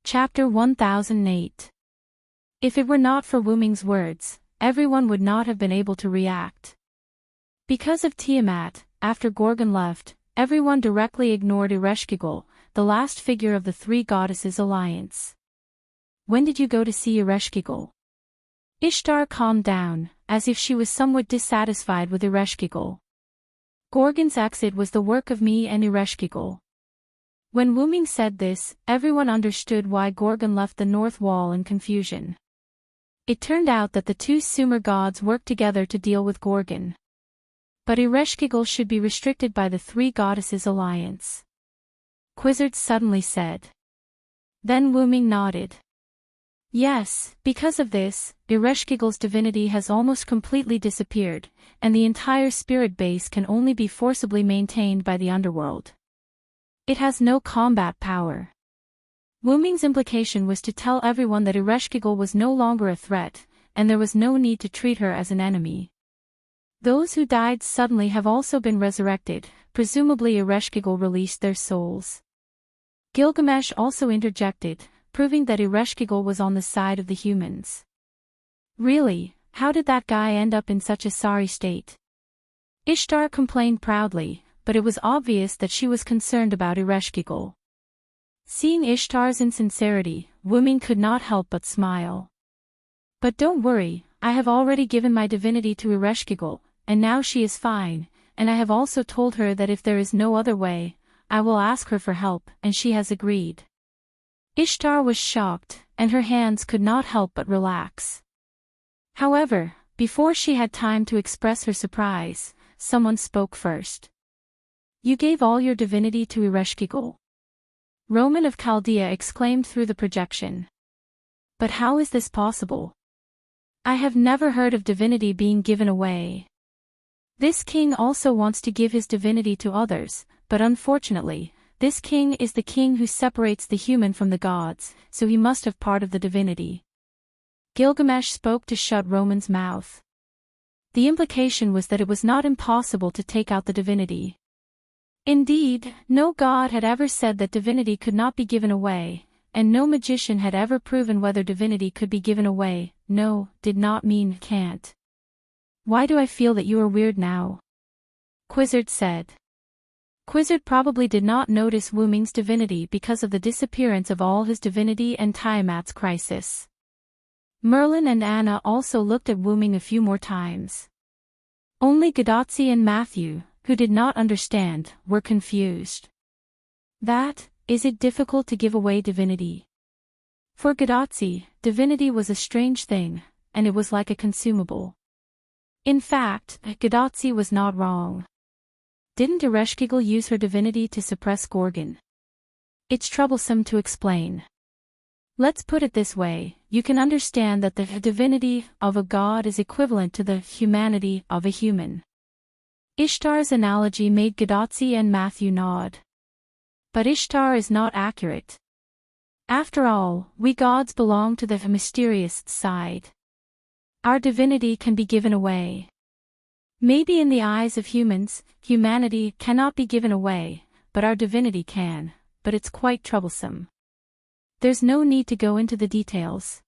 Chapter 1008. If it were not for Wuming's words, everyone would not have been able to react. Because of Tiamat, after Gorgon left, everyone directly ignored Ereshkigal, the last figure of the three goddesses' alliance. When did you go to see Ereshkigal? Ishtar calmed down, as if she was somewhat dissatisfied with Ereshkigal. Gorgon's exit was the work of me and Ereshkigal. When Wuming said this, everyone understood why Gorgon left the north wall in confusion. It turned out that the two Sumer gods worked together to deal with Gorgon. But Ereshkigal should be restricted by the three goddesses' alliance. Quizzard suddenly said. Then Wuming nodded. Yes, because of this, Ereshkigal's divinity has almost completely disappeared, and the entire spirit base can only be forcibly maintained by the underworld. It has no combat power. Wuming's implication was to tell everyone that Ereshkigal was no longer a threat, and there was no need to treat her as an enemy. Those who died suddenly have also been resurrected, presumably Ereshkigal released their souls. Gilgamesh also interjected, proving that Ereshkigal was on the side of the humans. Really, how did that guy end up in such a sorry state? Ishtar complained proudly, but it was obvious that she was concerned about Ereshkigal. Seeing Ishtar's insincerity, Wuming could not help but smile. But don't worry, I have already given my divinity to Ereshkigal, and now she is fine, and I have also told her that if there is no other way, I will ask her for help, and she has agreed. Ishtar was shocked, and her hands could not help but relax. However, before she had time to express her surprise, someone spoke first. You gave all your divinity to Ereshkigal? Roman of Chaldea exclaimed through the projection. But how is this possible? I have never heard of divinity being given away. This king also wants to give his divinity to others, but unfortunately, this king is the king who separates the human from the gods, so he must have part of the divinity. Gilgamesh spoke to shut Roman's mouth. The implication was that it was not impossible to take out the divinity. Indeed, no god had ever said that divinity could not be given away, and no magician had ever proven whether divinity could be given away. No, did not mean can't. Why do I feel that you are weird now? Quizzard said. Quizzard probably did not notice Wuming's divinity because of the disappearance of all his divinity and Tiamat's crisis. Merlin and Anna also looked at Wuming a few more times. Only Gadotzi and Matthew, who did not understand, were confused. Is it difficult to give away divinity? For Gadotzi, divinity was a strange thing, and it was like a consumable. In fact, Gadotzi was not wrong. Didn't Ereshkigal use her divinity to suppress Gorgon? It's troublesome to explain. Let's put it this way, you can understand that the divinity of a god is equivalent to the humanity of a human. Ishtar's analogy made Gadotzi and Matthew nod. But Ishtar is not accurate. After all, we gods belong to the mysterious side. Our divinity can be given away. Maybe in the eyes of humans, humanity cannot be given away, but our divinity can, but it's quite troublesome. There's no need to go into the details.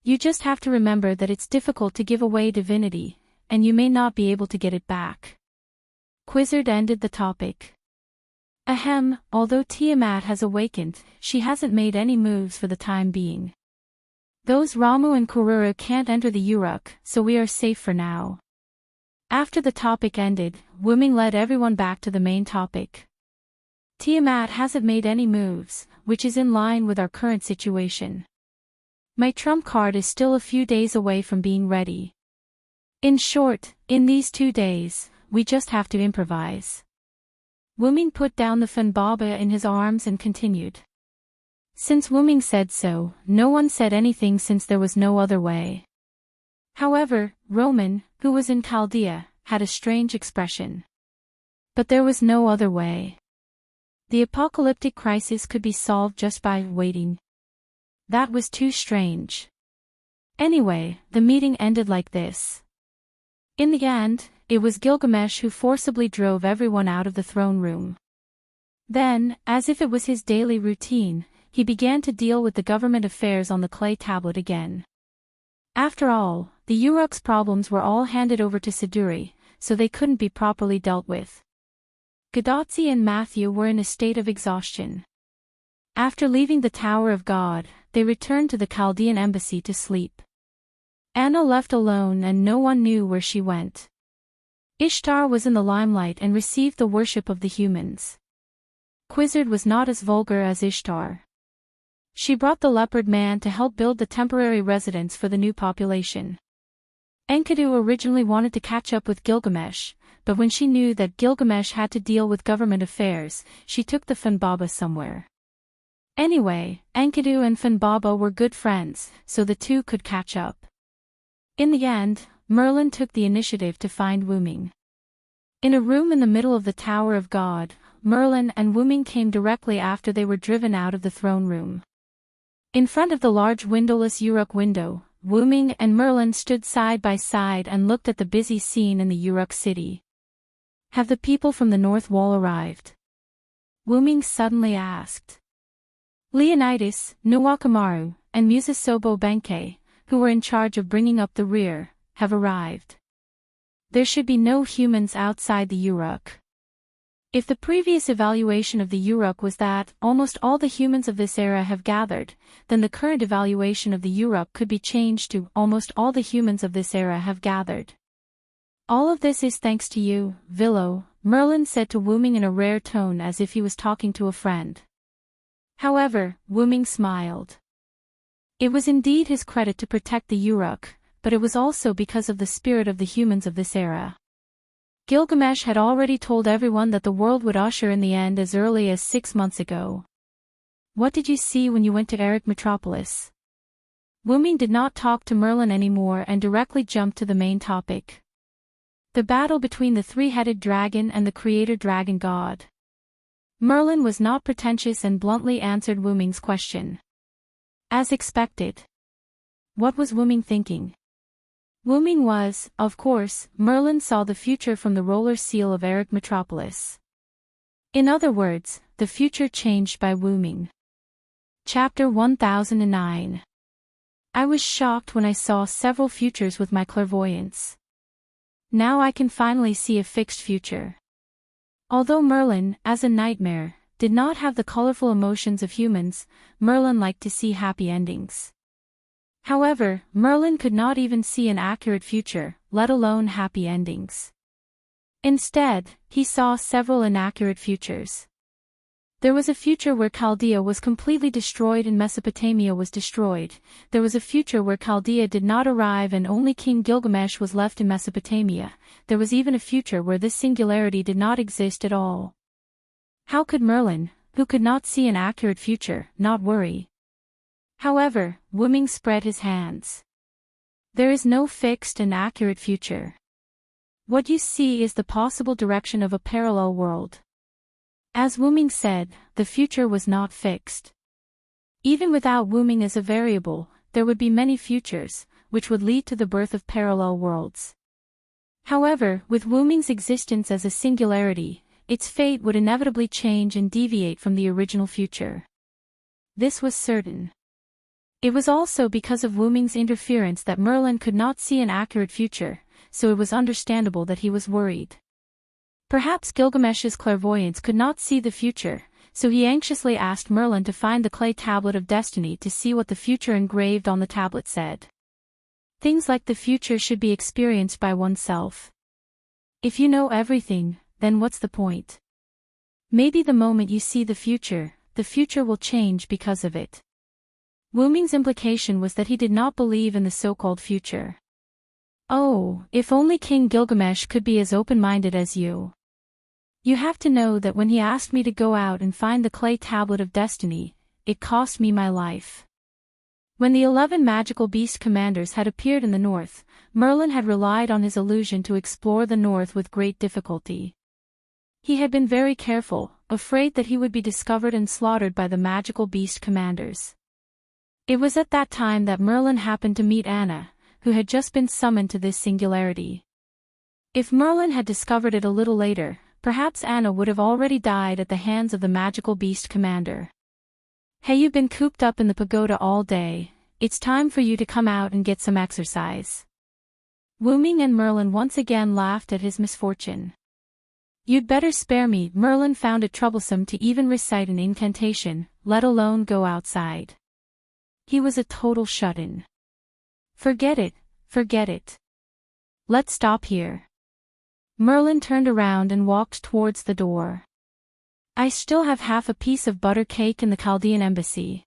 You just have to remember that it's difficult to give away divinity, and you may not be able to get it back. Quizzard ended the topic. Ahem, although Tiamat has awakened, she hasn't made any moves for the time being. Those Ramu and Kururu can't enter the Uruk, so we are safe for now. After the topic ended, Wuming led everyone back to the main topic. Tiamat hasn't made any moves, which is in line with our current situation. My trump card is still a few days away from being ready. In short, in these 2 days, we just have to improvise. Wuming put down the Funbaba in his arms and continued. Since Wuming said so, no one said anything since there was no other way. However, Roman, who was in Chaldea, had a strange expression. But there was no other way. The apocalyptic crisis could be solved just by waiting. That was too strange. Anyway, the meeting ended like this. In the end, it was Gilgamesh who forcibly drove everyone out of the throne room. Then, as if it was his daily routine, he began to deal with the government affairs on the clay tablet again. After all, the Uruk's problems were all handed over to Siduri, so they couldn't be properly dealt with. Gadotsi and Matthew were in a state of exhaustion. After leaving the Tower of God, they returned to the Chaldean embassy to sleep. Anna left alone and no one knew where she went. Ishtar was in the limelight and received the worship of the humans. Quizzard was not as vulgar as Ishtar. She brought the leopard man to help build the temporary residence for the new population. Enkidu originally wanted to catch up with Gilgamesh, but when she knew that Gilgamesh had to deal with government affairs, she took the Funbaba somewhere. Anyway, Enkidu and Funbaba were good friends, so the two could catch up. In the end, Merlin took the initiative to find Wuming. In a room in the middle of the Tower of God, Merlin and Wuming came directly after they were driven out of the throne room. In front of the large windowless Uruk window, Wuming and Merlin stood side by side and looked at the busy scene in the Uruk city. Have the people from the North Wall arrived? Wuming suddenly asked. Leonidas, Nuwakamaru, and Musasobo Benkei, who were in charge of bringing up the rear, have arrived. There should be no humans outside the Uruk. If the previous evaluation of the Uruk was that almost all the humans of this era have gathered, then the current evaluation of the Uruk could be changed to almost all the humans of this era have gathered. All of this is thanks to you, Vilo, Merlin said to Wuming in a rare tone as if he was talking to a friend. However, Wuming smiled. It was indeed his credit to protect the Uruk, but it was also because of the spirit of the humans of this era. Gilgamesh had already told everyone that the world would usher in the end as early as 6 months ago. What did you see when you went to Eric Metropolis? Wuming did not talk to Merlin anymore and directly jumped to the main topic. The battle between the three-headed dragon and the creator dragon god. Merlin was not pretentious and bluntly answered Wuming's question. As expected. What was Wuming thinking? Wuming was, of course, Merlin saw the future from the roller seal of Eric Metropolis. In other words, the future changed by Wuming. Chapter 1009. I was shocked when I saw several futures with my clairvoyance. Now I can finally see a fixed future. Although Merlin, as a nightmare, did not have the colorful emotions of humans, Merlin liked to see happy endings. However, Merlin could not even see an accurate future, let alone happy endings. Instead, he saw several inaccurate futures. There was a future where Chaldea was completely destroyed and Mesopotamia was destroyed. There was a future where Chaldea did not arrive and only King Gilgamesh was left in Mesopotamia. There was even a future where this singularity did not exist at all. How could Merlin, who could not see an accurate future, not worry? However, Wuming spread his hands. There is no fixed and accurate future. What you see is the possible direction of a parallel world. As Wuming said, the future was not fixed. Even without Wuming as a variable, there would be many futures, which would lead to the birth of parallel worlds. However, with Wuming's existence as a singularity, its fate would inevitably change and deviate from the original future. This was certain. It was also because of Wuming's interference that Merlin could not see an accurate future, so it was understandable that he was worried. Perhaps Gilgamesh's clairvoyance could not see the future, so he anxiously asked Merlin to find the clay tablet of destiny to see what the future engraved on the tablet said. Things like the future should be experienced by oneself. If you know everything, then what's the point? Maybe the moment you see the future will change because of it. Wuming's implication was that he did not believe in the so-called future. Oh, if only King Gilgamesh could be as open-minded as you. You have to know that when he asked me to go out and find the clay tablet of destiny, it cost me my life. When the 11 magical beast commanders had appeared in the north, Merlin had relied on his illusion to explore the north with great difficulty. He had been very careful, afraid that he would be discovered and slaughtered by the magical beast commanders. It was at that time that Merlin happened to meet Anna, who had just been summoned to this singularity. If Merlin had discovered it a little later, perhaps Anna would have already died at the hands of the magical beast commander. Hey, you've been cooped up in the pagoda all day. It's time for you to come out and get some exercise. Wu Ming and Merlin once again laughed at his misfortune. You'd better spare me. Merlin found it troublesome to even recite an incantation, let alone go outside. He was a total shut-in. Forget it, forget it. Let's stop here. Merlin turned around and walked towards the door. I still have half a piece of butter cake in the Chaldean embassy.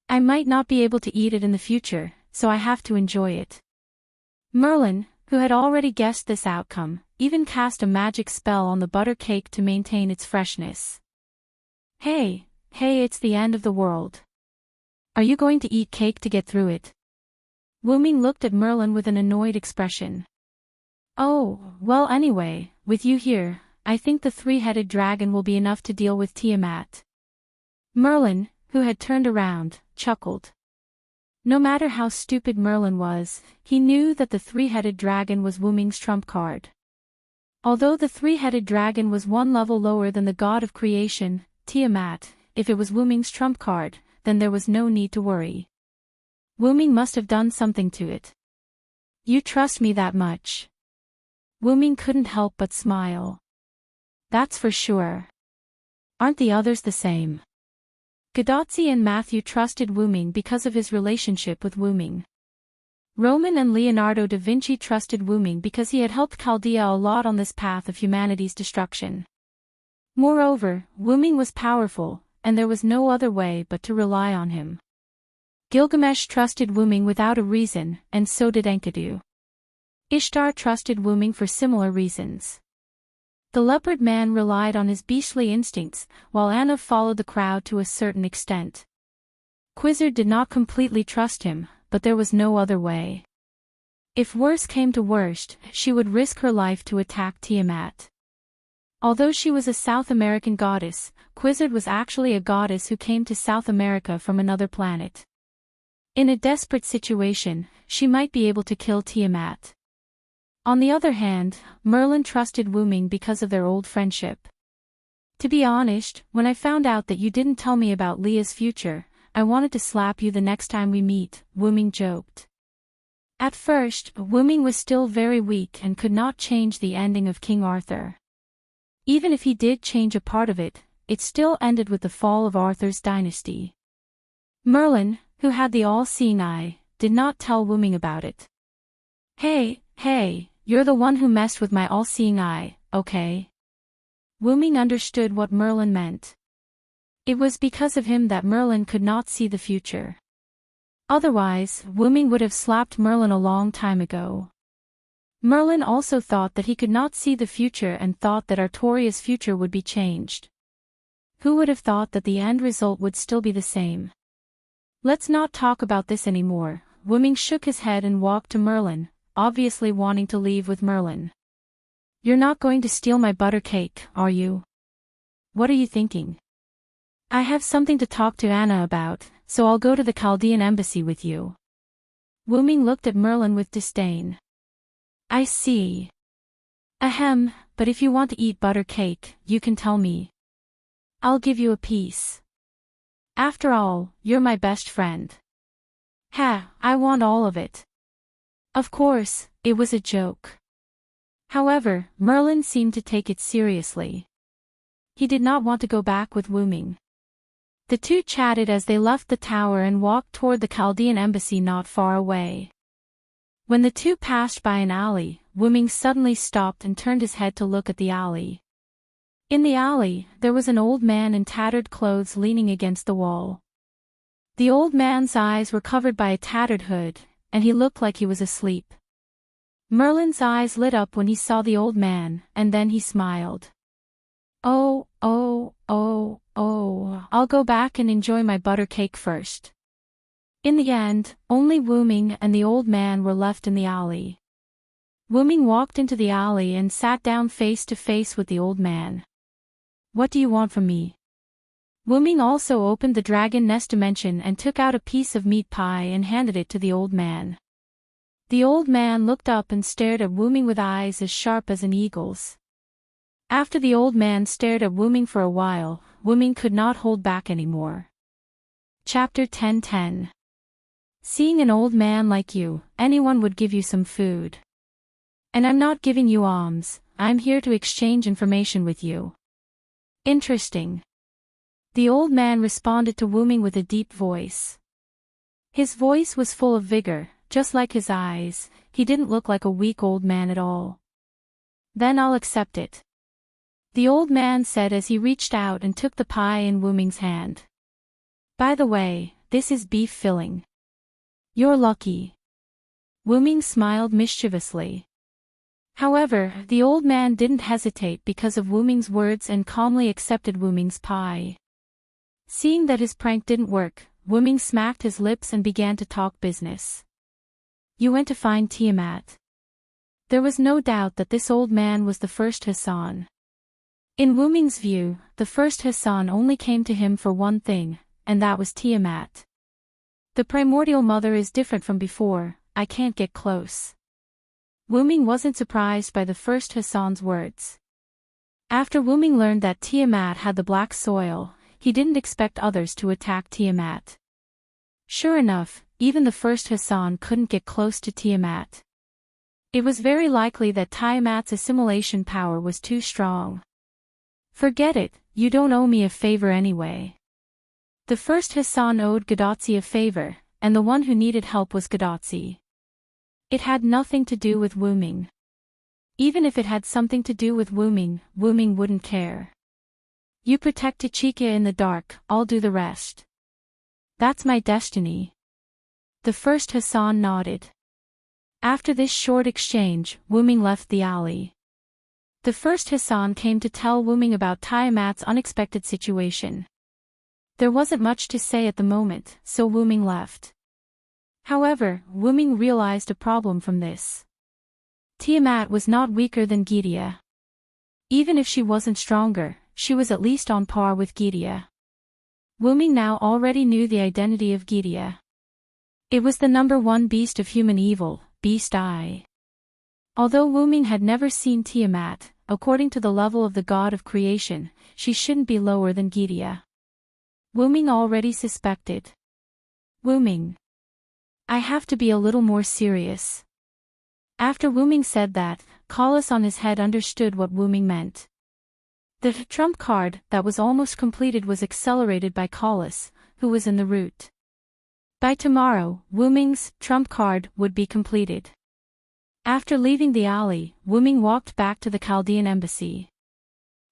I might not be able to eat it in the future, so I have to enjoy it. Merlin, who had already guessed this outcome, even cast a magic spell on the butter cake to maintain its freshness. Hey, it's the end of the world. Are you going to eat cake to get through it? Wu Ming looked at Merlin with an annoyed expression. Oh, well anyway, with you here, I think the three-headed dragon will be enough to deal with Tiamat. Merlin, who had turned around, chuckled. No matter how stupid Merlin was, he knew that the three-headed dragon was Wu Ming's trump card. Although the three-headed dragon was one level lower than the god of creation, Tiamat, if it was Wu Ming's trump card, then there was no need to worry. Wu Ming must have done something to it. You trust me that much? Wu Ming couldn't help but smile. That's for sure. Aren't the others the same? Gadotzi and Matthew trusted Wu Ming because of his relationship with Wu Ming. Roman and Leonardo da Vinci trusted Wu Ming because he had helped Chaldea a lot on this path of humanity's destruction. Moreover, Wu Ming was powerful, and there was no other way but to rely on him. Gilgamesh trusted Wu Ming without a reason, and so did Enkidu. Ishtar trusted Wu Ming for similar reasons. The leopard man relied on his beastly instincts, while Anna followed the crowd to a certain extent. Quizzard did not completely trust him, but there was no other way. If worse came to worst, she would risk her life to attack Tiamat. Although she was a South American goddess, Quizzard was actually a goddess who came to South America from another planet. In a desperate situation, she might be able to kill Tiamat. On the other hand, Merlin trusted Wu Ming because of their old friendship. To be honest, when I found out that you didn't tell me about Leah's future, I wanted to slap you the next time we meet, Wu Ming joked. At first, Wu Ming was still very weak and could not change the ending of King Arthur. Even if he did change a part of it, it still ended with the fall of Arthur's dynasty. Merlin, who had the all-seeing eye, did not tell Wu Ming about it. Hey, you're the one who messed with my all-seeing eye, okay? Wu Ming understood what Merlin meant. It was because of him that Merlin could not see the future. Otherwise, Wu Ming would have slapped Merlin a long time ago. Merlin also thought that he could not see the future and thought that Artoria's future would be changed. Who would have thought that the end result would still be the same? Let's not talk about this anymore. Wu Ming shook his head and walked to Merlin, obviously wanting to leave with Merlin. You're not going to steal my butter cake, are you? What are you thinking? I have something to talk to Anna about, so I'll go to the Chaldean embassy with you. Wu Ming looked at Merlin with disdain. I see. Ahem, but if you want to eat butter cake, you can tell me. I'll give you a piece. After all, you're my best friend. Ha, I want all of it. Of course, it was a joke. However, Merlin seemed to take it seriously. He did not want to go back with Wu Ming. The two chatted as they left the tower and walked toward the Chaldean embassy not far away. When the two passed by an alley, Wu Ming suddenly stopped and turned his head to look at the alley. In the alley, there was an old man in tattered clothes leaning against the wall. The old man's eyes were covered by a tattered hood, and he looked like he was asleep. Merlin's eyes lit up when he saw the old man, and then he smiled. Oh, I'll go back and enjoy my butter cake first. In the end, only Wu Ming and the old man were left in the alley. Wu Ming walked into the alley and sat down face to face with the old man. What do you want from me? Wu Ming also opened the dragon nest dimension and took out a piece of meat pie and handed it to the old man. The old man looked up and stared at Wu Ming with eyes as sharp as an eagle's. After the old man stared at Wu Ming for a while, Wu Ming could not hold back anymore. Chapter 10:10. Seeing an old man like you, anyone would give you some food. And I'm not giving you alms, I'm here to exchange information with you. Interesting. The old man responded to Wu Ming with a deep voice. His voice was full of vigor, just like his eyes. He didn't look like a weak old man at all. Then I'll accept it. The old man said as he reached out and took the pie in Wu Ming's hand. By the way, this is beef filling. You're lucky. Wu Ming smiled mischievously. However, the old man didn't hesitate because of Wu Ming's words and calmly accepted Wu Ming's pie. Seeing that his prank didn't work, Wu Ming smacked his lips and began to talk business. You went to find Tiamat. There was no doubt that this old man was the first Hassan. In Wu Ming's view, the first Hassan only came to him for one thing, and that was Tiamat. The primordial mother is different from before, I can't get close. Wu Ming wasn't surprised by the first Hassan's words. After Wu Ming learned that Tiamat had the black soil, he didn't expect others to attack Tiamat. Sure enough, even the first Hassan couldn't get close to Tiamat. It was very likely that Tiamat's assimilation power was too strong. Forget it, you don't owe me a favor anyway. The first Hassan owed Gadotsi a favor, and the one who needed help was Gadotsi. It had nothing to do with Wu Ming. Even if it had something to do with Wu Ming wouldn't care. You protect Ichika in the dark, I'll do the rest. That's my destiny. The first Hassan nodded. After this short exchange, Wu Ming left the alley. The first Hassan came to tell Wu Ming about Tiamat's unexpected situation. There wasn't much to say at the moment, so Wu Ming left. However, Wu Ming realized a problem from this. Tiamat was not weaker than Gidia. Even if she wasn't stronger, she was at least on par with Gidia. Wu Ming now already knew the identity of Gidia. It was the #1 beast of human evil, Beast Eye. Although Wu Ming had never seen Tiamat, according to the level of the god of creation, she shouldn't be lower than Gidia. Wu Ming already suspected. Wu Ming. I have to be a little more serious. After Wu Ming said that, Collis on his head understood what Wu Ming meant. The trump card that was almost completed was accelerated by Collis, who was in the route. By tomorrow, Wu Ming's trump card would be completed. After leaving the alley, Wu Ming walked back to the Chaldean embassy.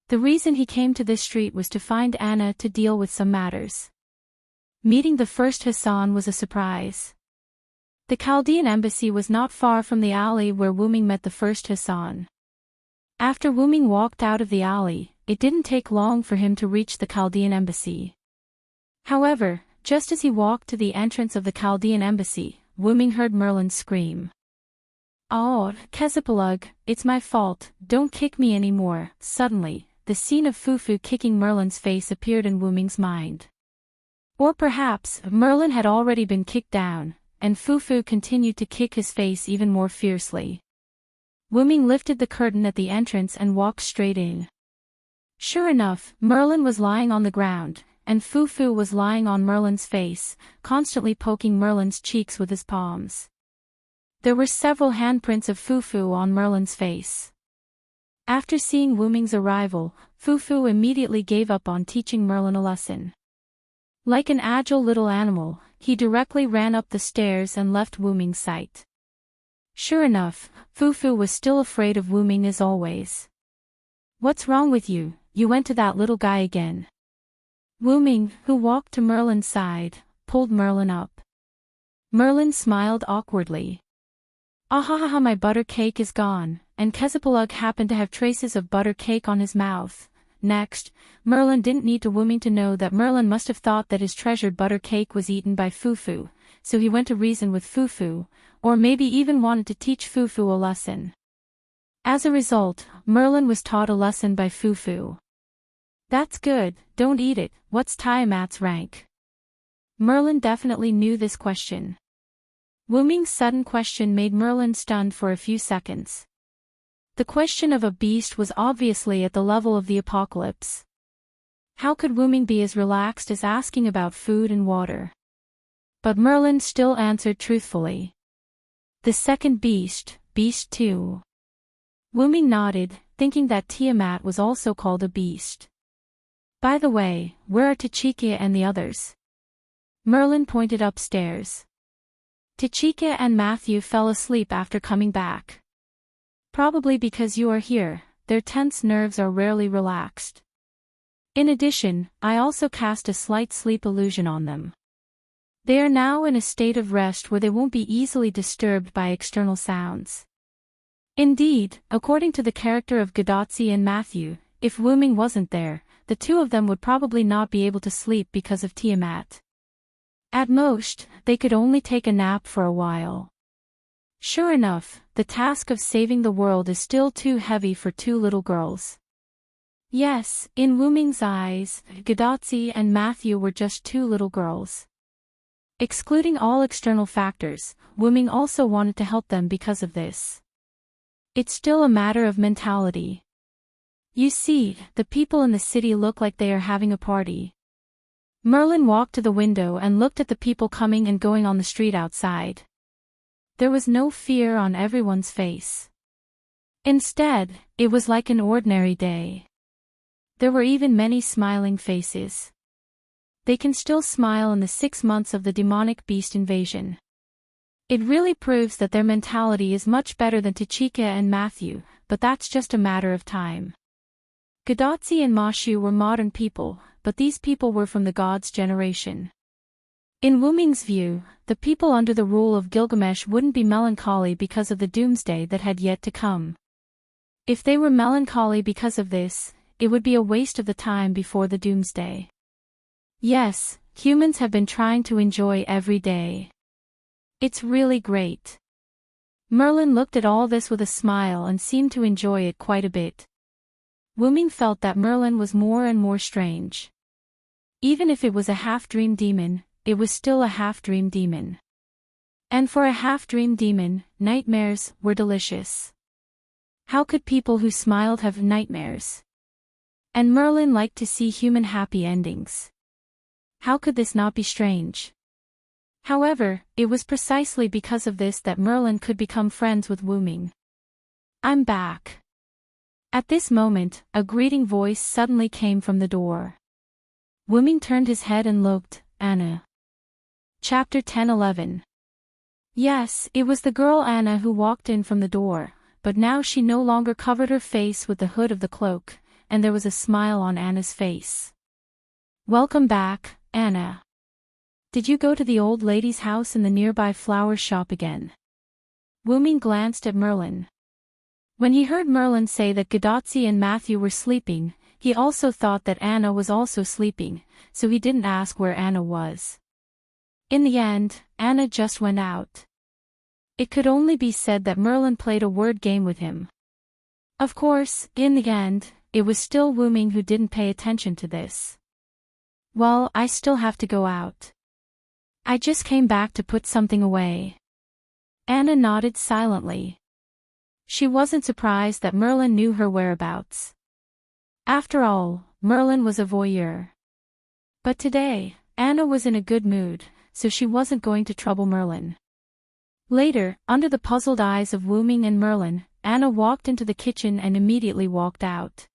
The reason he came to this street was to find Anna to deal with some matters. Meeting the first Hassan was a surprise. The Chaldean embassy was not far from the alley where Wu Ming met the first Hassan. After Wu Ming walked out of the alley, it didn't take long for him to reach the Chaldean embassy. However, just as he walked to the entrance of the Chaldean embassy, Wu Ming heard Merlin scream. Oh, Kezapalug, it's my fault, don't kick me anymore. Suddenly, the scene of Fufu kicking Merlin's face appeared in Wu Ming's mind. Or perhaps, Merlin had already been kicked down, and Fufu continued to kick his face even more fiercely. Wu Ming lifted the curtain at the entrance and walked straight in. Sure enough, Merlin was lying on the ground, and Fufu was lying on Merlin's face, constantly poking Merlin's cheeks with his palms. There were several handprints of Fufu on Merlin's face. After seeing Wu Ming's arrival, Fufu immediately gave up on teaching Merlin a lesson. Like an agile little animal, he directly ran up the stairs and left Wu Ming's sight. Sure enough, Fufu was still afraid of Wu Ming as always. What's wrong with you? You went to that little guy again. Wu Ming, who walked to Merlin's side, pulled Merlin up. Merlin smiled awkwardly. Ahahaha, my butter cake is gone, and Kezapalug happened to have traces of butter cake on his mouth. Next, Merlin didn't need Wu Ming to know that Merlin must have thought that his treasured butter cake was eaten by Fufu, so he went to reason with Fufu, or maybe even wanted to teach Fufu a lesson. As a result, Merlin was taught a lesson by Fufu. That's good, don't eat it, what's Tiamat's rank? Merlin definitely knew this question. Wu Ming's sudden question made Merlin stunned for a few seconds. The question of a beast was obviously at the level of the apocalypse. How could Wu Ming be as relaxed as asking about food and water? But Merlin still answered truthfully. The second beast, Beast 2. Wu Ming nodded, thinking that Tiamat was also called a beast. By the way, where are Tachika and the others? Merlin pointed upstairs. Tachika and Matthew fell asleep after coming back. Probably because you are here, their tense nerves are rarely relaxed. In addition, I also cast a slight sleep illusion on them. They are now in a state of rest where they won't be easily disturbed by external sounds. Indeed, according to the character of Gadotsi and Matthew, if Wu Ming wasn't there, the two of them would probably not be able to sleep because of Tiamat. At most, they could only take a nap for a while. Sure enough, the task of saving the world is still too heavy for two little girls. Yes, in Wu Ming's eyes, Gadotsi and Matthew were just two little girls. Excluding all external factors, Wu Ming also wanted to help them because of this. It's still a matter of mentality. You see, the people in the city look like they are having a party. Merlin walked to the window and looked at the people coming and going on the street outside. There was no fear on everyone's face. Instead, it was like an ordinary day. There were even many smiling faces. They can still smile in the 6 months of the demonic beast invasion. It really proves that their mentality is much better than Tachika and Matthew, but that's just a matter of time. Gadotsi and Mashu were modern people, but these people were from the gods' generation. In Wu Ming's view, the people under the rule of Gilgamesh wouldn't be melancholy because of the doomsday that had yet to come. If they were melancholy because of this, it would be a waste of the time before the doomsday. Yes, humans have been trying to enjoy every day. It's really great. Merlin looked at all this with a smile and seemed to enjoy it quite a bit. Wu Ming felt that Merlin was more and more strange. Even if it was a half-dream demon, it was still a half-dream demon. And for a half-dream demon, nightmares were delicious. How could people who smiled have nightmares? And Merlin liked to see human happy endings. How could this not be strange? However, it was precisely because of this that Merlin could become friends with Wu Ming. I'm back. At this moment, a greeting voice suddenly came from the door. Wu Ming turned his head and looked. Anna. Chapter 10-11. Yes, it was the girl Anna who walked in from the door, but now she no longer covered her face with the hood of the cloak, and there was a smile on Anna's face. Welcome back, Anna. Did you go to the old lady's house in the nearby flower shop again? Wu Ming glanced at Merlin. When he heard Merlin say that Gadotsi and Matthew were sleeping, he also thought that Anna was also sleeping, so he didn't ask where Anna was. In the end, Anna just went out. It could only be said that Merlin played a word game with him. Of course, in the end, it was still Wu Ming who didn't pay attention to this. Well, I still have to go out. I just came back to put something away. Anna nodded silently. She wasn't surprised that Merlin knew her whereabouts. After all, Merlin was a voyeur. But today, Anna was in a good mood, so she wasn't going to trouble Merlin. Later, under the puzzled eyes of Wu Ming and Merlin, Anna walked into the kitchen and immediately walked out.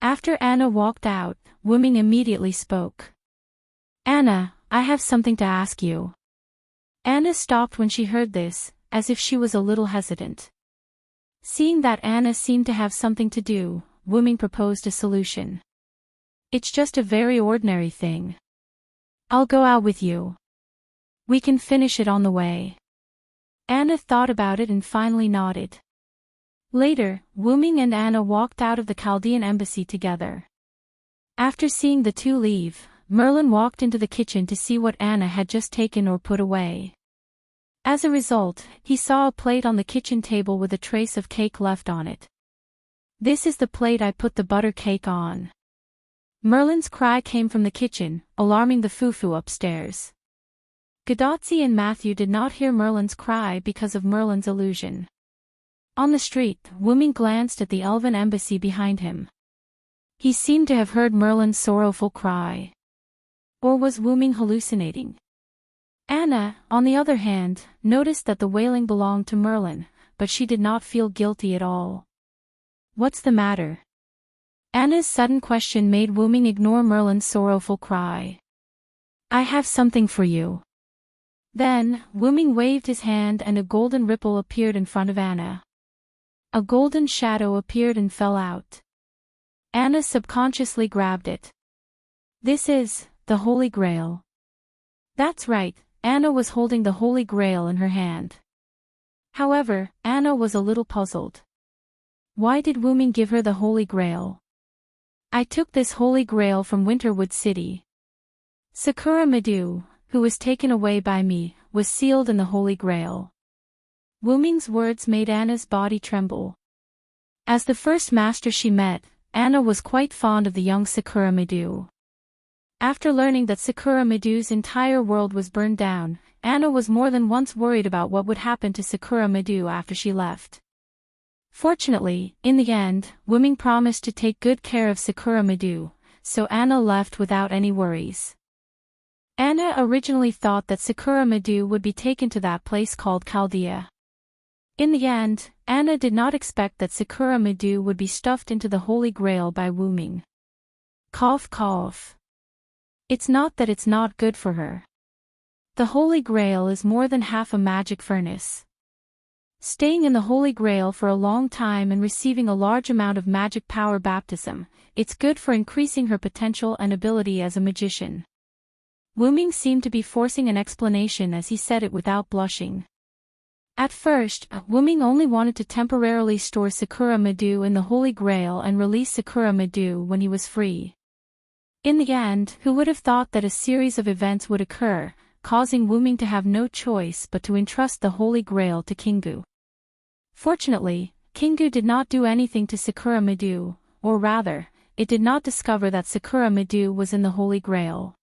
After Anna walked out, Wu Ming immediately spoke. Anna, I have something to ask you. Anna stopped when she heard this, as if she was a little hesitant. Seeing that Anna seemed to have something to do, Wu Ming proposed a solution. It's just a very ordinary thing. I'll go out with you. We can finish it on the way. Anna thought about it and finally nodded. Later, Wu Ming and Anna walked out of the Chaldean embassy together. After seeing the two leave, Merlin walked into the kitchen to see what Anna had just taken or put away. As a result, he saw a plate on the kitchen table with a trace of cake left on it. This is the plate I put the butter cake on. Merlin's cry came from the kitchen, alarming the fufu upstairs. Gadotsi and Matthew did not hear Merlin's cry because of Merlin's illusion. On the street, Wu Ming glanced at the elven embassy behind him. He seemed to have heard Merlin's sorrowful cry. Or was Wuming hallucinating? Anna, on the other hand, noticed that the wailing belonged to Merlin, but she did not feel guilty at all. What's the matter? Anna's sudden question made Wuming ignore Merlin's sorrowful cry. I have something for you. Then, Wuming waved his hand and a golden ripple appeared in front of Anna. A golden shadow appeared and fell out. Anna subconsciously grabbed it. This is the Holy Grail. That's right, Anna was holding the Holy Grail in her hand. However, Anna was a little puzzled. Why did Wuming give her the Holy Grail? I took this Holy Grail from Winterwood City. Sakura Madu, who was taken away by me, was sealed in the Holy Grail. Wuming's words made Anna's body tremble. As the first master she met, Anna was quite fond of the young Sakura Madu. After learning that Sakura Madu's entire world was burned down, Anna was more than once worried about what would happen to Sakura Madu after she left. Fortunately, in the end, Wuming promised to take good care of Sakura Madu, so Anna left without any worries. Anna originally thought that Sakura Madu would be taken to that place called Chaldea. In the end, Anna did not expect that Sakura Madu would be stuffed into the Holy Grail by Wuming. Cough cough. It's not that it's not good for her. The Holy Grail is more than half a magic furnace. Staying in the Holy Grail for a long time and receiving a large amount of magic power baptism, it's good for increasing her potential and ability as a magician. Wuming seemed to be forcing an explanation as he said it without blushing. At first, Wuming only wanted to temporarily store Sakura Madu in the Holy Grail and release Sakura Madu when he was free. In the end, who would have thought that a series of events would occur, causing Wuming to have no choice but to entrust the Holy Grail to Kingu. Fortunately, Kingu did not do anything to Sakura Madu, or rather, it did not discover that Sakura Madu was in the Holy Grail.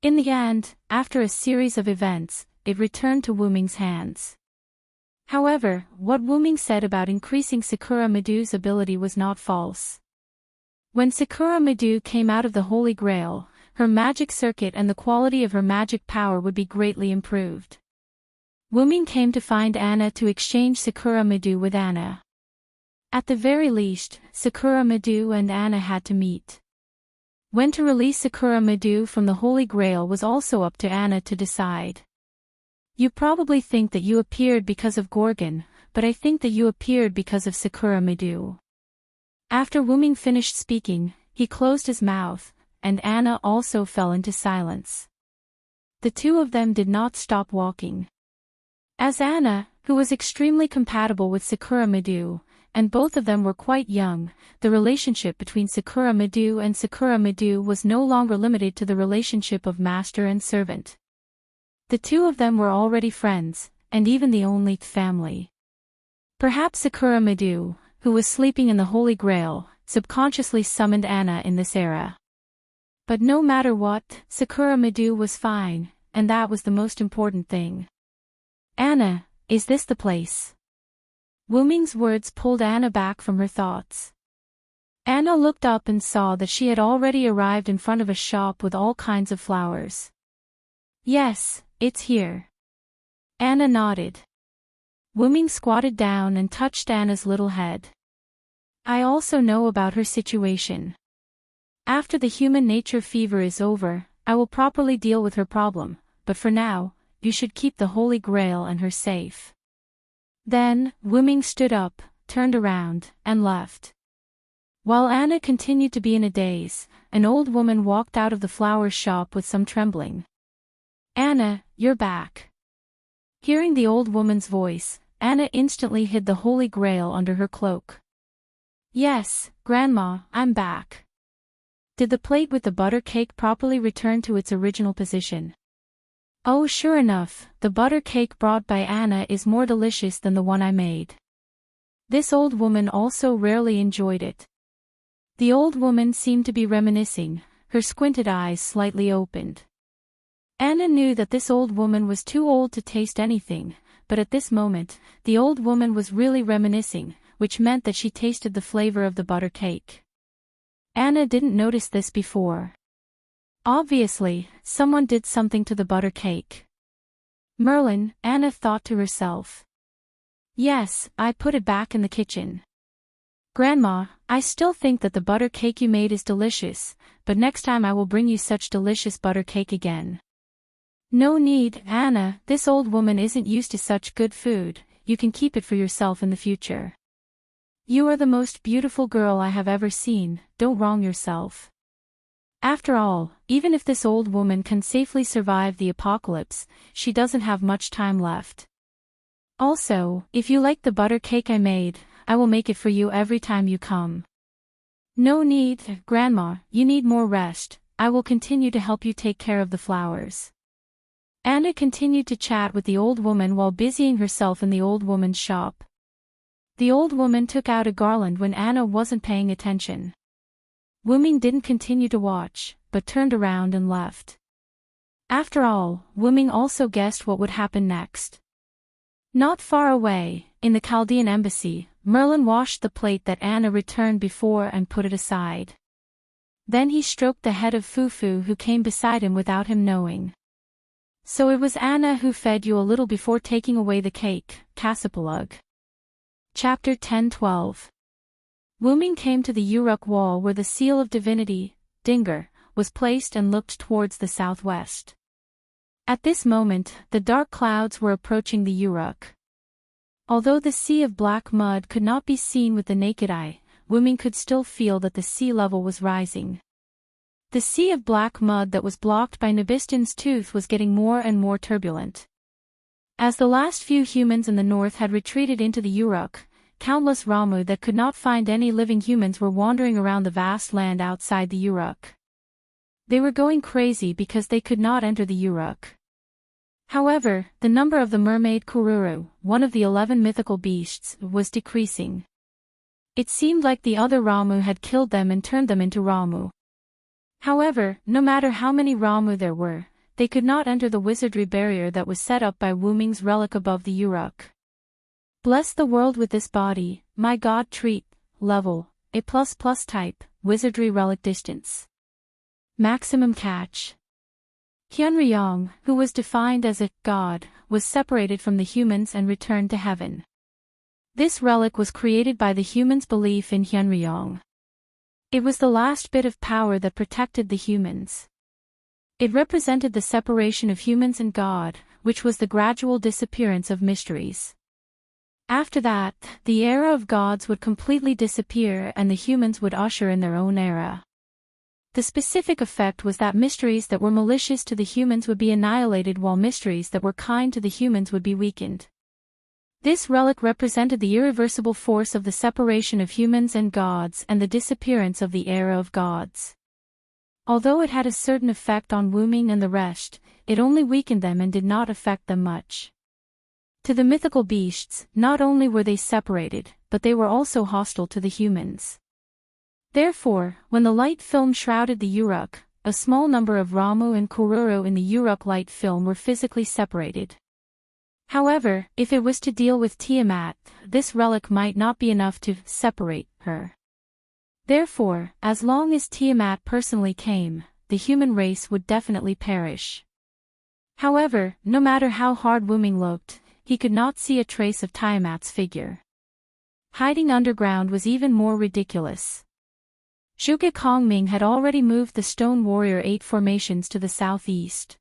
In the end, after a series of events, it returned to Wuming's hands. However, what Wuming said about increasing Sakura Madu's ability was not false. When Sakura Madu came out of the Holy Grail, her magic circuit and the quality of her magic power would be greatly improved. Wuming came to find Anna to exchange Sakura Madu with Anna. At the very least, Sakura Madu and Anna had to meet. When to release Sakura Madu from the Holy Grail was also up to Anna to decide. You probably think that you appeared because of Gorgon, but I think that you appeared because of Sakura Madu. After Wuming finished speaking, he closed his mouth, and Anna also fell into silence. The two of them did not stop walking. As Anna, who was extremely compatible with Sakura Madu, and both of them were quite young, the relationship between Sakura Madu and Sakura Madu was no longer limited to the relationship of master and servant. The two of them were already friends, and even the only family. Perhaps Sakura Madu, who was sleeping in the Holy Grail, subconsciously summoned Anna in this era. But no matter what, Sakura Madu was fine, and that was the most important thing. Anna, is this the place? Wuming's words pulled Anna back from her thoughts. Anna looked up and saw that she had already arrived in front of a shop with all kinds of flowers. Yes, it's here. Anna nodded. Wuming squatted down and touched Anna's little head. I also know about her situation. After the human nature fever is over, I will properly deal with her problem, but for now, you should keep the Holy Grail and her safe. Then, Wuming stood up, turned around, and left. While Anna continued to be in a daze, an old woman walked out of the flower shop with some trembling. Anna, you're back. Hearing the old woman's voice, Anna instantly hid the Holy Grail under her cloak. Yes, Grandma, I'm back. Did the plate with the butter cake properly return to its original position? Oh, sure enough, the butter cake brought by Anna is more delicious than the one I made. This old woman also rarely enjoyed it. The old woman seemed to be reminiscing, her squinted eyes slightly opened. Anna knew that this old woman was too old to taste anything, but at this moment, the old woman was really reminiscing, which meant that she tasted the flavor of the butter cake. Anna didn't notice this before. Obviously, someone did something to the butter cake. Merlin, Anna thought to herself. Yes, I put it back in the kitchen. Grandma, I still think that the butter cake you made is delicious, but next time I will bring you such delicious butter cake again. No need, Anna, this old woman isn't used to such good food, you can keep it for yourself in the future. You are the most beautiful girl I have ever seen, don't wrong yourself. After all, even if this old woman can safely survive the apocalypse, she doesn't have much time left. Also, if you like the butter cake I made, I will make it for you every time you come. No need, Grandma, you need more rest, I will continue to help you take care of the flowers. Anna continued to chat with the old woman while busying herself in the old woman's shop. The old woman took out a garland when Anna wasn't paying attention. Wuming didn't continue to watch, but turned around and left. After all, Wuming also guessed what would happen next. Not far away, in the Chaldean embassy, Merlin washed the plate that Anna returned before and put it aside. Then he stroked the head of Fufu who came beside him without him knowing. So it was Anna who fed you a little before taking away the cake, Casapalug. Chapter 10-12. Wuming came to the Uruk wall where the seal of divinity, Dinger, was placed and looked towards the southwest. At this moment, the dark clouds were approaching the Uruk. Although the sea of black mud could not be seen with the naked eye, Wuming could still feel that the sea level was rising. The sea of black mud that was blocked by Nabiston's tooth was getting more and more turbulent. As the last few humans in the north had retreated into the Uruk, countless Ramu that could not find any living humans were wandering around the vast land outside the Uruk. They were going crazy because they could not enter the Uruk. However, the number of the mermaid Kururu, one of the 11 mythical beasts, was decreasing. It seemed like the other Ramu had killed them and turned them into Ramu. However, no matter how many Ramu there were, they could not enter the wizardry barrier that was set up by Wuming's relic above the Uruk. Bless the world with this body, my god treat, level, A++ type, wizardry relic distance. Maximum catch. Hyunryong, who was defined as a god, was separated from the humans and returned to heaven. This relic was created by the humans' belief in Hyunryong. It was the last bit of power that protected the humans. It represented the separation of humans and God, which was the gradual disappearance of mysteries. After that, the era of gods would completely disappear and the humans would usher in their own era. The specific effect was that mysteries that were malicious to the humans would be annihilated while mysteries that were kind to the humans would be weakened. This relic represented the irreversible force of the separation of humans and gods and the disappearance of the era of gods. Although it had a certain effect on Wuming and the rest, it only weakened them and did not affect them much. To the mythical beasts, not only were they separated, but they were also hostile to the humans. Therefore, when the light film shrouded the Uruk, a small number of Ramu and Kururu in the Uruk light film were physically separated. However, if it was to deal with Tiamat, this relic might not be enough to separate her. Therefore, as long as Tiamat personally came, the human race would definitely perish. However, no matter how hard Wuming looked, he could not see a trace of Tiamat's figure. Hiding underground was even more ridiculous. Zhuge Kongming had already moved the Stone Warrior 8 formations to the southeast.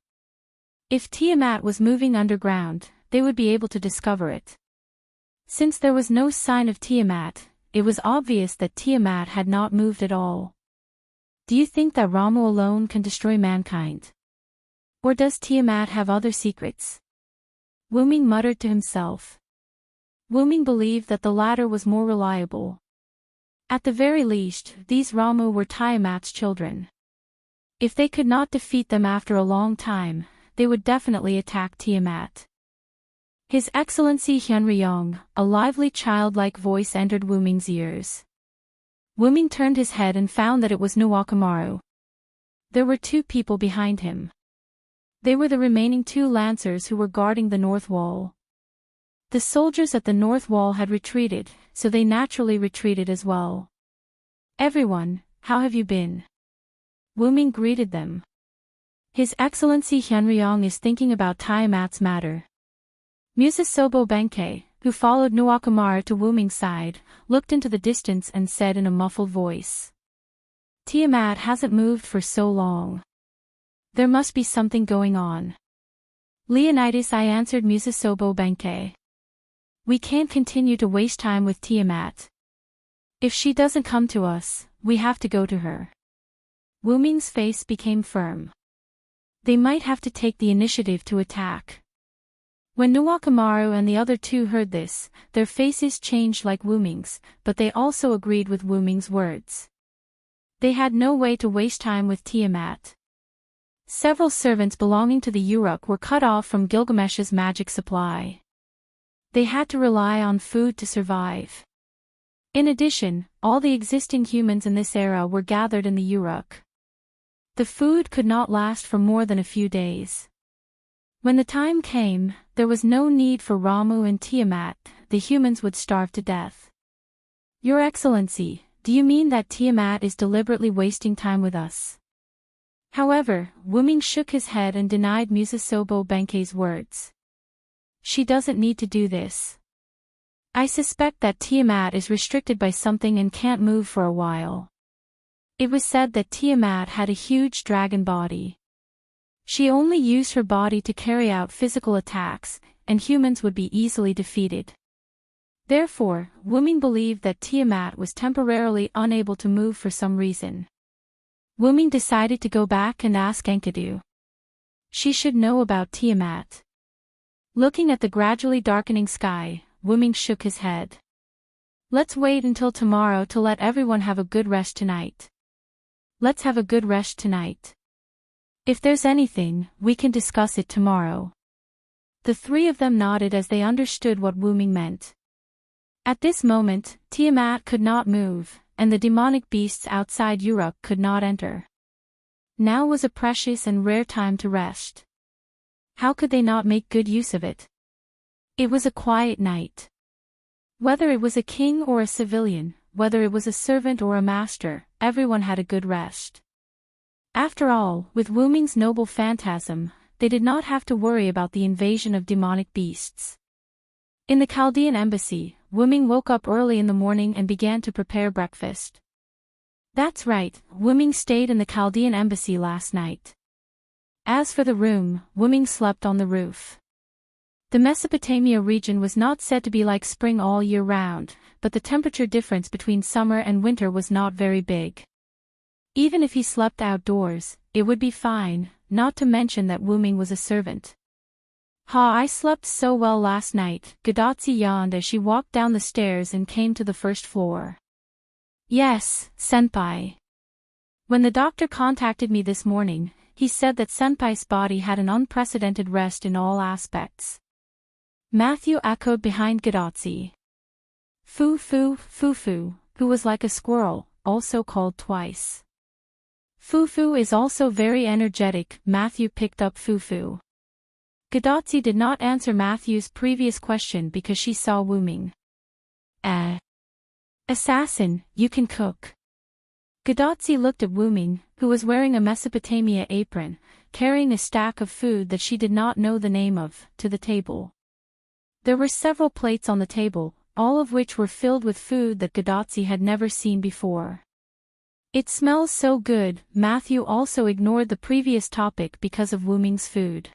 If Tiamat was moving underground, they would be able to discover it. Since there was no sign of Tiamat, it was obvious that Tiamat had not moved at all. Do you think that Ramu alone can destroy mankind? Or does Tiamat have other secrets? Wuming muttered to himself. Wuming believed that the latter was more reliable. At the very least, these Ramu were Tiamat's children. If they could not defeat them after a long time, they would definitely attack Tiamat. His Excellency Hyunryong, a lively childlike voice entered Wuming's ears. Wuming turned his head and found that it was Nuwakamaru. There were two people behind him. They were the remaining two lancers who were guarding the north wall. The soldiers at the north wall had retreated, so they naturally retreated as well. Everyone, how have you been? Wu Ming greeted them. His Excellency Hyunryong is thinking about Tiamat's matter. Musa Sobo Benkei, who followed Nuakamara to Wu Ming's side, looked into the distance and said in a muffled voice. Tiamat hasn't moved for so long. There must be something going on. Leonidas, I answered Musa Sobo Benkei. We can't continue to waste time with Tiamat. If she doesn't come to us, we have to go to her. Wu Ming's face became firm. They might have to take the initiative to attack. When Nuwakamaru and the other two heard this, their faces changed like Wu Ming's, but they also agreed with Wu Ming's words. They had no way to waste time with Tiamat. Several servants belonging to the Uruk were cut off from Gilgamesh's magic supply. They had to rely on food to survive. In addition, all the existing humans in this era were gathered in the Uruk. The food could not last for more than a few days. When the time came, there was no need for Ramu and Tiamat, the humans would starve to death. Your Excellency, do you mean that Tiamat is deliberately wasting time with us? However, Wu Ming shook his head and denied Musa Sobo Benkei's words. She doesn't need to do this. I suspect that Tiamat is restricted by something and can't move for a while. It was said that Tiamat had a huge dragon body. She only used her body to carry out physical attacks, and humans would be easily defeated. Therefore, Wu Ming believed that Tiamat was temporarily unable to move for some reason. Wu Ming decided to go back and ask Enkidu. She should know about Tiamat. Looking at the gradually darkening sky, Wu Ming shook his head. Let's wait until tomorrow to let everyone have a good rest tonight. Let's have a good rest tonight. If there's anything, we can discuss it tomorrow. The three of them nodded as they understood what Wu Ming meant. At this moment, Tiamat could not move, and the demonic beasts outside Uruk could not enter. Now was a precious and rare time to rest. How could they not make good use of it? It was a quiet night. Whether it was a king or a civilian, whether it was a servant or a master, everyone had a good rest. After all, with Wu Ming's noble phantasm, they did not have to worry about the invasion of demonic beasts. In the Chaldean embassy, Wu Ming woke up early in the morning and began to prepare breakfast. That's right, Wu Ming stayed in the Chaldean embassy last night. As for the room, Wu Ming slept on the roof. The Mesopotamia region was not said to be like spring all year round, but the temperature difference between summer and winter was not very big. Even if he slept outdoors, it would be fine, not to mention that Wu Ming was a servant. I slept so well last night, Gadotsi yawned as she walked down the stairs and came to the first floor. Yes, Senpai. When the doctor contacted me this morning, he said that Senpai's body had an unprecedented rest in all aspects. Matthew echoed behind Gadotsi. Fufu, who was like a squirrel, also called twice. Fufu is also very energetic, Matthew picked up Fufu. Gadotsi did not answer Matthew's previous question because she saw Wu Ming. Assassin, you can cook. Gadotsi looked at Wu Ming, who was wearing a Mesopotamia apron, carrying a stack of food that she did not know the name of, to the table. There were several plates on the table, all of which were filled with food that Gadotsi had never seen before. It smells so good, Matthew also ignored the previous topic because of Wu Ming's food.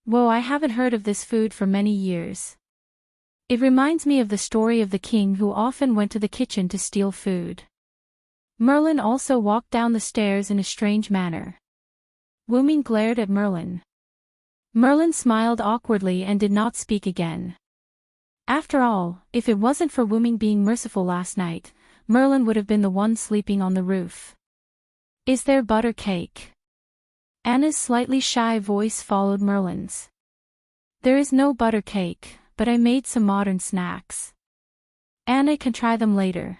Whoa, I haven't heard of this food for many years. It reminds me of the story of the king who often went to the kitchen to steal food. Merlin also walked down the stairs in a strange manner. Wu Ming glared at Merlin. Merlin smiled awkwardly and did not speak again. After all, if it wasn't for Wu Ming being merciful last night, Merlin would have been the one sleeping on the roof. Is there butter cake? Anna's slightly shy voice followed Merlin's. There is no butter cake, but I made some modern snacks. Anna can try them later.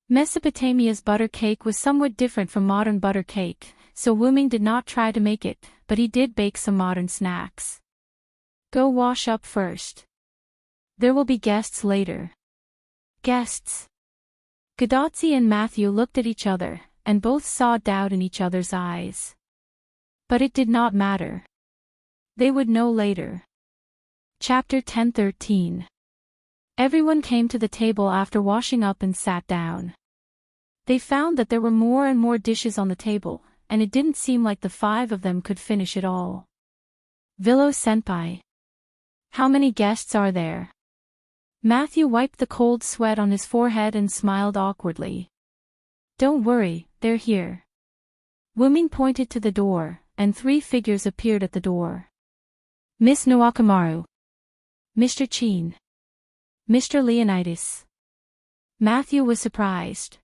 Mesopotamia's butter cake was somewhat different from modern butter cake, so Wu Ming did not try to make it, but he did bake some modern snacks. Go wash up first. There will be guests later. Guests? Gadotsi and Matthew looked at each other, and both saw doubt in each other's eyes. But it did not matter. They would know later. Chapter 10:13. Everyone came to the table after washing up and sat down. They found that there were more and more dishes on the table, and it didn't seem like the 5 of them could finish it all. Villo-senpai. How many guests are there? Matthew wiped the cold sweat on his forehead and smiled awkwardly. Don't worry, they're here. Wuming pointed to the door, and 3 figures appeared at the door. Miss Nawakamaru. Mr. Chin. Mr. Leonidas. Matthew was surprised.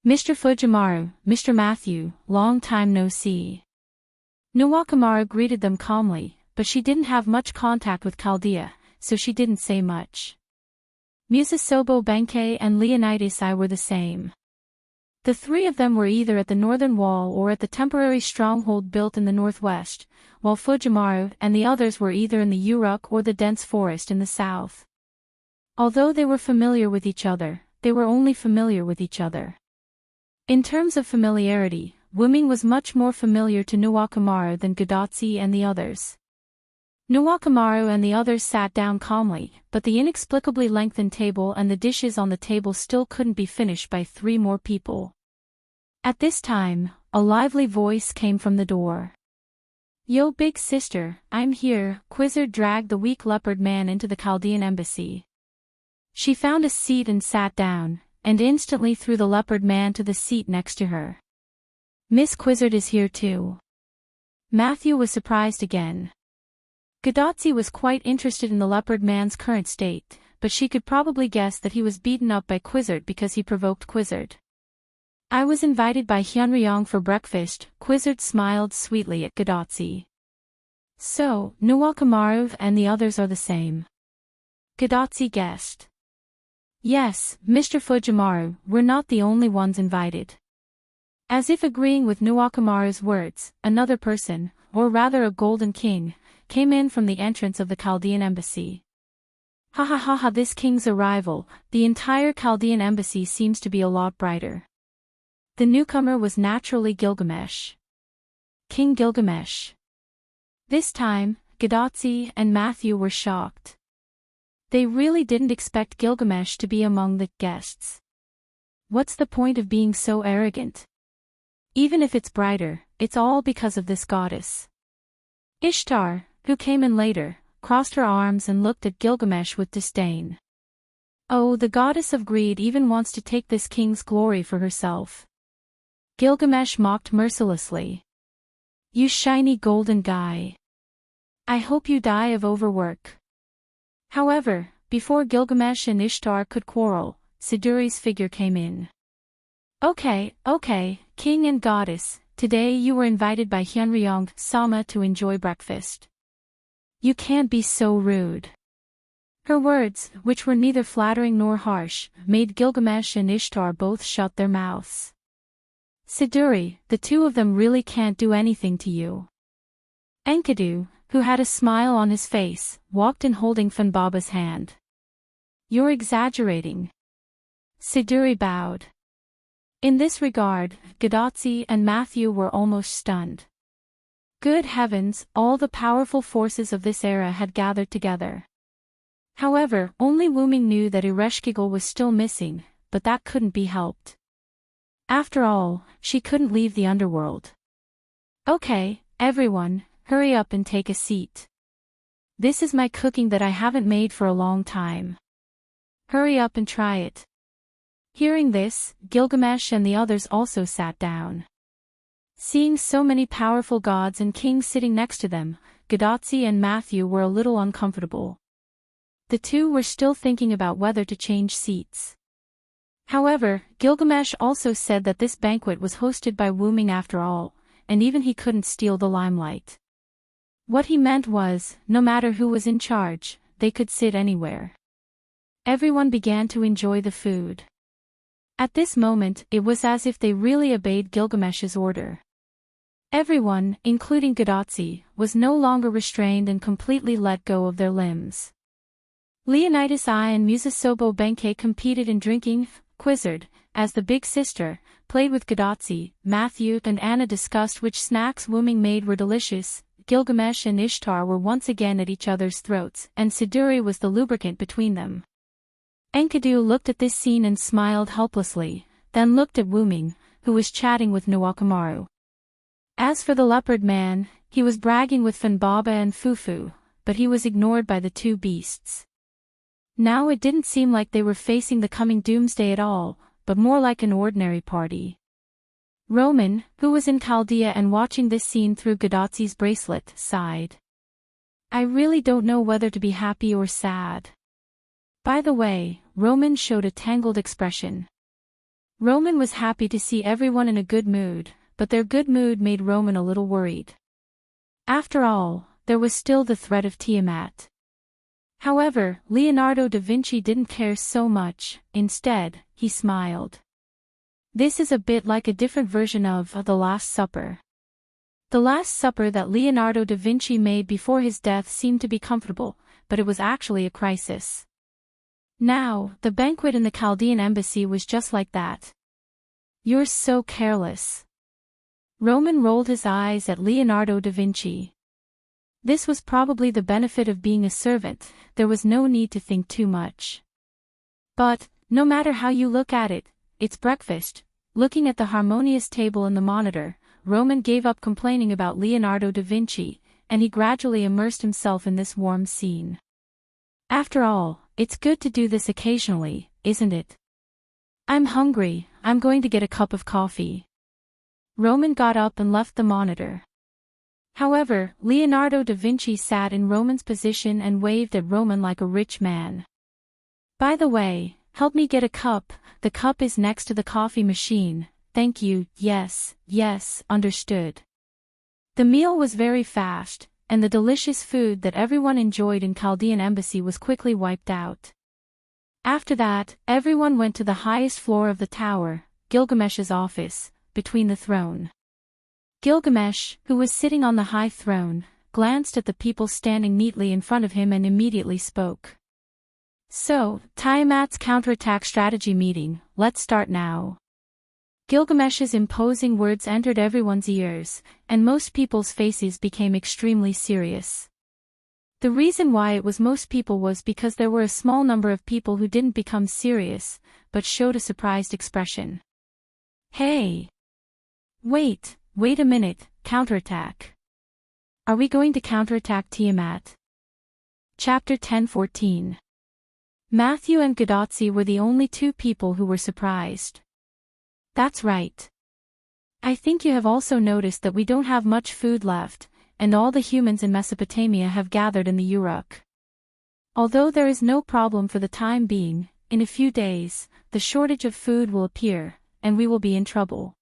Mr. Fujimaru, Mr. Matthew, long time no see. Nawakamaru greeted them calmly, but she didn't have much contact with Chaldea, so she didn't say much. Musasobo Benkei and Leonidas I were the same. The 3 of them were either at the northern wall or at the temporary stronghold built in the northwest, while Fujimaru and the others were either in the Uruk or the dense forest in the south. Although they were familiar with each other, they were only familiar with each other. In terms of familiarity, Wuming was much more familiar to Nawakamaru than Gadotsi and the others. Nawakamaru and the others sat down calmly, but the inexplicably lengthened table and the dishes on the table still couldn't be finished by 3 more people. At this time, a lively voice came from the door. Yo big sister, I'm here. Quizzard dragged the weak leopard man into the Chaldean embassy. She found a seat and sat down, and instantly threw the leopard man to the seat next to her. Miss Quizzard is here too. Matthew was surprised again. Gadotsi was quite interested in the leopard man's current state, but she could probably guess that he was beaten up by Quizzard because he provoked Quizzard. I was invited by Hyunryong for breakfast. Quizzard smiled sweetly at Gadotsi. So, Nawakamaru and the others are the same. Gadotsi guessed. Yes, Mr. Fujimaru, we're not the only ones invited. As if agreeing with Nawakamaru's words, another person, or rather a golden king, came in from the entrance of the Chaldean embassy. Ha ha ha ha, this king's arrival, the entire Chaldean embassy seems to be a lot brighter. The newcomer was naturally Gilgamesh. King Gilgamesh. This time, Gadotsi and Matthew were shocked. They really didn't expect Gilgamesh to be among the guests. What's the point of being so arrogant? Even if it's brighter, it's all because of this goddess. Ishtar, who came in later, crossed her arms and looked at Gilgamesh with disdain. Oh, the goddess of greed even wants to take this king's glory for herself. Gilgamesh mocked mercilessly. You shiny golden guy. I hope you die of overwork. However, before Gilgamesh and Ishtar could quarrel, Siduri's figure came in. Okay, king and goddess, today you were invited by Hyunryong-sama to enjoy breakfast. You can't be so rude. Her words, which were neither flattering nor harsh, made Gilgamesh and Ishtar both shut their mouths. Siduri, the 2 of them really can't do anything to you. Enkidu, who had a smile on his face, walked in holding Funbaba's hand. You're exaggerating. Siduri bowed. In this regard, Gadotsi and Matthew were almost stunned. Good heavens, all the powerful forces of this era had gathered together. However, only Wuming knew that Ereshkigal was still missing, but that couldn't be helped. After all, she couldn't leave the underworld. Okay, everyone, hurry up and take a seat. This is my cooking that I haven't made for a long time. Hurry up and try it. Hearing this, Gilgamesh and the others also sat down. Seeing so many powerful gods and kings sitting next to them, Gadotsi and Matthew were a little uncomfortable. The 2 were still thinking about whether to change seats. However, Gilgamesh also said that this banquet was hosted by Wuming after all, and even he couldn't steal the limelight. What he meant was, no matter who was in charge, they could sit anywhere. Everyone began to enjoy the food. At this moment, it was as if they really obeyed Gilgamesh's order. Everyone, including Gadotsi, was no longer restrained and completely let go of their limbs. Leonidas I and Musasobo Benkei competed in drinking. Quizzard, as the big sister, played with Gadotsi, Matthew and Anna discussed which snacks Wuming made were delicious. Gilgamesh and Ishtar were once again at each other's throats, and Siduri was the lubricant between them. Enkidu looked at this scene and smiled helplessly, then looked at Wuming, who was chatting with Nawakamaru. As for the leopard man, he was bragging with Funbaba and Fufu, but he was ignored by the two beasts. Now it didn't seem like they were facing the coming doomsday at all, but more like an ordinary party. Roman, who was in Chaldea and watching this scene through Gadotsi's bracelet, sighed. I really don't know whether to be happy or sad. By the way, Roman showed a tangled expression. Roman was happy to see everyone in a good mood, but their good mood made Roman a little worried. After all, there was still the threat of Tiamat. However, Leonardo da Vinci didn't care so much. Instead, he smiled. This is a bit like a different version of The Last Supper. The Last Supper that Leonardo da Vinci made before his death seemed to be comfortable, but it was actually a crisis. Now, the banquet in the Chaldean embassy was just like that. You're so careless. Roman rolled his eyes at Leonardo da Vinci. This was probably the benefit of being a servant, there was no need to think too much. But, no matter how you look at it, it's breakfast. Looking at the harmonious table in the monitor, Roman gave up complaining about Leonardo da Vinci, and he gradually immersed himself in this warm scene. After all, it's good to do this occasionally, isn't it? I'm hungry, I'm going to get a cup of coffee. Roman got up and left the monitor. However, Leonardo da Vinci sat in Roman's position and waved at Roman like a rich man. By the way, help me get a cup, the cup is next to the coffee machine, thank you, yes, understood. The meal was very fast, and the delicious food that everyone enjoyed in Chaldean embassy was quickly wiped out. After that, everyone went to the highest floor of the tower, Gilgamesh's office, between the throne. Gilgamesh, who was sitting on the high throne, glanced at the people standing neatly in front of him and immediately spoke. So, Tiamat's counterattack strategy meeting, let's start now. Gilgamesh's imposing words entered everyone's ears, and most people's faces became extremely serious. The reason why it was most people was because there were a small number of people who didn't become serious, but showed a surprised expression. Hey! Wait a minute, counterattack. Are we going to counterattack Tiamat? Chapter 10:14. Matthew and Gadotsi were the only two people who were surprised. That's right. I think you have also noticed that we don't have much food left, and all the humans in Mesopotamia have gathered in the Uruk. Although there is no problem for the time being, in a few days, the shortage of food will appear, and we will be in trouble.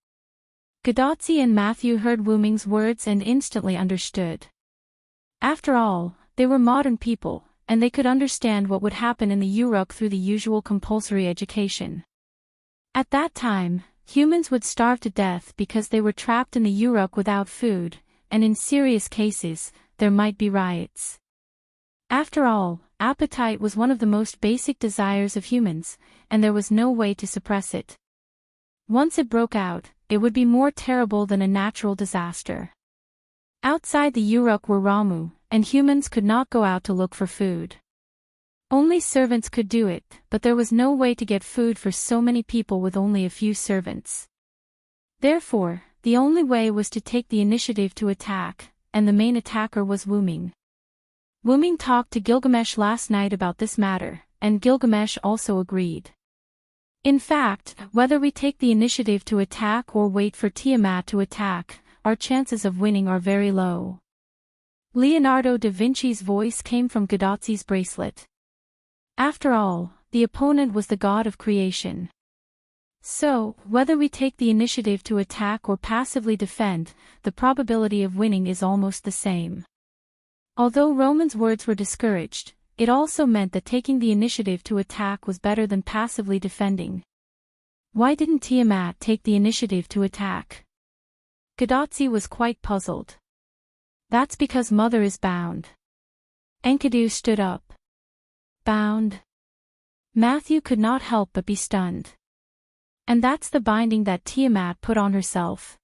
Gadotsi and Matthew heard Wuming's words and instantly understood. After all, they were modern people, and they could understand what would happen in the Uruk through the usual compulsory education. At that time, humans would starve to death because they were trapped in the Uruk without food, and in serious cases, there might be riots. After all, appetite was one of the most basic desires of humans, and there was no way to suppress it. Once it broke out, it would be more terrible than a natural disaster. Outside the Uruk were Ramu, and humans could not go out to look for food. Only servants could do it, but there was no way to get food for so many people with only a few servants. Therefore, the only way was to take the initiative to attack, and the main attacker was Wuming. Wuming talked to Gilgamesh last night about this matter, and Gilgamesh also agreed. In fact, whether we take the initiative to attack or wait for Tiamat to attack, our chances of winning are very low. Leonardo da Vinci's voice came from Gadotsi's bracelet. After all, the opponent was the god of creation. So, whether we take the initiative to attack or passively defend, the probability of winning is almost the same. Although Roman's words were discouraged, it also meant that taking the initiative to attack was better than passively defending. Why didn't Tiamat take the initiative to attack? Gadotsi was quite puzzled. That's because Mother is bound. Enkidu stood up. Bound? Matthew could not help but be stunned. And that's the binding that Tiamat put on herself.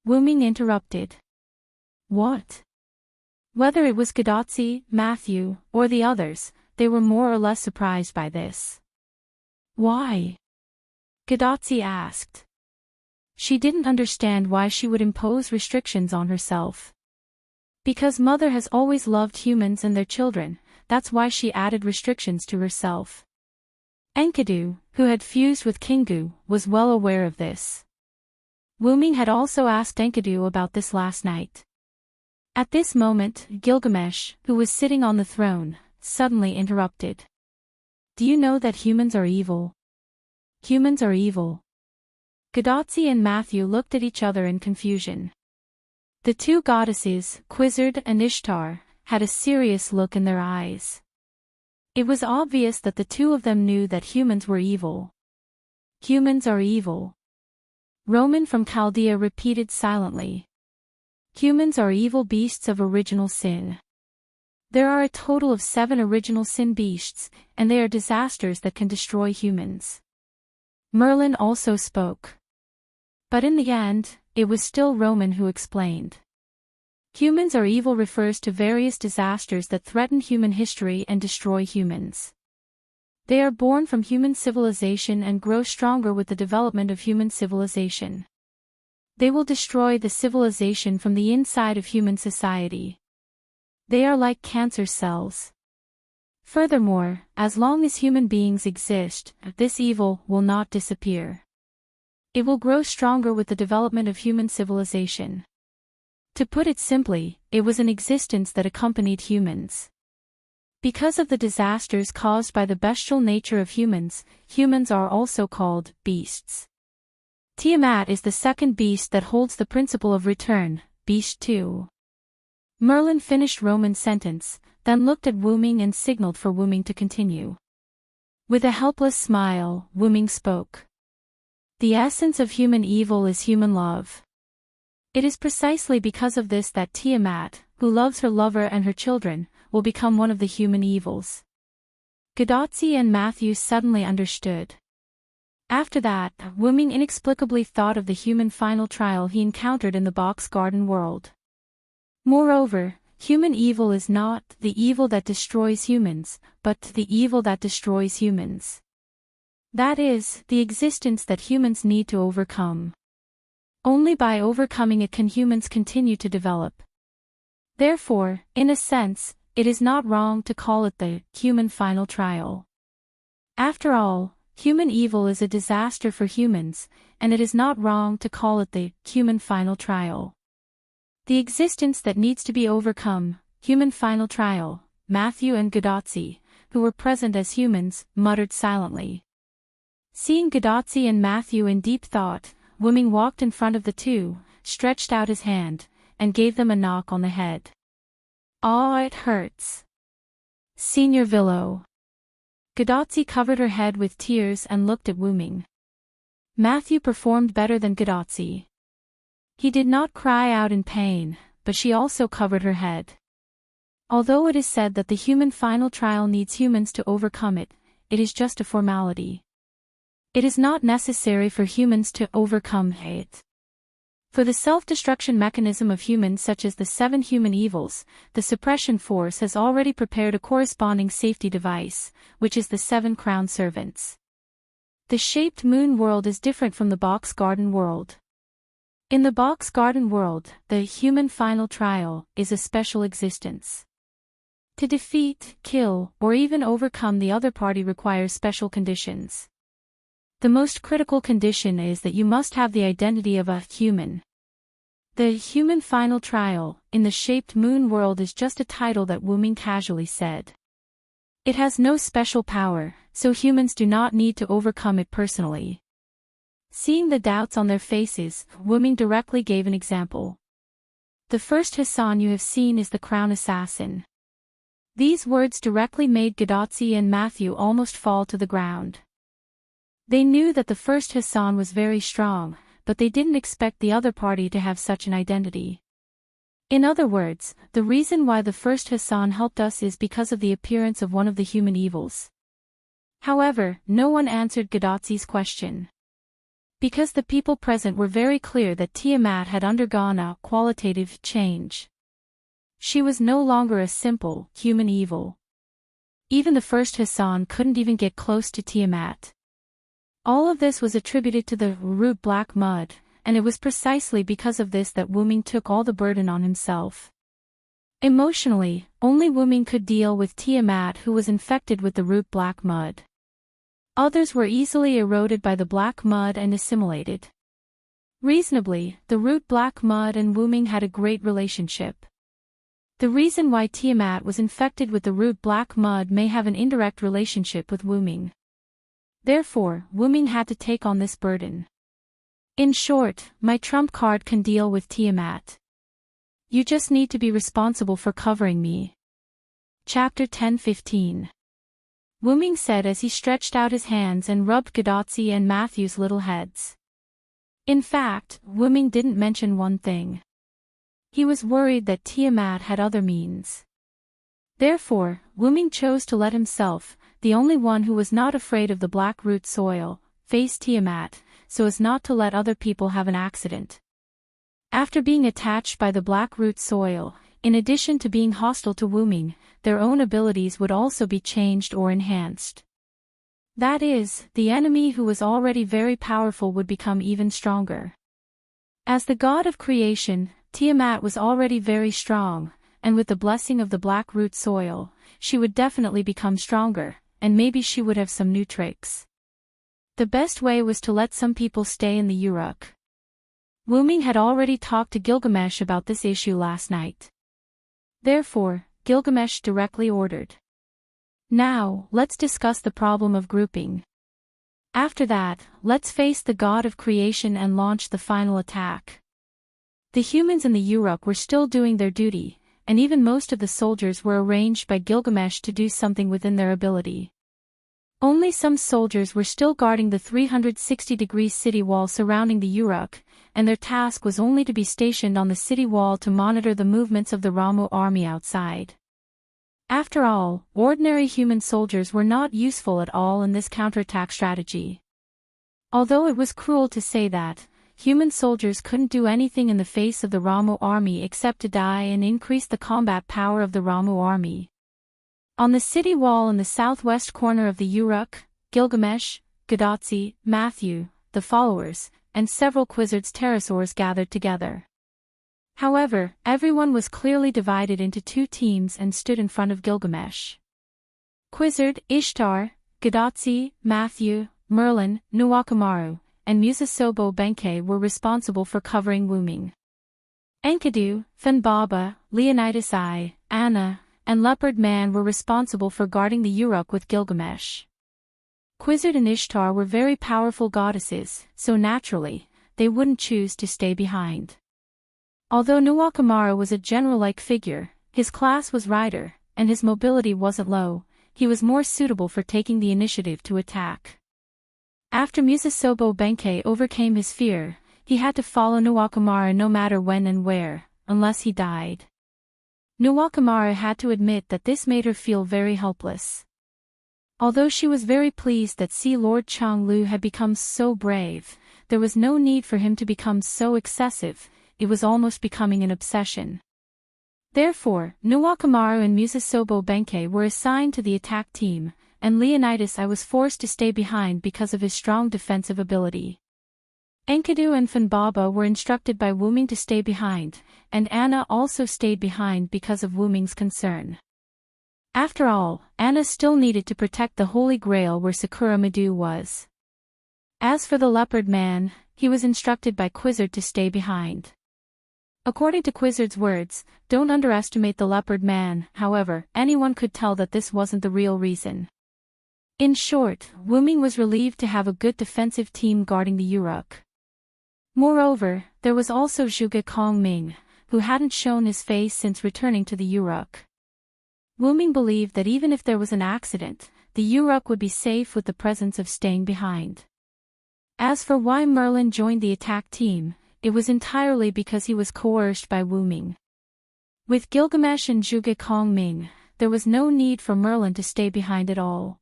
Wu Ming interrupted. What? Whether it was Gadotsi, Matthew, or the others, they were more or less surprised by this. Why? Gadotsi asked. She didn't understand why she would impose restrictions on herself. Because Mother has always loved humans and their children, that's why she added restrictions to herself. Enkidu, who had fused with Kingu, was well aware of this. Wu Ming had also asked Enkidu about this last night. At this moment, Gilgamesh, who was sitting on the throne, suddenly interrupted. Do you know that humans are evil? Humans are evil. Gadotsi and Matthew looked at each other in confusion. The two goddesses, Quizzard and Ishtar, had a serious look in their eyes. It was obvious that the two of them knew that humans were evil. Humans are evil. Roman from Chaldea repeated silently. Humans are evil beasts of original sin. There are a total of 7 original sin beasts, and they are disasters that can destroy humans. Merlin also spoke. But in the end, it was still Roman who explained. Humans are evil refers to various disasters that threaten human history and destroy humans. They are born from human civilization and grow stronger with the development of human civilization. They will destroy the civilization from the inside of human society. They are like cancer cells. Furthermore, as long as human beings exist, this evil will not disappear. It will grow stronger with the development of human civilization. To put it simply, it was an existence that accompanied humans. Because of the disasters caused by the bestial nature of humans, humans are also called beasts. Tiamat is the second beast that holds the principle of return, beast 2. Merlin finished Roman's sentence, then looked at Wu Ming and signaled for Wu Ming to continue. With a helpless smile, Wu Ming spoke. The essence of human evil is human love. It is precisely because of this that Tiamat, who loves her lover and her children, will become one of the human evils. Gadotsi and Matthew suddenly understood. After that, Wu Ming inexplicably thought of the human final trial he encountered in the box garden world. Moreover, human evil is not the evil that destroys humans, but the evil that destroys humans. That is, the existence that humans need to overcome. Only by overcoming it can humans continue to develop. Therefore, in a sense, it is not wrong to call it the human final trial. After all, human evil is a disaster for humans, and it is not wrong to call it the human final trial. The existence that needs to be overcome, human final trial. Matthew and Gadotsi, who were present as humans, muttered silently. Seeing Gadotsi and Matthew in deep thought, Wu Ming walked in front of the two, stretched out his hand, and gave them a knock on the head. "Ah, it hurts. Senior Villo." Gadotsi covered her head with tears and looked at Wu Ming. Matthew performed better than Gadotsi. He did not cry out in pain, but she also covered her head. Although it is said that the human final trial needs humans to overcome it, it is just a formality. It is not necessary for humans to overcome it. For the self-destruction mechanism of humans such as the 7 human evils, the suppression force has already prepared a corresponding safety device, which is the 7 crown servants. The shaped moon world is different from the box garden world. In the box garden world, the human final trial is a special existence. To defeat, kill, or even overcome the other party requires special conditions. The most critical condition is that you must have the identity of a human. The human final trial, in the shaped moon world is just a title that Wu Ming casually said. It has no special power, so humans do not need to overcome it personally. Seeing the doubts on their faces, Wu Ming directly gave an example. The first Hassan you have seen is the crown assassin. These words directly made Gadotsi and Matthew almost fall to the ground. They knew that the first Hassan was very strong, but they didn't expect the other party to have such an identity. In other words, the reason why the first Hassan helped us is because of the appearance of one of the human evils. However, no one answered Gadotsi's question. Because the people present were very clear that Tiamat had undergone a qualitative change. She was no longer a simple, human evil. Even the first Hassan couldn't even get close to Tiamat. All of this was attributed to the root black mud, and it was precisely because of this that Wu Ming took all the burden on himself. Emotionally, only Wu Ming could deal with Tiamat, who was infected with the root black mud. Others were easily eroded by the black mud and assimilated. Reasonably, the root black mud and Wu Ming had a great relationship. The reason why Tiamat was infected with the root black mud may have an indirect relationship with Wu Ming. Therefore, Wu Ming had to take on this burden. In short, my trump card can deal with Tiamat. You just need to be responsible for covering me. Chapter 10:15. Wu Ming said as he stretched out his hands and rubbed Gadotzi and Matthew's little heads. In fact, Wu Ming didn't mention one thing. He was worried that Tiamat had other means. Therefore, Wu Ming chose to let himself, the only one who was not afraid of the black root soil, face Tiamat, so as not to let other people have an accident. After being attached by the black root soil, in addition to being hostile to Wu Ming, their own abilities would also be changed or enhanced. That is, the enemy who was already very powerful would become even stronger. As the god of creation, Tiamat was already very strong, and with the blessing of the black root soil, she would definitely become stronger, and maybe she would have some new tricks. The best way was to let some people stay in the Uruk. Wu Ming had already talked to Gilgamesh about this issue last night. Therefore, Gilgamesh directly ordered. Now, let's discuss the problem of grouping. After that, let's face the god of creation and launch the final attack. The humans in the Uruk were still doing their duty, and even most of the soldiers were arranged by Gilgamesh to do something within their ability. Only some soldiers were still guarding the 360-degree city wall surrounding the Uruk, and their task was only to be stationed on the city wall to monitor the movements of the Ramu army outside. After all, ordinary human soldiers were not useful at all in this counterattack strategy. Although it was cruel to say that, human soldiers couldn't do anything in the face of the Ramu army except to die and increase the combat power of the Ramu army. On the city wall in the southwest corner of the Uruk, Gilgamesh, Gadotzi, Matthew, the followers, and several Quizzard's pterosaurs gathered together. However, everyone was clearly divided into two teams and stood in front of Gilgamesh. Quizzard, Ishtar, Gadotzi, Matthew, Merlin, Nuwakamaru, and Musasobo Benkei were responsible for covering Wu Ming. Enkidu, Funbaba, Leonidas I, Anna, and Leopard Man were responsible for guarding the Uruk with Gilgamesh. Quizzard and Ishtar were very powerful goddesses, so naturally, they wouldn't choose to stay behind. Although Nuwakamaru was a general-like figure, his class was rider, and his mobility wasn't low, he was more suitable for taking the initiative to attack. After Musasobo Benkei overcame his fear, he had to follow Nuwakamaru no matter when and where, unless he died. Nuwakamaru had to admit that this made her feel very helpless. Although she was very pleased that Sea Lord Changlu had become so brave, there was no need for him to become so excessive, it was almost becoming an obsession. Therefore, Nuwakamaru and Musasobo Benkei were assigned to the attack team, and Leonidas I was forced to stay behind because of his strong defensive ability. Enkidu and Funbaba were instructed by Wu Ming to stay behind, and Anna also stayed behind because of Wu Ming's concern. After all, Anna still needed to protect the Holy Grail where Sakura Madu was. As for the Leopard Man, he was instructed by Quizzard to stay behind. According to Quizzard's words, don't underestimate the Leopard Man, however, anyone could tell that this wasn't the real reason. In short, Wu Ming was relieved to have a good defensive team guarding the Uruk. Moreover, there was also Zhuge Kongming, who hadn't shown his face since returning to the Uruk. Wu Ming believed that even if there was an accident, the Uruk would be safe with the presence of staying behind. As for why Merlin joined the attack team, it was entirely because he was coerced by Wu Ming. With Gilgamesh and Zhuge Kongming, there was no need for Merlin to stay behind at all.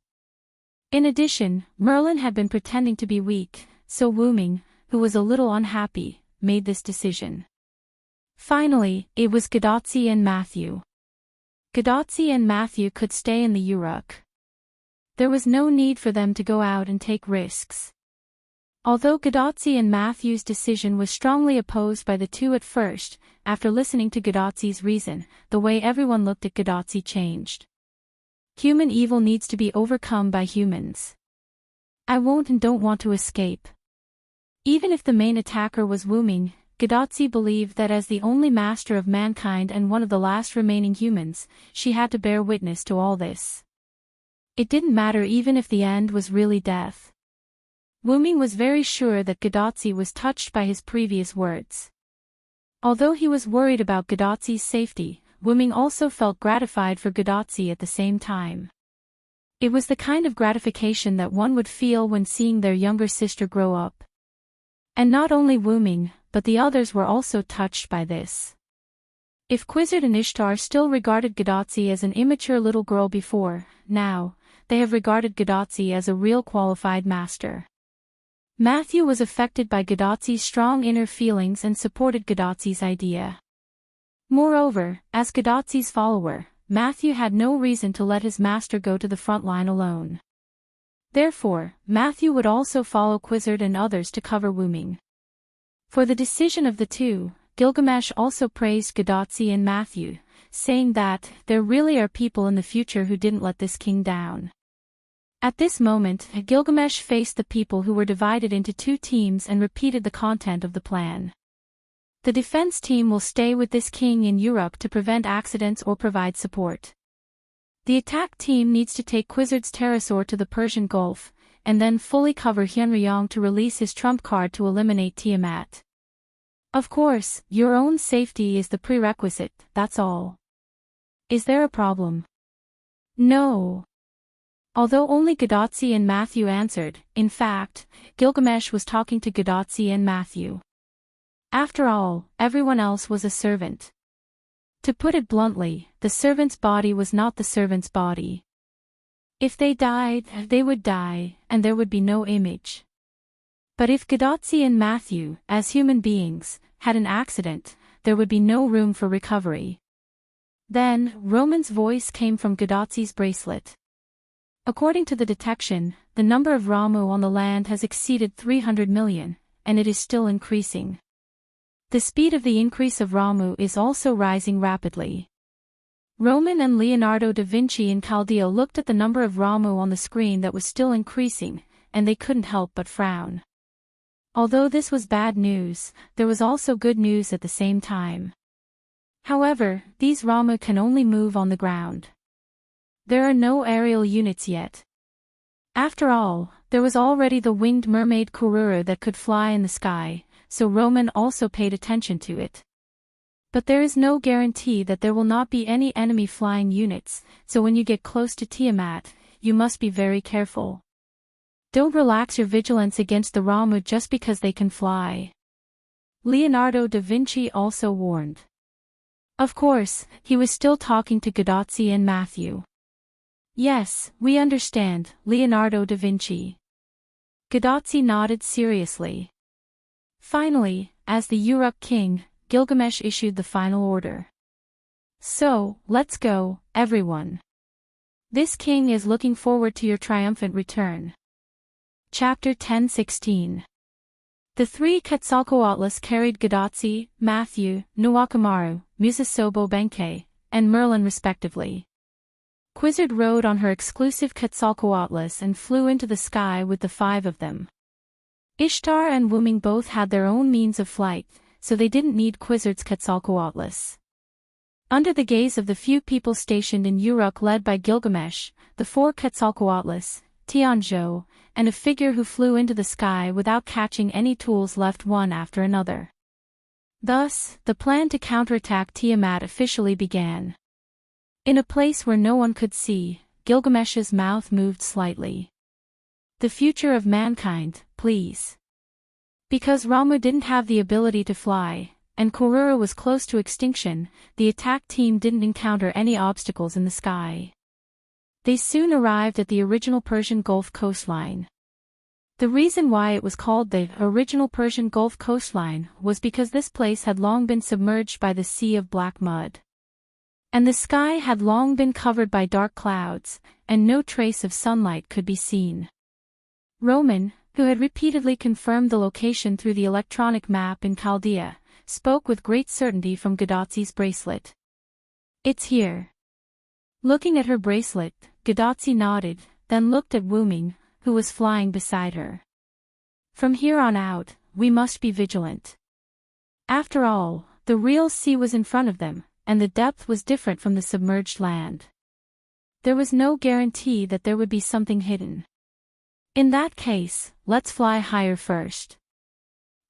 In addition, Merlin had been pretending to be weak, so Wu Ming, who was a little unhappy, made this decision. Finally, it was Gadotsi and Matthew. Gadotsi and Matthew could stay in the Uruk. There was no need for them to go out and take risks. Although Gadotsi and Matthew's decision was strongly opposed by the two at first, after listening to Gadotsi's reason, the way everyone looked at Gadotsi changed. Human evil needs to be overcome by humans. I won't and don't want to escape. Even if the main attacker was Wuming, Gadotsi believed that as the only master of mankind and one of the last remaining humans, she had to bear witness to all this. It didn't matter even if the end was really death. Wuming was very sure that Gadotsi was touched by his previous words. Although he was worried about Gadotsi's safety, Wuming also felt gratified for Gadotsi at the same time. It was the kind of gratification that one would feel when seeing their younger sister grow up. And not only Wuming, but the others were also touched by this. If Quizzard and Ishtar still regarded Gadotsi as an immature little girl before, now, they have regarded Gadotsi as a real qualified master. Matthew was affected by Gadotsi's strong inner feelings and supported Gadotsi's idea. Moreover, as Gadotsi's follower, Matthew had no reason to let his master go to the front line alone. Therefore, Matthew would also follow Quizzard and others to cover Wuming. For the decision of the two, Gilgamesh also praised Gadotsi and Matthew, saying that there really are people in the future who didn't let this king down. At this moment, Gilgamesh faced the people who were divided into two teams and repeated the content of the plan. The defense team will stay with this king in Uruk to prevent accidents or provide support. The attack team needs to take Quizzard's pterosaur to the Persian Gulf, and then fully cover Hyunryong to release his trump card to eliminate Tiamat. Of course, your own safety is the prerequisite, that's all. Is there a problem? No. Although only Gadotsi and Matthew answered, in fact, Gilgamesh was talking to Gadotsi and Matthew. After all, everyone else was a servant. To put it bluntly, the servant's body was not the servant's body. If they died, they would die, and there would be no image. But if Gadotsi and Matthew, as human beings, had an accident, there would be no room for recovery. Then, Roman's voice came from Gadotsi's bracelet. According to the detection, the number of Ramu on the land has exceeded 300 million, and it is still increasing. The speed of the increase of Ramu is also rising rapidly. Roman and Leonardo da Vinci in Chaldea looked at the number of Ramu on the screen that was still increasing, and they couldn't help but frown. Although this was bad news, there was also good news at the same time. However, these Ramu can only move on the ground. There are no aerial units yet. After all, there was already the winged mermaid Kururu that could fly in the sky, so Roman also paid attention to it. But there is no guarantee that there will not be any enemy flying units, so when you get close to Tiamat, you must be very careful. Don't relax your vigilance against the Ramu just because they can fly. Leonardo da Vinci also warned. Of course, he was still talking to Gadotsi and Matthew. Yes, we understand, Leonardo da Vinci. Gadotsi nodded seriously. Finally, as the Uruk king, Gilgamesh issued the final order. So, let's go, everyone. This king is looking forward to your triumphant return. Chapter 10:16. The three Quetzalcoatlus carried Gadotsi, Matthew, Nuwakamaru, Musasobo Benkei, and Merlin respectively. Quizzard rode on her exclusive Quetzalcoatlus and flew into the sky with the five of them. Ishtar and Wuming both had their own means of flight, so they didn't need Quizzard's Quetzalcoatlus. Under the gaze of the few people stationed in Uruk led by Gilgamesh, the four Quetzalcoatlus, Tianzhou, and a figure who flew into the sky without catching any tools left one after another. Thus, the plan to counterattack Tiamat officially began. In a place where no one could see, Gilgamesh's mouth moved slightly. The future of mankind, please. Because Ramu didn't have the ability to fly, and Kururu was close to extinction, the attack team didn't encounter any obstacles in the sky. They soon arrived at the original Persian Gulf coastline. The reason why it was called the original Persian Gulf coastline was because this place had long been submerged by the sea of black mud. And the sky had long been covered by dark clouds, and no trace of sunlight could be seen. Roman, who had repeatedly confirmed the location through the electronic map in Chaldea, spoke with great certainty from Gadotzi's bracelet. "It's here." Looking at her bracelet, Gadotzi nodded, then looked at Wuming, who was flying beside her. "From here on out, we must be vigilant." After all, the real sea was in front of them, and the depth was different from the submerged land. There was no guarantee that there would be something hidden. In that case, let's fly higher first.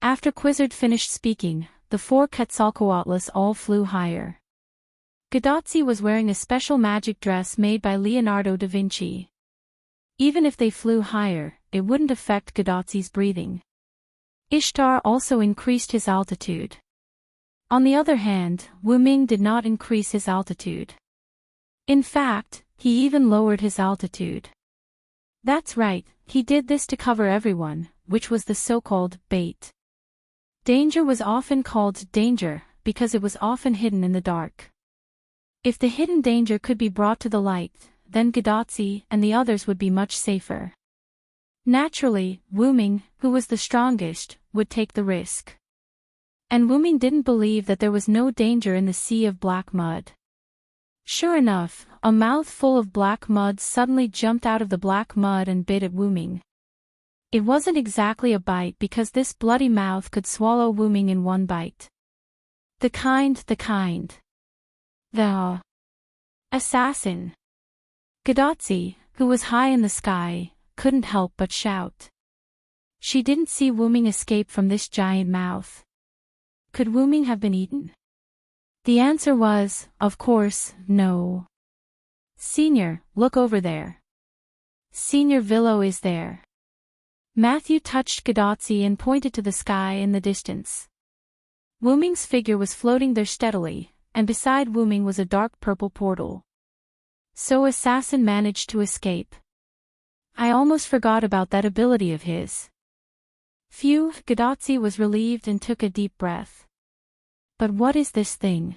After Quizzard finished speaking, the 4 Quetzalcoatlus all flew higher. Gadotzi was wearing a special magic dress made by Leonardo da Vinci. Even if they flew higher, it wouldn't affect Gadotzi's breathing. Ishtar also increased his altitude. On the other hand, Wuming did not increase his altitude. In fact, he even lowered his altitude. That's right, he did this to cover everyone, which was the so-called bait. Danger was often called danger, because it was often hidden in the dark. If the hidden danger could be brought to the light, then Gadotzi and the others would be much safer. Naturally, Wuming, who was the strongest, would take the risk. And Wuming didn't believe that there was no danger in the sea of black mud. Sure enough, a mouth full of black mud suddenly jumped out of the black mud and bit at Wuming. It wasn't exactly a bite because this bloody mouth could swallow Wuming in one bite. The assassin. Gadotzi, who was high in the sky, couldn't help but shout. She didn't see Wuming escape from this giant mouth. Could Wuming have been eaten? The answer was, of course, no. "Senior, look over there. Senior Villo is there." Matthew touched Gadotzi and pointed to the sky in the distance. Wuming's figure was floating there steadily, and beside Wuming was a dark purple portal. So Assassin managed to escape. I almost forgot about that ability of his. Phew, Gadotzi was relieved and took a deep breath. But what is this thing?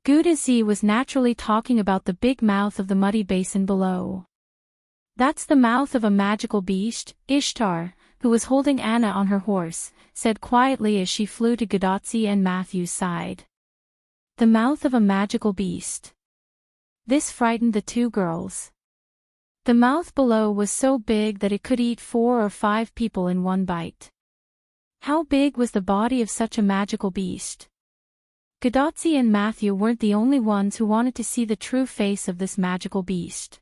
Gudazi was naturally talking about the big mouth of the muddy basin below. "That's the mouth of a magical beast," Ishtar, who was holding Anna on her horse, said quietly as she flew to Gadotzi and Matthew's side. The mouth of a magical beast. This frightened the 2 girls. The mouth below was so big that it could eat 4 or 5 people in one bite. How big was the body of such a magical beast? Gadotzi and Matthew weren't the only ones who wanted to see the true face of this magical beast.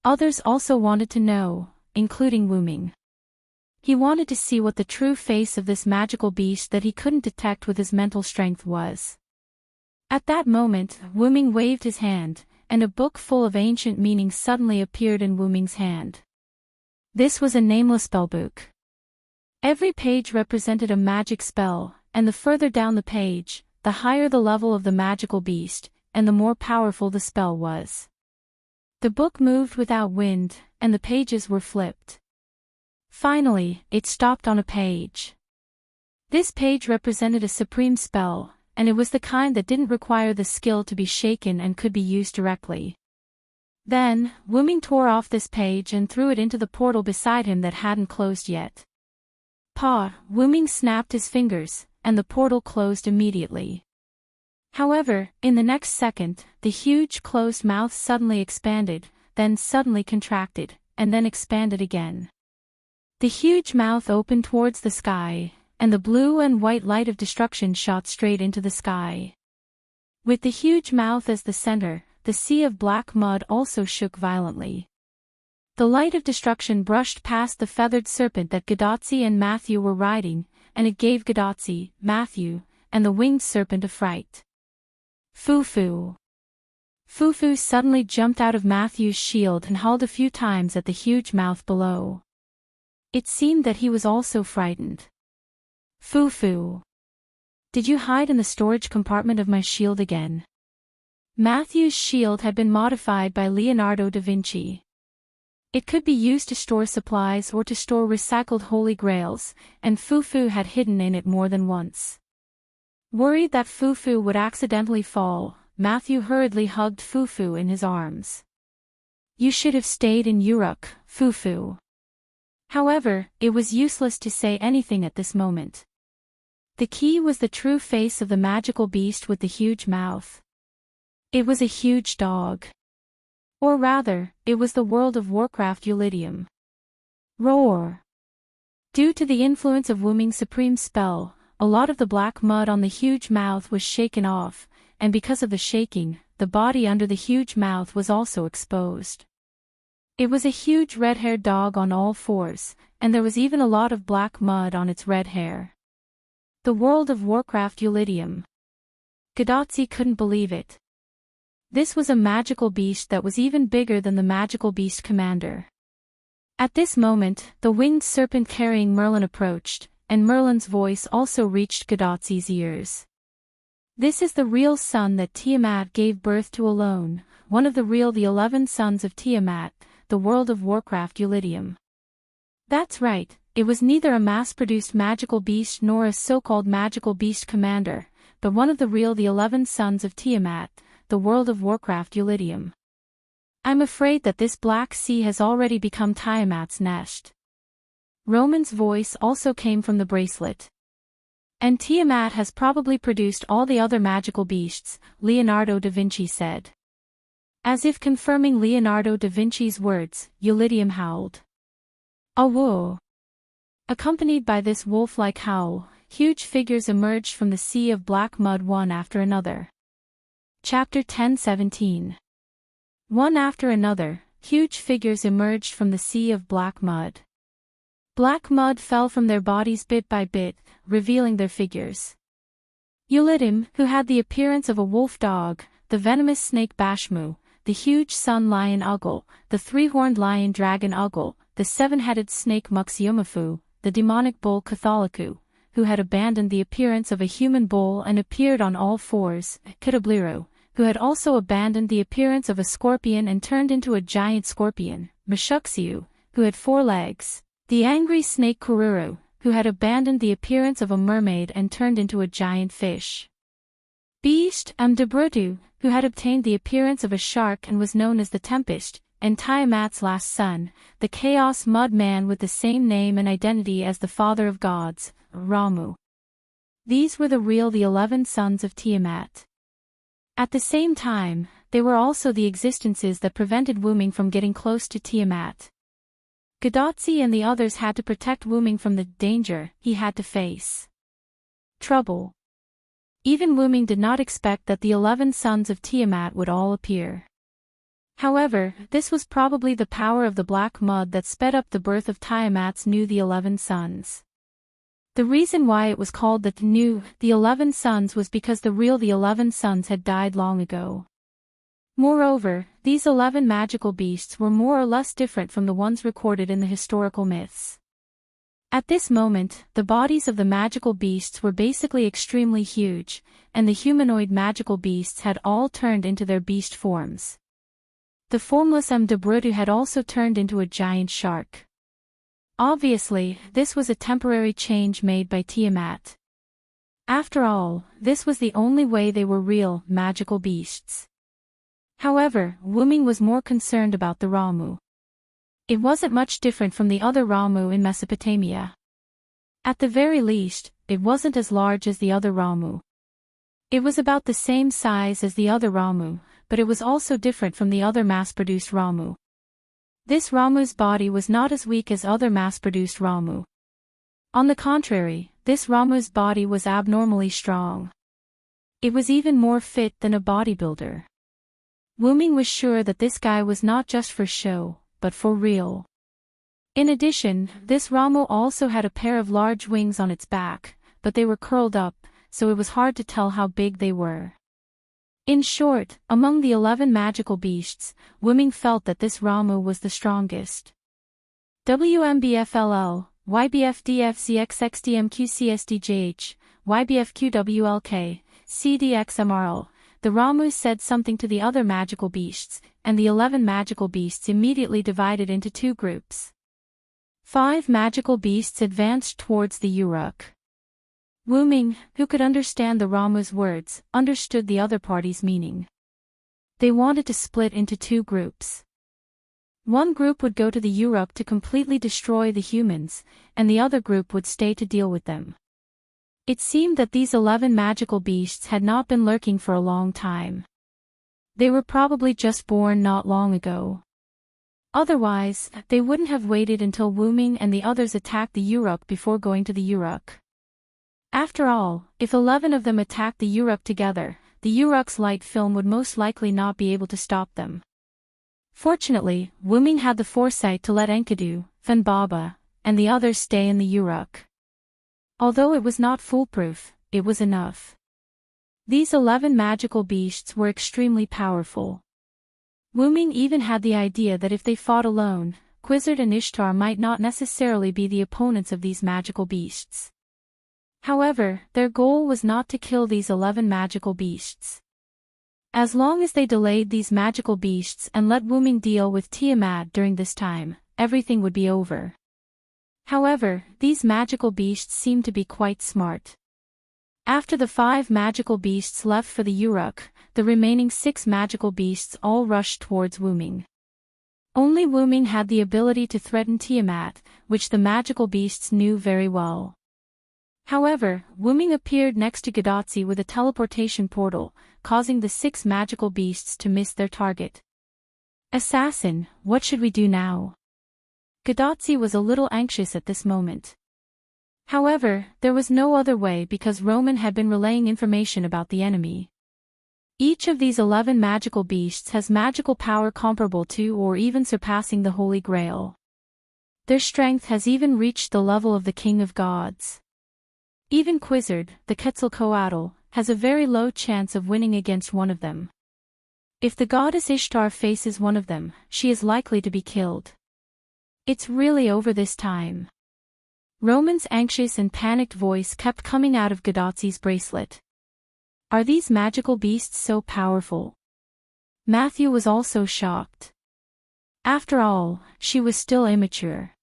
Others also wanted to know, including Wuming. He wanted to see what the true face of this magical beast that he couldn't detect with his mental strength was. At that moment, Wuming waved his hand, and a book full of ancient meanings suddenly appeared in Wuming's hand. This was a nameless spellbook. Every page represented a magic spell, and the further down the page, the higher the level of the magical beast, and the more powerful the spell was. The book moved without wind, and the pages were flipped. Finally, it stopped on a page. This page represented a supreme spell, and it was the kind that didn't require the skill to be shaken and could be used directly. Then, Wuming tore off this page and threw it into the portal beside him that hadn't closed yet. Wuming snapped his fingers, and the portal closed immediately. However, in the next second, the huge closed mouth suddenly expanded, then suddenly contracted, and then expanded again. The huge mouth opened towards the sky, and the blue and white light of destruction shot straight into the sky. With the huge mouth as the center, the sea of black mud also shook violently. The light of destruction brushed past the feathered serpent that Gadotzi and Matthew were riding, and it gave Gadotzi, Matthew, and the winged serpent a fright. Fufu. Fufu suddenly jumped out of Matthew's shield and hauled a few times at the huge mouth below. It seemed that he was also frightened. Fufu. Did you hide in the storage compartment of my shield again? Matthew's shield had been modified by Leonardo da Vinci. It could be used to store supplies or to store recycled holy grails, and Fufu had hidden in it more than once. Worried that Fufu would accidentally fall, Matthew hurriedly hugged Fufu in his arms. "You should have stayed in Uruk, Fufu." However, it was useless to say anything at this moment. The key was the true face of the magical beast with the huge mouth. It was a huge dog. Or rather, it was the World of Warcraft Eulidium. Roar! Due to the influence of Wuming's supreme spell, a lot of the black mud on the huge mouth was shaken off, and because of the shaking, the body under the huge mouth was also exposed. It was a huge red-haired dog on all fours, and there was even a lot of black mud on its red hair. The World of Warcraft Eulidium. Gadotsi couldn't believe it. This was a magical beast that was even bigger than the magical beast commander. At this moment, the winged serpent carrying Merlin approached, and Merlin's voice also reached Gadotsi's ears. "This is the real son that Tiamat gave birth to alone, one of the 11 sons of Tiamat, the World of Warcraft Eulidium." That's right, it was neither a mass-produced magical beast nor a so-called magical beast commander, but one of the 11 sons of Tiamat, the World of Warcraft Eulidium. "I'm afraid that this black sea has already become Tiamat's nest." Roman's voice also came from the bracelet. "And Tiamat has probably produced all the other magical beasts," Leonardo da Vinci said. As if confirming Leonardo da Vinci's words, Eulidium howled. "A woo!" Accompanied by this wolf-like howl, huge figures emerged from the sea of black mud one after another. Chapter 10:17. One after another, huge figures emerged from the sea of black mud. Black mud fell from their bodies bit by bit, revealing their figures. Eulidim, who had the appearance of a wolf dog, the venomous snake Bashmu, the huge sun lion Uggle, the three-horned lion dragon Uggle, the seven-headed snake Muxiumafu, the demonic bull Catholicu, who had abandoned the appearance of a human bull and appeared on all fours, Kitabliru, who had also abandoned the appearance of a scorpion and turned into a giant scorpion, Meshuxiu, who had 4 legs, the angry snake Kururu, who had abandoned the appearance of a mermaid and turned into a giant fish. Beast Debrutu, who had obtained the appearance of a shark and was known as the Tempest, and Tiamat's last son, the Chaos Mud Man with the same name and identity as the Father of Gods, Ramu. These were the 11 sons of Tiamat. At the same time, they were also the existences that prevented Wuming from getting close to Tiamat. Gadotsi and the others had to protect Wuming from the danger he had to face. Trouble. Even Wuming did not expect that the 11 sons of Tiamat would all appear. However, this was probably the power of the black mud that sped up the birth of Tiamat's new 11 sons. The reason why it was called the 11 sons was because the 11 sons had died long ago. Moreover, these 11 magical beasts were more or less different from the ones recorded in the historical myths. At this moment, the bodies of the magical beasts were basically extremely huge, and the humanoid magical beasts had all turned into their beast forms. The formless Debrutu had also turned into a giant shark. Obviously, this was a temporary change made by Tiamat. After all, this was the only way they were real, magical beasts. However, Wuming was more concerned about the Ramu. It wasn't much different from the other Ramu in Mesopotamia. At the very least, it wasn't as large as the other Ramu. It was about the same size as the other Ramu, but it was also different from the other mass-produced Ramu. This Ramu's body was not as weak as other mass-produced Ramu. On the contrary, this Ramu's body was abnormally strong. It was even more fit than a bodybuilder. Wuming was sure that this guy was not just for show, but for real. In addition, this Ramu also had a pair of large wings on its back, but they were curled up, so it was hard to tell how big they were. In short, among the 11 magical beasts, Wuming felt that this Ramu was the strongest. WMBFLL, YBFDFZXXDMQCSDJH, YBFQWLK, CDXMRL. The Ramu said something to the other magical beasts, and the 11 magical beasts immediately divided into two groups. 5 magical beasts advanced towards the Uruk. Wuming, who could understand the Ramu's words, understood the other party's meaning. They wanted to split into two groups. One group would go to the Uruk to completely destroy the humans, and the other group would stay to deal with them. It seemed that these 11 magical beasts had not been lurking for a long time. They were probably just born not long ago. Otherwise, they wouldn't have waited until Wuming and the others attacked the Uruk before going to the Uruk. After all, if 11 of them attacked the Uruk together, the Uruk's light film would most likely not be able to stop them. Fortunately, Wuming had the foresight to let Enkidu, Fanbaba, and the others stay in the Uruk. Although it was not foolproof, it was enough. These 11 magical beasts were extremely powerful. Wuming even had the idea that if they fought alone, Quizzard and Ishtar might not necessarily be the opponents of these magical beasts. However, their goal was not to kill these 11 magical beasts. As long as they delayed these magical beasts and let Wuming deal with Tiamat during this time, everything would be over. However, these magical beasts seemed to be quite smart. After the 5 magical beasts left for the Uruk, the remaining 6 magical beasts all rushed towards Wuming. Only Wuming had the ability to threaten Tiamat, which the magical beasts knew very well. However, Wuming appeared next to Gadotsi with a teleportation portal, causing the 6 magical beasts to miss their target. "Assassin, what should we do now?" Gadotsi was a little anxious at this moment. However, there was no other way because Roman had been relaying information about the enemy. Each of these 11 magical beasts has magical power comparable to or even surpassing the Holy Grail. Their strength has even reached the level of the King of Gods. Even Quizzard, the Quetzalcoatl, has a very low chance of winning against one of them. If the goddess Ishtar faces one of them, she is likely to be killed. It's really over this time. Roman's anxious and panicked voice kept coming out of Gadotsi's bracelet. Are these magical beasts so powerful? Matthew was also shocked. After all, she was still immature.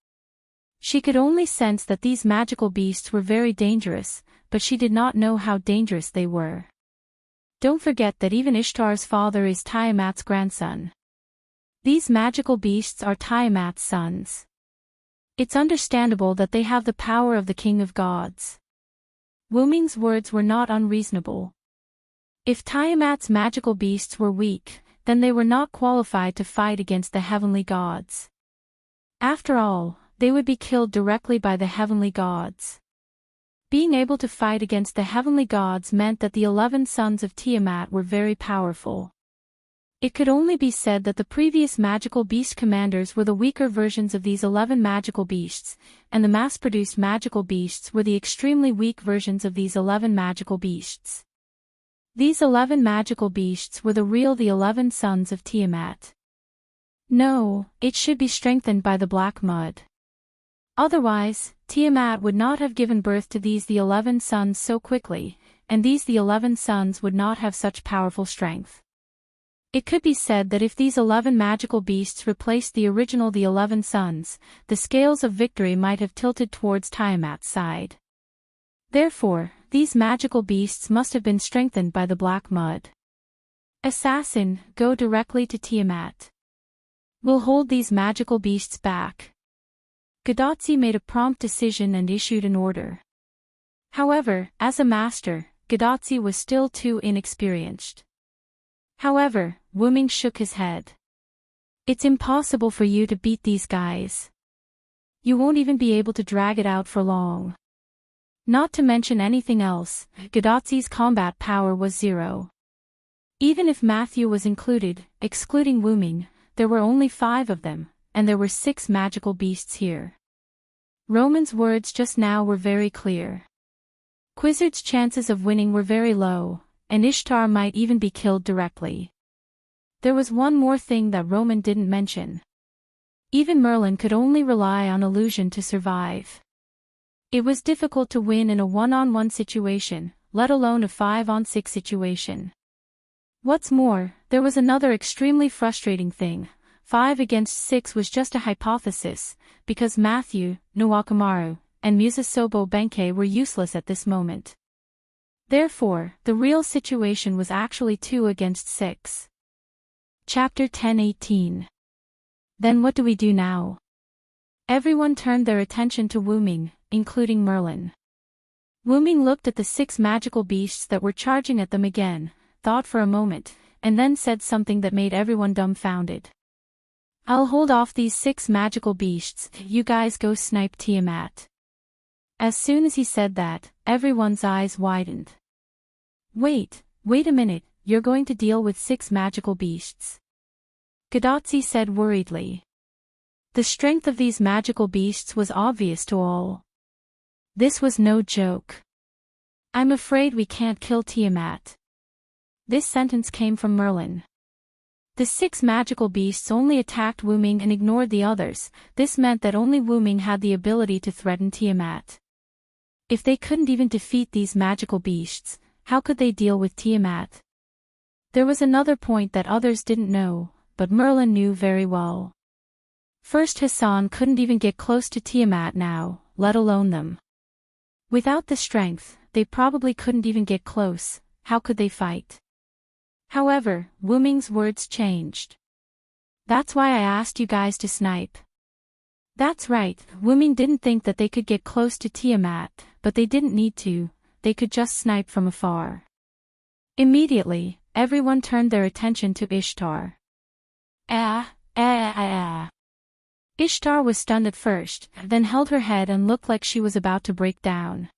She could only sense that these magical beasts were very dangerous, but she did not know how dangerous they were. Don't forget that even Ishtar's father is Tiamat's grandson. These magical beasts are Tiamat's sons. It's understandable that they have the power of the King of Gods. Wuming's words were not unreasonable. If Tiamat's magical beasts were weak, then they were not qualified to fight against the heavenly gods. After all, they would be killed directly by the heavenly gods. Being able to fight against the heavenly gods meant that the 11 sons of Tiamat were very powerful. It could only be said that the previous magical beast commanders were the weaker versions of these 11 magical beasts, and the mass-produced magical beasts were the extremely weak versions of these 11 magical beasts. These 11 magical beasts were the 11 sons of Tiamat. No, it should be strengthened by the black mud. Otherwise, Tiamat would not have given birth to these the 11 sons so quickly, and these the 11 sons would not have such powerful strength. It could be said that if these 11 magical beasts replaced the original the 11 sons, the scales of victory might have tilted towards Tiamat's side. Therefore, these magical beasts must have been strengthened by the black mud. Assassin, go directly to Tiamat. We'll hold these magical beasts back. Gadotsi made a prompt decision and issued an order. However, as a master, Gadotsi was still too inexperienced. However, Wuming shook his head. It's impossible for you to beat these guys. You won't even be able to drag it out for long. Not to mention anything else, Gadotsi's combat power was 0. Even if Matthew was included, excluding Wuming, there were only 5 of them, and there were 6 magical beasts here. Roman's words just now were very clear. Quizzard's chances of winning were very low, and Ishtar might even be killed directly. There was one more thing that Roman didn't mention. Even Merlin could only rely on illusion to survive. It was difficult to win in a 1-on-1 situation, let alone a 5-on-6 situation. What's more, there was another extremely frustrating thing. 5 against 6 was just a hypothesis, because Matthew, Nwakamaru, and Musasobo Benkei were useless at this moment. Therefore, the real situation was actually 2 against 6. Chapter 10:18. Then what do we do now? Everyone turned their attention to Wu Ming, including Merlin. Wu Ming looked at the 6 magical beasts that were charging at them again, thought for a moment, and then said something that made everyone dumbfounded. I'll hold off these 6 magical beasts, you guys go snipe Tiamat. As soon as he said that, everyone's eyes widened. Wait a minute, you're going to deal with 6 magical beasts? Gadotsi said worriedly. The strength of these magical beasts was obvious to all. This was no joke. I'm afraid we can't kill Tiamat. This sentence came from Merlin. The 6 magical beasts only attacked Wu Ming and ignored the others. This meant that only Wu Ming had the ability to threaten Tiamat. If they couldn't even defeat these magical beasts, how could they deal with Tiamat? There was another point that others didn't know, but Merlin knew very well. First, Hassan couldn't even get close to Tiamat now, let alone them. Without the strength, they probably couldn't even get close. How could they fight? However, Wu Ming's words changed. That's why I asked you guys to snipe. That's right, Wu Ming didn't think that they could get close to Tiamat, but they didn't need to, they could just snipe from afar. Immediately, everyone turned their attention to Ishtar. Ishtar was stunned at first, then held her head and looked like she was about to break down.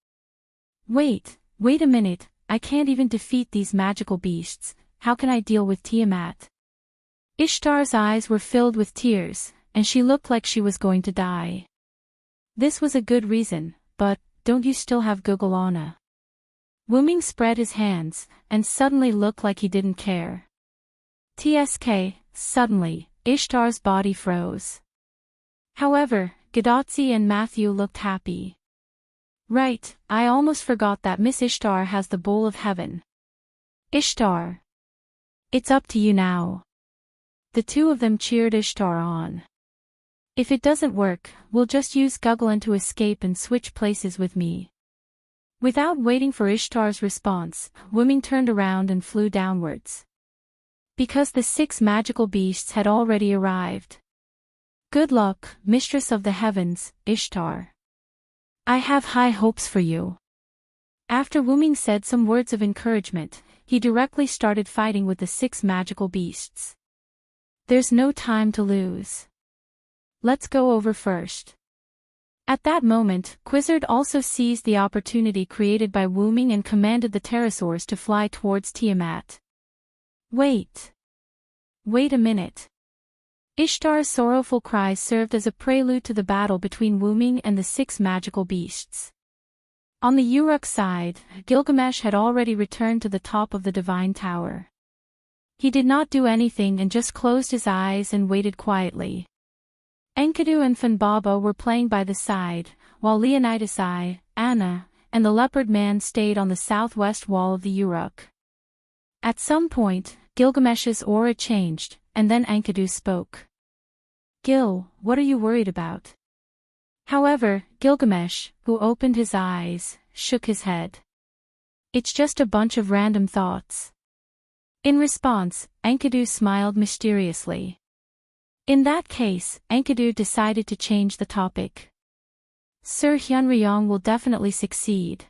Wait a minute, I can't even defeat these magical beasts, how can I deal with Tiamat? Ishtar's eyes were filled with tears, and she looked like she was going to die. This was a good reason, but, don't you still have Gugalana? Wu Ming spread his hands, and suddenly looked like he didn't care. Suddenly, Ishtar's body froze. However, Gadotsi and Matthew looked happy. Right, I almost forgot that Miss Ishtar has the bowl of heaven. Ishtar. It's up to you now. The two of them cheered Ishtar on. If it doesn't work, we'll just use Gugalan to escape and switch places with me. Without waiting for Ishtar's response, Wu Ming turned around and flew downwards. Because the 6 magical beasts had already arrived. Good luck, Mistress of the Heavens, Ishtar. I have high hopes for you. After Wu Ming said some words of encouragement, he directly started fighting with the 6 magical beasts. There's no time to lose. Let's go over first. At that moment, Quizzard also seized the opportunity created by Wu Ming and commanded the pterosaurs to fly towards Tiamat. Wait a minute. Ishtar's sorrowful cries served as a prelude to the battle between Wu Ming and the 6 magical beasts. On the Uruk side, Gilgamesh had already returned to the top of the divine tower. He did not do anything and just closed his eyes and waited quietly. Enkidu and Fanbaba were playing by the side, while Leonidas I, Anna, and the leopard man stayed on the southwest wall of the Uruk. At some point, Gilgamesh's aura changed, and then Enkidu spoke. Gil, what are you worried about? However, Gilgamesh, who opened his eyes, shook his head. It's just a bunch of random thoughts. In response, Enkidu smiled mysteriously. In that case, Enkidu decided to change the topic. Sir Hyunryong will definitely succeed.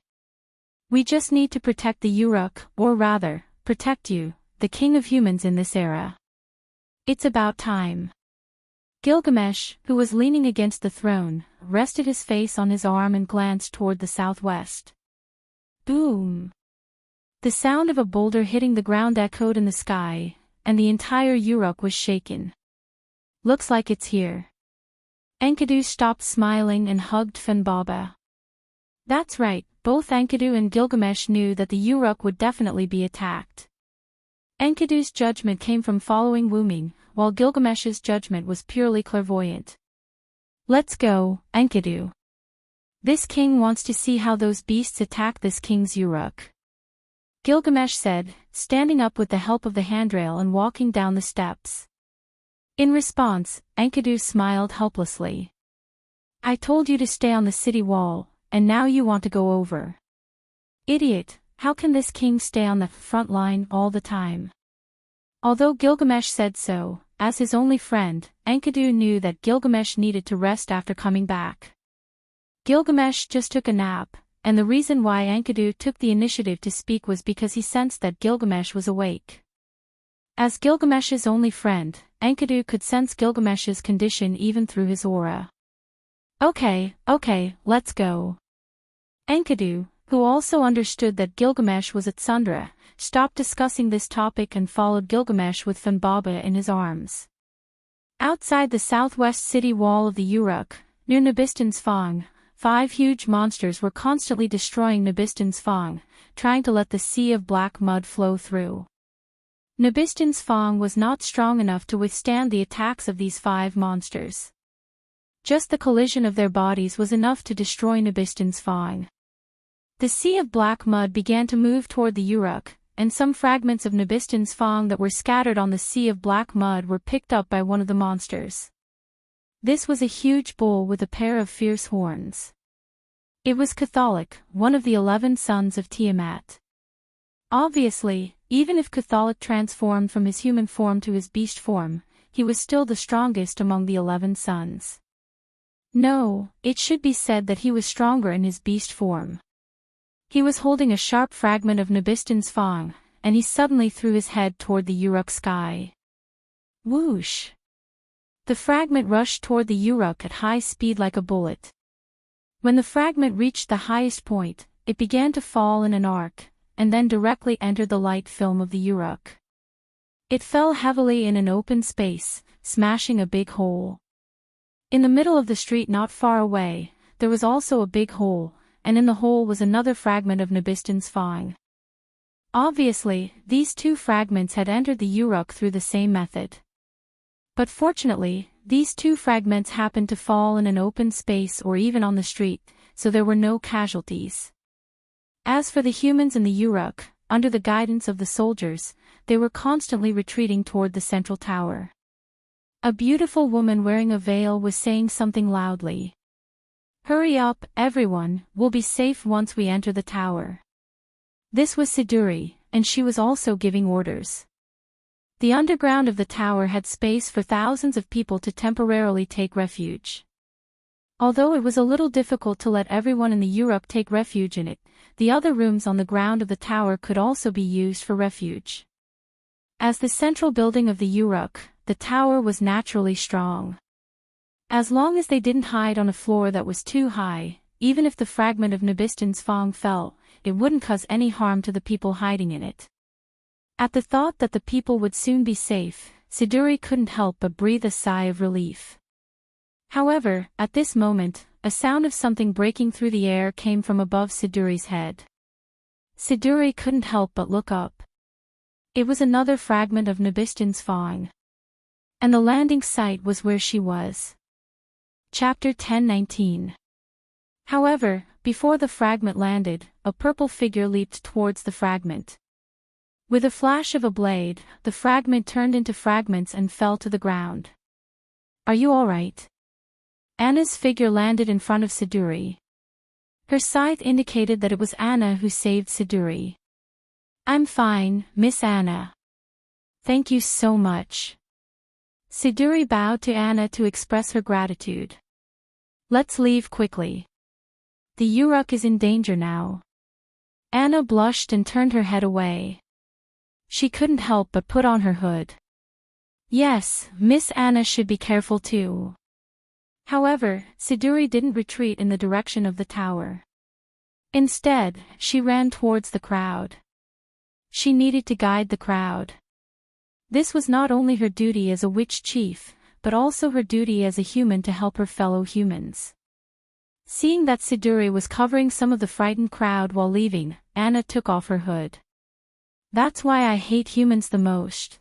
We just need to protect the Uruk, or rather, protect you, the king of humans in this era. It's about time. Gilgamesh, who was leaning against the throne, rested his face on his arm and glanced toward the southwest. Boom! The sound of a boulder hitting the ground echoed in the sky, and the entire Uruk was shaken. Looks like it's here. Enkidu stopped smiling and hugged Fanbaba. That's right, both Enkidu and Gilgamesh knew that the Uruk would definitely be attacked. Enkidu's judgment came from following Wu Ming, while Gilgamesh's judgment was purely clairvoyant. Let's go, Enkidu. This king wants to see how those beasts attack this king's Uruk. Gilgamesh said, standing up with the help of the handrail and walking down the steps. In response, Enkidu smiled helplessly. I told you to stay on the city wall, and now you want to go over. Idiot, how can this king stay on the front line all the time? Although Gilgamesh said so, as his only friend, Enkidu knew that Gilgamesh needed to rest after coming back. Gilgamesh just took a nap, and the reason why Enkidu took the initiative to speak was because he sensed that Gilgamesh was awake. As Gilgamesh's only friend, Enkidu could sense Gilgamesh's condition even through his aura. Okay, let's go. Enkidu, who also understood that Gilgamesh was at Sundra, stopped discussing this topic and followed Gilgamesh with Funbaba in his arms. Outside the southwest city wall of the Uruk, near Nabistan's Fang, 5 huge monsters were constantly destroying Nabistan's Fang, trying to let the sea of black mud flow through. Nabistan's Fang was not strong enough to withstand the attacks of these 5 monsters. Just the collision of their bodies was enough to destroy Nabistan's Fang. The sea of black mud began to move toward the Uruk, and some fragments of Nabistan's Fang that were scattered on the sea of black mud were picked up by one of the monsters. This was a huge bull with a pair of fierce horns. It was Catholic, one of the 11 sons of Tiamat. Obviously, even if Catholic transformed from his human form to his beast form, he was still the strongest among the 11 sons. No, it should be said that he was stronger in his beast form. He was holding a sharp fragment of Nabistan's Fang, and he suddenly threw his head toward the Uruk sky. Whoosh! The fragment rushed toward the Uruk at high speed like a bullet. When the fragment reached the highest point, it began to fall in an arc, and then directly entered the light film of the Uruk. It fell heavily in an open space, smashing a big hole. In the middle of the street not far away, there was also a big hole, and in the hole was another fragment of Nabistan's Fang. Obviously, these 2 fragments had entered the Uruk through the same method. But fortunately, these 2 fragments happened to fall in an open space or even on the street, so there were no casualties. As for the humans in the Uruk, under the guidance of the soldiers, they were constantly retreating toward the central tower. A beautiful woman wearing a veil was saying something loudly. Hurry up, everyone, we'll be safe once we enter the tower. This was Siduri, and she was also giving orders. The underground of the tower had space for thousands of people to temporarily take refuge. Although it was a little difficult to let everyone in the Uruk take refuge in it, the other rooms on the ground of the tower could also be used for refuge. As the central building of the Uruk, the tower was naturally strong. As long as they didn't hide on a floor that was too high, even if the fragment of Nabistan's Fang fell, it wouldn't cause any harm to the people hiding in it. At the thought that the people would soon be safe, Siduri couldn't help but breathe a sigh of relief. However, at this moment, a sound of something breaking through the air came from above Siduri's head. Siduri couldn't help but look up. It was another fragment of Nabistan's Fang. And the landing site was where she was. Chapter 10:19. However, before the fragment landed, a purple figure leaped towards the fragment. With a flash of a blade, the fragment turned into fragments and fell to the ground. Are you all right? Anna's figure landed in front of Siduri. Her scythe indicated that it was Anna who saved Siduri. I'm fine, Miss Anna. Thank you so much. Siduri bowed to Anna to express her gratitude. Let's leave quickly. The Uruk is in danger now. Anna blushed and turned her head away. She couldn't help but put on her hood. Yes, Miss Anna should be careful too. However, Siduri didn't retreat in the direction of the tower. Instead, she ran towards the crowd. She needed to guide the crowd. This was not only her duty as a witch chief, but also her duty as a human to help her fellow humans. Seeing that Siduri was covering some of the frightened crowd while leaving, Anna took off her hood. That's why I hate humans the most.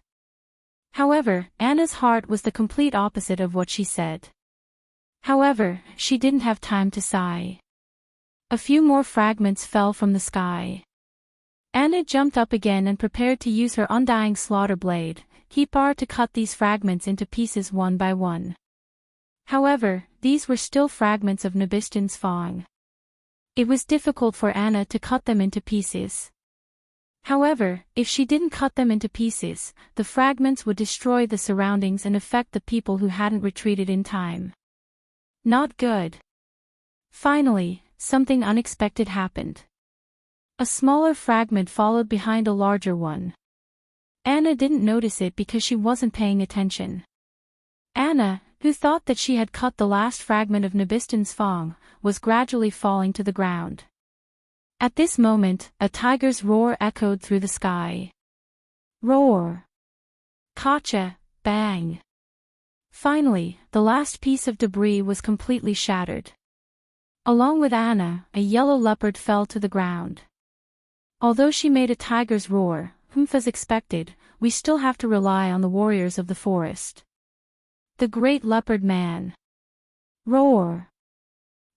However, Anna's heart was the complete opposite of what she said. However, she didn't have time to sigh. A few more fragments fell from the sky. Anna jumped up again and prepared to use her undying slaughter blade, Keepar, to cut these fragments into pieces one by one. However, these were still fragments of Nabistin's Fang. It was difficult for Anna to cut them into pieces. However, if she didn't cut them into pieces, the fragments would destroy the surroundings and affect the people who hadn't retreated in time. Not good. Finally, something unexpected happened. A smaller fragment followed behind a larger one. Anna didn't notice it because she wasn't paying attention. Anna, who thought that she had cut the last fragment of Nabistin's Fang, was gradually falling to the ground. At this moment, a tiger's roar echoed through the sky. Roar! Kacha, bang! Finally, the last piece of debris was completely shattered. Along with Anna, a yellow leopard fell to the ground. Although she made a tiger's roar, as expected, we still have to rely on the warriors of the forest. The great leopard man. Roar!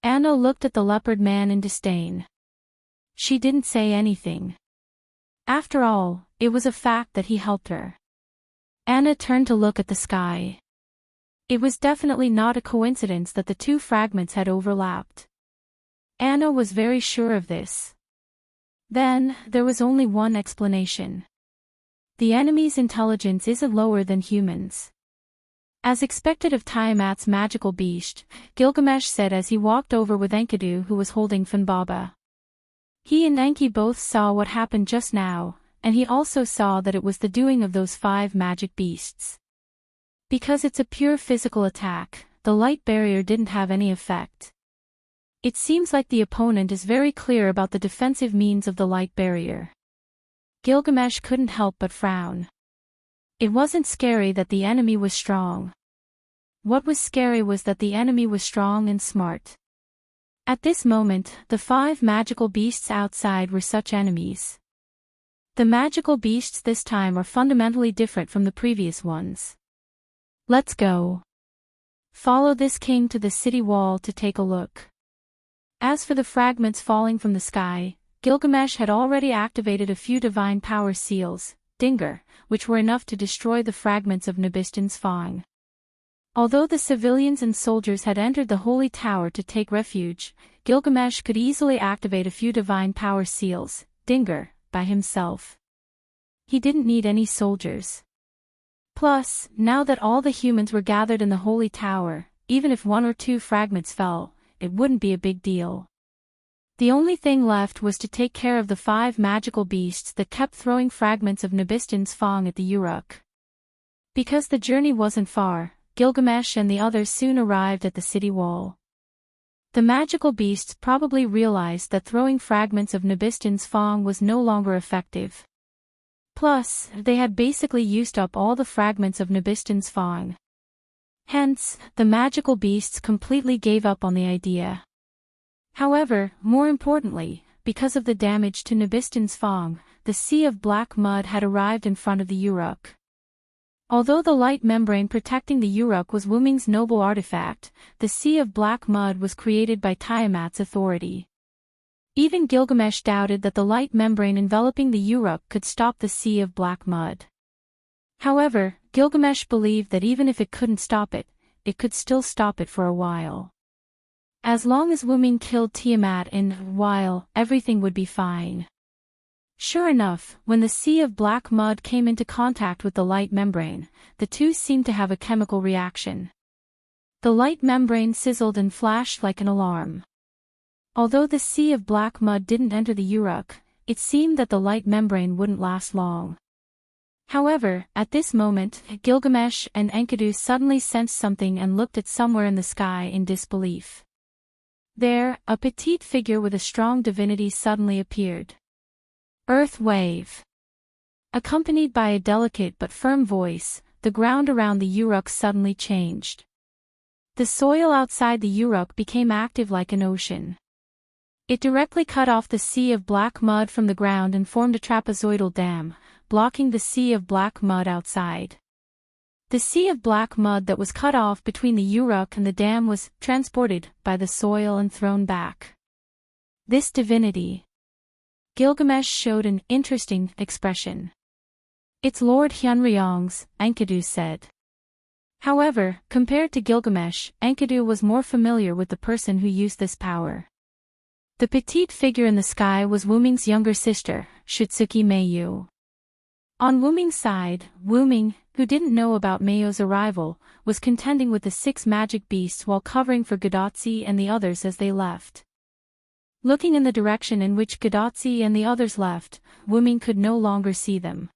Anna looked at the leopard man in disdain. She didn't say anything. After all, it was a fact that he helped her. Anna turned to look at the sky. It was definitely not a coincidence that the two fragments had overlapped. Anna was very sure of this. Then, there was only one explanation. The enemy's intelligence isn't lower than humans. As expected of Tiamat's magical beast, Gilgamesh said as he walked over with Enkidu, who was holding Funbaba. He and Enki both saw what happened just now, and he also saw that it was the doing of those 5 magic beasts. Because it's a pure physical attack, the light barrier didn't have any effect. It seems like the opponent is very clear about the defensive means of the light barrier. Gilgamesh couldn't help but frown. It wasn't scary that the enemy was strong. What was scary was that the enemy was strong and smart. At this moment, the 5 magical beasts outside were such enemies. The magical beasts this time are fundamentally different from the previous ones. Let's go. Follow this king to the city wall to take a look. As for the fragments falling from the sky, Gilgamesh had already activated a few divine power seals, Dinger, which were enough to destroy the fragments of Nabistin's Fang. Although the civilians and soldiers had entered the holy tower to take refuge, Gilgamesh could easily activate a few divine power seals, Dinger, by himself. He didn't need any soldiers. Plus, now that all the humans were gathered in the holy tower, even if 1 or 2 fragments fell, it wouldn't be a big deal. The only thing left was to take care of the 5 magical beasts that kept throwing fragments of Nabistin's Fang at the Uruk. Because the journey wasn't far, Gilgamesh and the others soon arrived at the city wall. The magical beasts probably realized that throwing fragments of Nabistin's Fang was no longer effective. Plus, they had basically used up all the fragments of Nabistin's Fang. Hence, the magical beasts completely gave up on the idea. However, more importantly, because of the damage to Nabistin's Fang, the sea of black mud had arrived in front of the Uruk. Although the light membrane protecting the Uruk was Wuming's noble artifact, the sea of black mud was created by Tiamat's authority. Even Gilgamesh doubted that the light membrane enveloping the Uruk could stop the sea of black mud. However, Gilgamesh believed that even if it couldn't stop it, it could still stop it for a while. As long as Wuming killed Tiamat in a while, everything would be fine. Sure enough, when the sea of black mud came into contact with the light membrane, the two seemed to have a chemical reaction. The light membrane sizzled and flashed like an alarm. Although the sea of black mud didn't enter the Uruk, it seemed that the light membrane wouldn't last long. However, at this moment, Gilgamesh and Enkidu suddenly sensed something and looked at somewhere in the sky in disbelief. There, a petite figure with a strong divinity suddenly appeared. Earth wave. Accompanied by a delicate but firm voice, the ground around the Uruk suddenly changed. The soil outside the Uruk became active like an ocean. It directly cut off the sea of black mud from the ground and formed a trapezoidal dam, blocking the sea of black mud outside. The sea of black mud that was cut off between the Uruk and the dam was transported by the soil and thrown back. This divinity. Gilgamesh showed an interesting expression. "It's Lord Hyunryong's," Enkidu said. However, compared to Gilgamesh, Enkidu was more familiar with the person who used this power. The petite figure in the sky was Wuming's younger sister, Shutsuki Meiyu. On Wuming's side, Wuming, who didn't know about Meiyu's arrival, was contending with the 6 magic beasts while covering for Gadotsi and the others as they left. Looking in the direction in which Gadotsi and the others left, Wuming could no longer see them.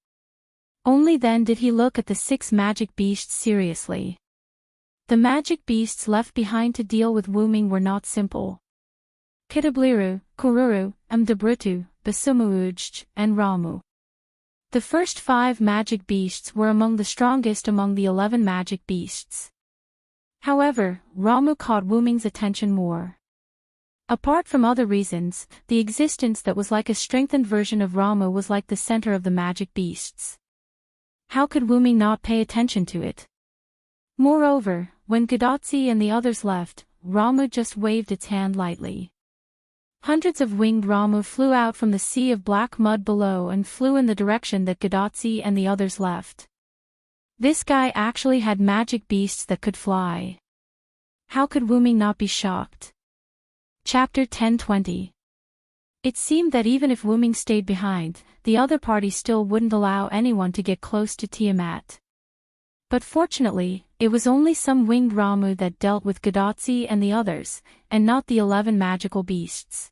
Only then did he look at the 6 magic beasts seriously. The magic beasts left behind to deal with Wuming were not simple. Kitabliru, Kururu, Mdabrutu, Basumuujj, and Ramu. The first 5 magic beasts were among the strongest among the 11 magic beasts. However, Ramu caught Wuming's attention more. Apart from other reasons, the existence that was like a strengthened version of Ramu was like the center of the magic beasts. How could Wuming not pay attention to it? Moreover, when Gadotsi and the others left, Ramu just waved its hand lightly. Hundreds of winged Ramu flew out from the sea of black mud below and flew in the direction that Gadotsi and the others left. This guy actually had magic beasts that could fly. How could Wuming not be shocked? Chapter 10:20. It seemed that even if Wuming stayed behind, the other party still wouldn't allow anyone to get close to Tiamat. But fortunately, it was only some winged Ramu that dealt with Gadotsi and the others, and not the 11 magical beasts.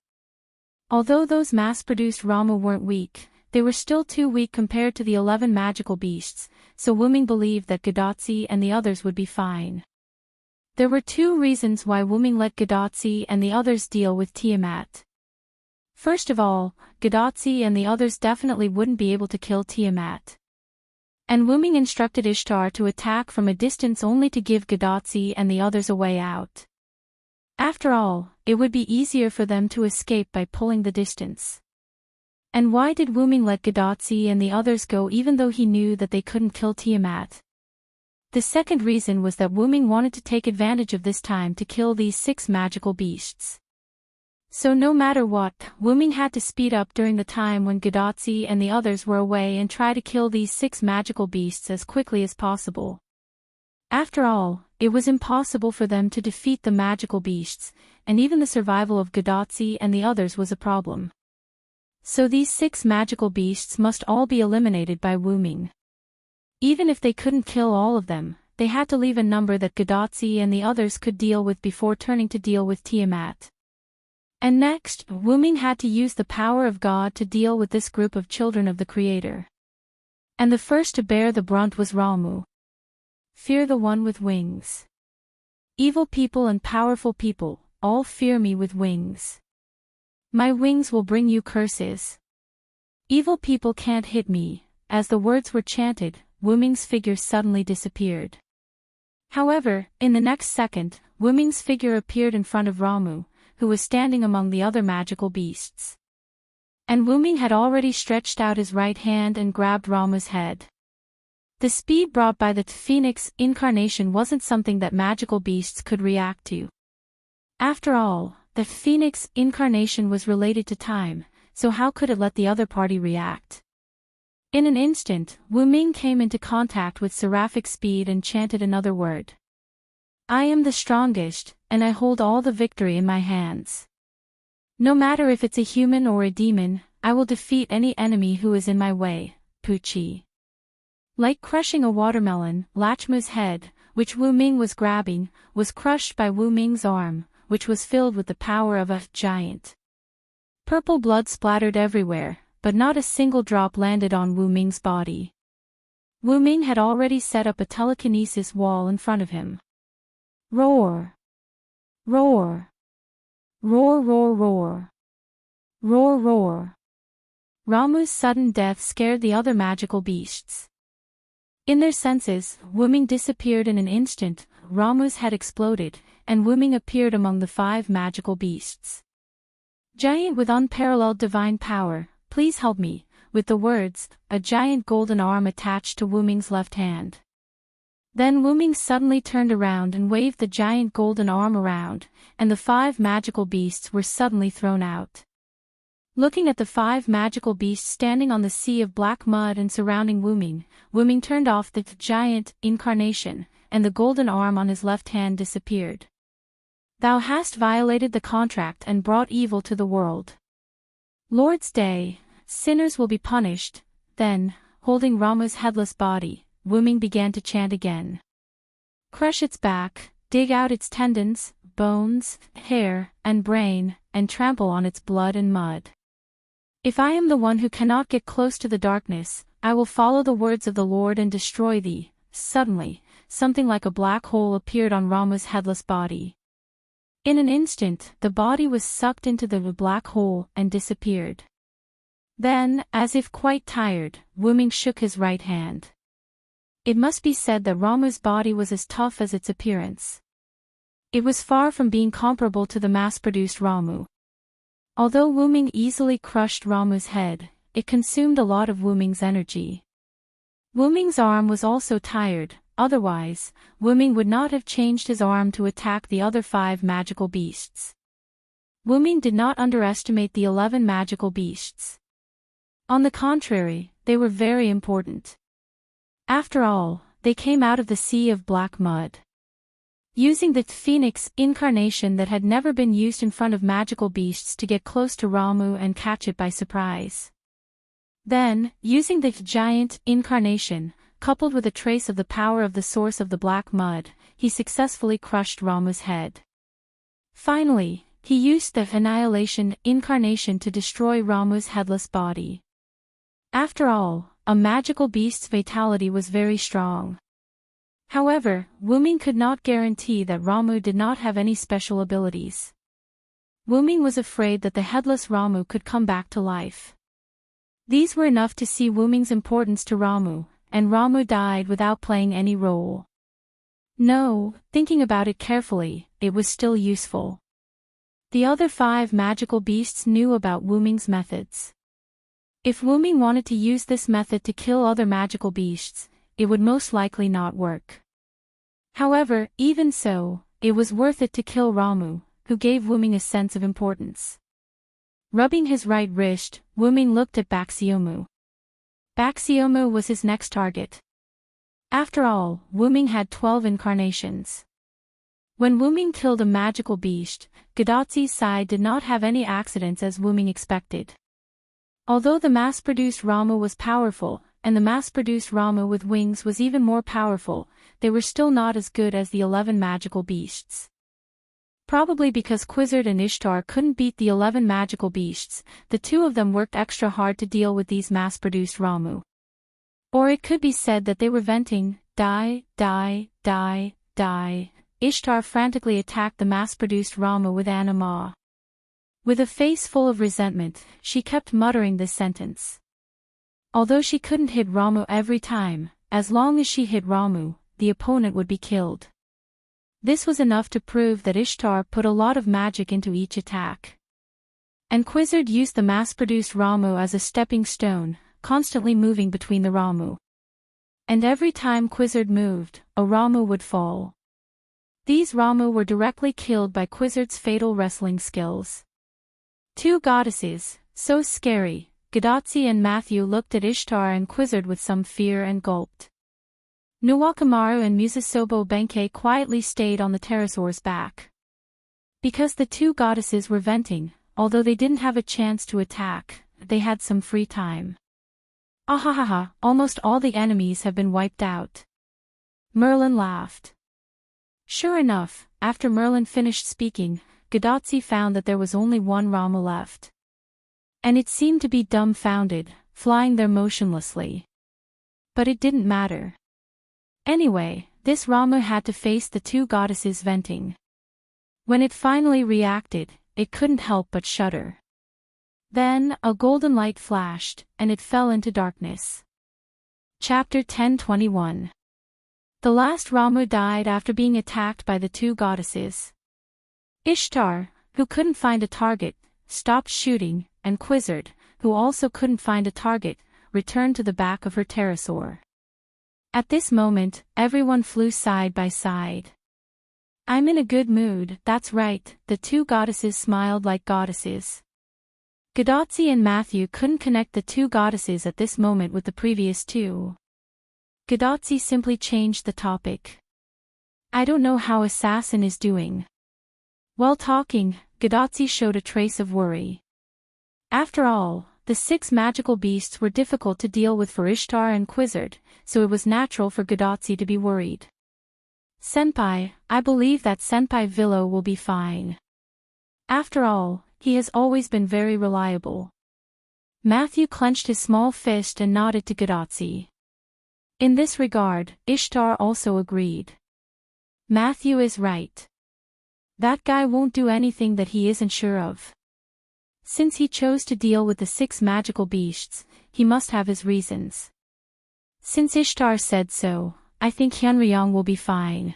Although those mass-produced Ramu weren't weak, they were still too weak compared to the 11 magical beasts, so Wuming believed that Gadotsi and the others would be fine. There were 2 reasons why Wuming let Gadotsi and the others deal with Tiamat. First of all, Gadotsi and the others definitely wouldn't be able to kill Tiamat. And Wuming instructed Ishtar to attack from a distance only to give Gadotsi and the others a way out. After all, it would be easier for them to escape by pulling the distance. And why did Wuming let Gadotsi and the others go even though he knew that they couldn't kill Tiamat? The second reason was that Wuming wanted to take advantage of this time to kill these 6 magical beasts. So no matter what, Wuming had to speed up during the time when Gadotsi and the others were away and try to kill these 6 magical beasts as quickly as possible. After all, it was impossible for them to defeat the magical beasts, and even the survival of Gadotsi and the others was a problem. So these 6 magical beasts must all be eliminated by Wuming. Even if they couldn't kill all of them, they had to leave a number that Gadotsi and the others could deal with before turning to deal with Tiamat. And next, Wuming had to use the power of God to deal with this group of children of the Creator. And the first to bear the brunt was Ramu. Fear the one with wings. Evil people and powerful people, all fear me with wings. My wings will bring you curses. Evil people can't hit me. As the words were chanted, Wuming's figure suddenly disappeared. However, in the next second, Wuming's figure appeared in front of Ramu, who was standing among the other magical beasts. And Wuming had already stretched out his right hand and grabbed Ramu's head. The speed brought by the phoenix incarnation wasn't something that magical beasts could react to. After all, the phoenix incarnation was related to time, so how could it let the other party react? In an instant, Wuming came into contact with seraphic speed and chanted another word. I am the strongest, and I hold all the victory in my hands. No matter if it's a human or a demon, I will defeat any enemy who is in my way, Puchi. Like crushing a watermelon, Lachmu's head, which Wuming was grabbing, was crushed by Wuming's arm, which was filled with the power of a giant. Purple blood splattered everywhere, but not a single drop landed on Wuming's body. Wuming had already set up a telekinesis wall in front of him. Roar! Roar! Roar, roar, roar! Roar, roar! Ramu's sudden death scared the other magical beasts. In their senses, Wuming disappeared in an instant, Ramu's head exploded, and Wuming appeared among the 5 magical beasts. Giant with unparalleled divine power, please help me, with the words, a giant golden arm attached to Wuming's left hand. Then Wuming suddenly turned around and waved the giant golden arm around, and the 5 magical beasts were suddenly thrown out. Looking at the 5 magical beasts standing on the sea of black mud and surrounding Wu-Ming turned off the giant incarnation, and the golden arm on his left hand disappeared. Thou hast violated the contract and brought evil to the world. Lord's Day, sinners will be punished. Then, holding Ramu's headless body, Wu-Ming began to chant again. Crush its back, dig out its tendons, bones, hair, and brain, and trample on its blood and mud. If I am the one who cannot get close to the darkness, I will follow the words of the Lord and destroy thee. Suddenly, something like a black hole appeared on Ramu's headless body. In an instant, the body was sucked into the black hole and disappeared. Then, as if quite tired, Wu-Ming shook his right hand. It must be said that Ramu's body was as tough as its appearance. It was far from being comparable to the mass-produced Ramu. Although Wu-Ming easily crushed Ramu's head, it consumed a lot of Wu-Ming's energy. Wu-Ming's arm was also tired, otherwise, Wu-Ming would not have changed his arm to attack the other 5 magical beasts. Wu-Ming did not underestimate the 11 magical beasts. On the contrary, they were very important. After all, they came out of the sea of black mud. Using the phoenix incarnation that had never been used in front of magical beasts to get close to Ramu and catch it by surprise. Then, using the giant incarnation, coupled with a trace of the power of the source of the black mud, he successfully crushed Ramu's head. Finally, he used the annihilation incarnation to destroy Ramu's headless body. After all, a magical beast's fatality was very strong. However, Wu-Ming could not guarantee that Ramu did not have any special abilities. Wu-Ming was afraid that the headless Ramu could come back to life. These were enough to see Wu-Ming's importance to Ramu, and Ramu died without playing any role. No, thinking about it carefully, it was still useful. The other 5 magical beasts knew about Wu-Ming's methods. If Wu-Ming wanted to use this method to kill other magical beasts, it would most likely not work. However, even so, it was worth it to kill Ramu, who gave Wu-Ming a sense of importance. Rubbing his right wrist, Wu-Ming looked at Baxiomu. Baxiomu was his next target. After all, Wu-Ming had 12 incarnations. When Wu-Ming killed a magical beast, Gadotzi's side did not have any accidents as Wu-Ming expected. Although the mass-produced Ramu was powerful, and the mass-produced Ramu with wings was even more powerful, they were still not as good as the 11 magical beasts. Probably because Quizzard and Ishtar couldn't beat the 11 magical beasts, the 2 of them worked extra hard to deal with these mass-produced Ramu. Or it could be said that they were venting, die, die, die, die. Ishtar frantically attacked the mass-produced Ramu with anima. With a face full of resentment, she kept muttering this sentence. Although she couldn't hit Ramu every time, as long as she hit Ramu, the opponent would be killed. This was enough to prove that Ishtar put a lot of magic into each attack. And Quizzard used the mass-produced Ramu as a stepping stone, constantly moving between the Ramu. And every time Quizzard moved, a Ramu would fall. These Ramu were directly killed by Quizzard's fatal wrestling skills. 2 goddesses, so scary. Gadotzi and Matthew looked at Ishtar and Quizzard with some fear and gulped. Nuwakamaru and Musasobo Benkei quietly stayed on the pterosaur's back. Because the 2 goddesses were venting, although they didn't have a chance to attack, they had some free time. Ahahaha, almost all the enemies have been wiped out. Merlin laughed. Sure enough, after Merlin finished speaking, Gadotzi found that there was only 1 Ramu left. And it seemed to be dumbfounded, flying there motionlessly. But it didn't matter. Anyway, this Ramu had to face the 2 goddesses venting. When it finally reacted, it couldn't help but shudder. Then, a golden light flashed, and it fell into darkness. Chapter 1021. The last Ramu died after being attacked by the 2 goddesses. Ishtar, who couldn't find a target, stopped shooting, and Quizzard, who also couldn't find a target, returned to the back of her pterosaur. At this moment, everyone flew side by side. I'm in a good mood, that's right, the 2 goddesses smiled like goddesses. Gadotsi and Matthew couldn't connect the two goddesses at this moment with the previous two. Gadotsi simply changed the topic. I don't know how Assassin is doing. While talking, Gadotsi showed a trace of worry. After all, the 6 magical beasts were difficult to deal with for Ishtar and Quizzard, so it was natural for Gadotsi to be worried. Senpai, I believe that Senpai Villo will be fine. After all, he has always been very reliable. Matthew clenched his small fist and nodded to Gadotsi. In this regard, Ishtar also agreed. Matthew is right. That guy won't do anything that he isn't sure of. Since he chose to deal with the 6 magical beasts, he must have his reasons. Since Ishtar said so, I think Hyunryong will be fine.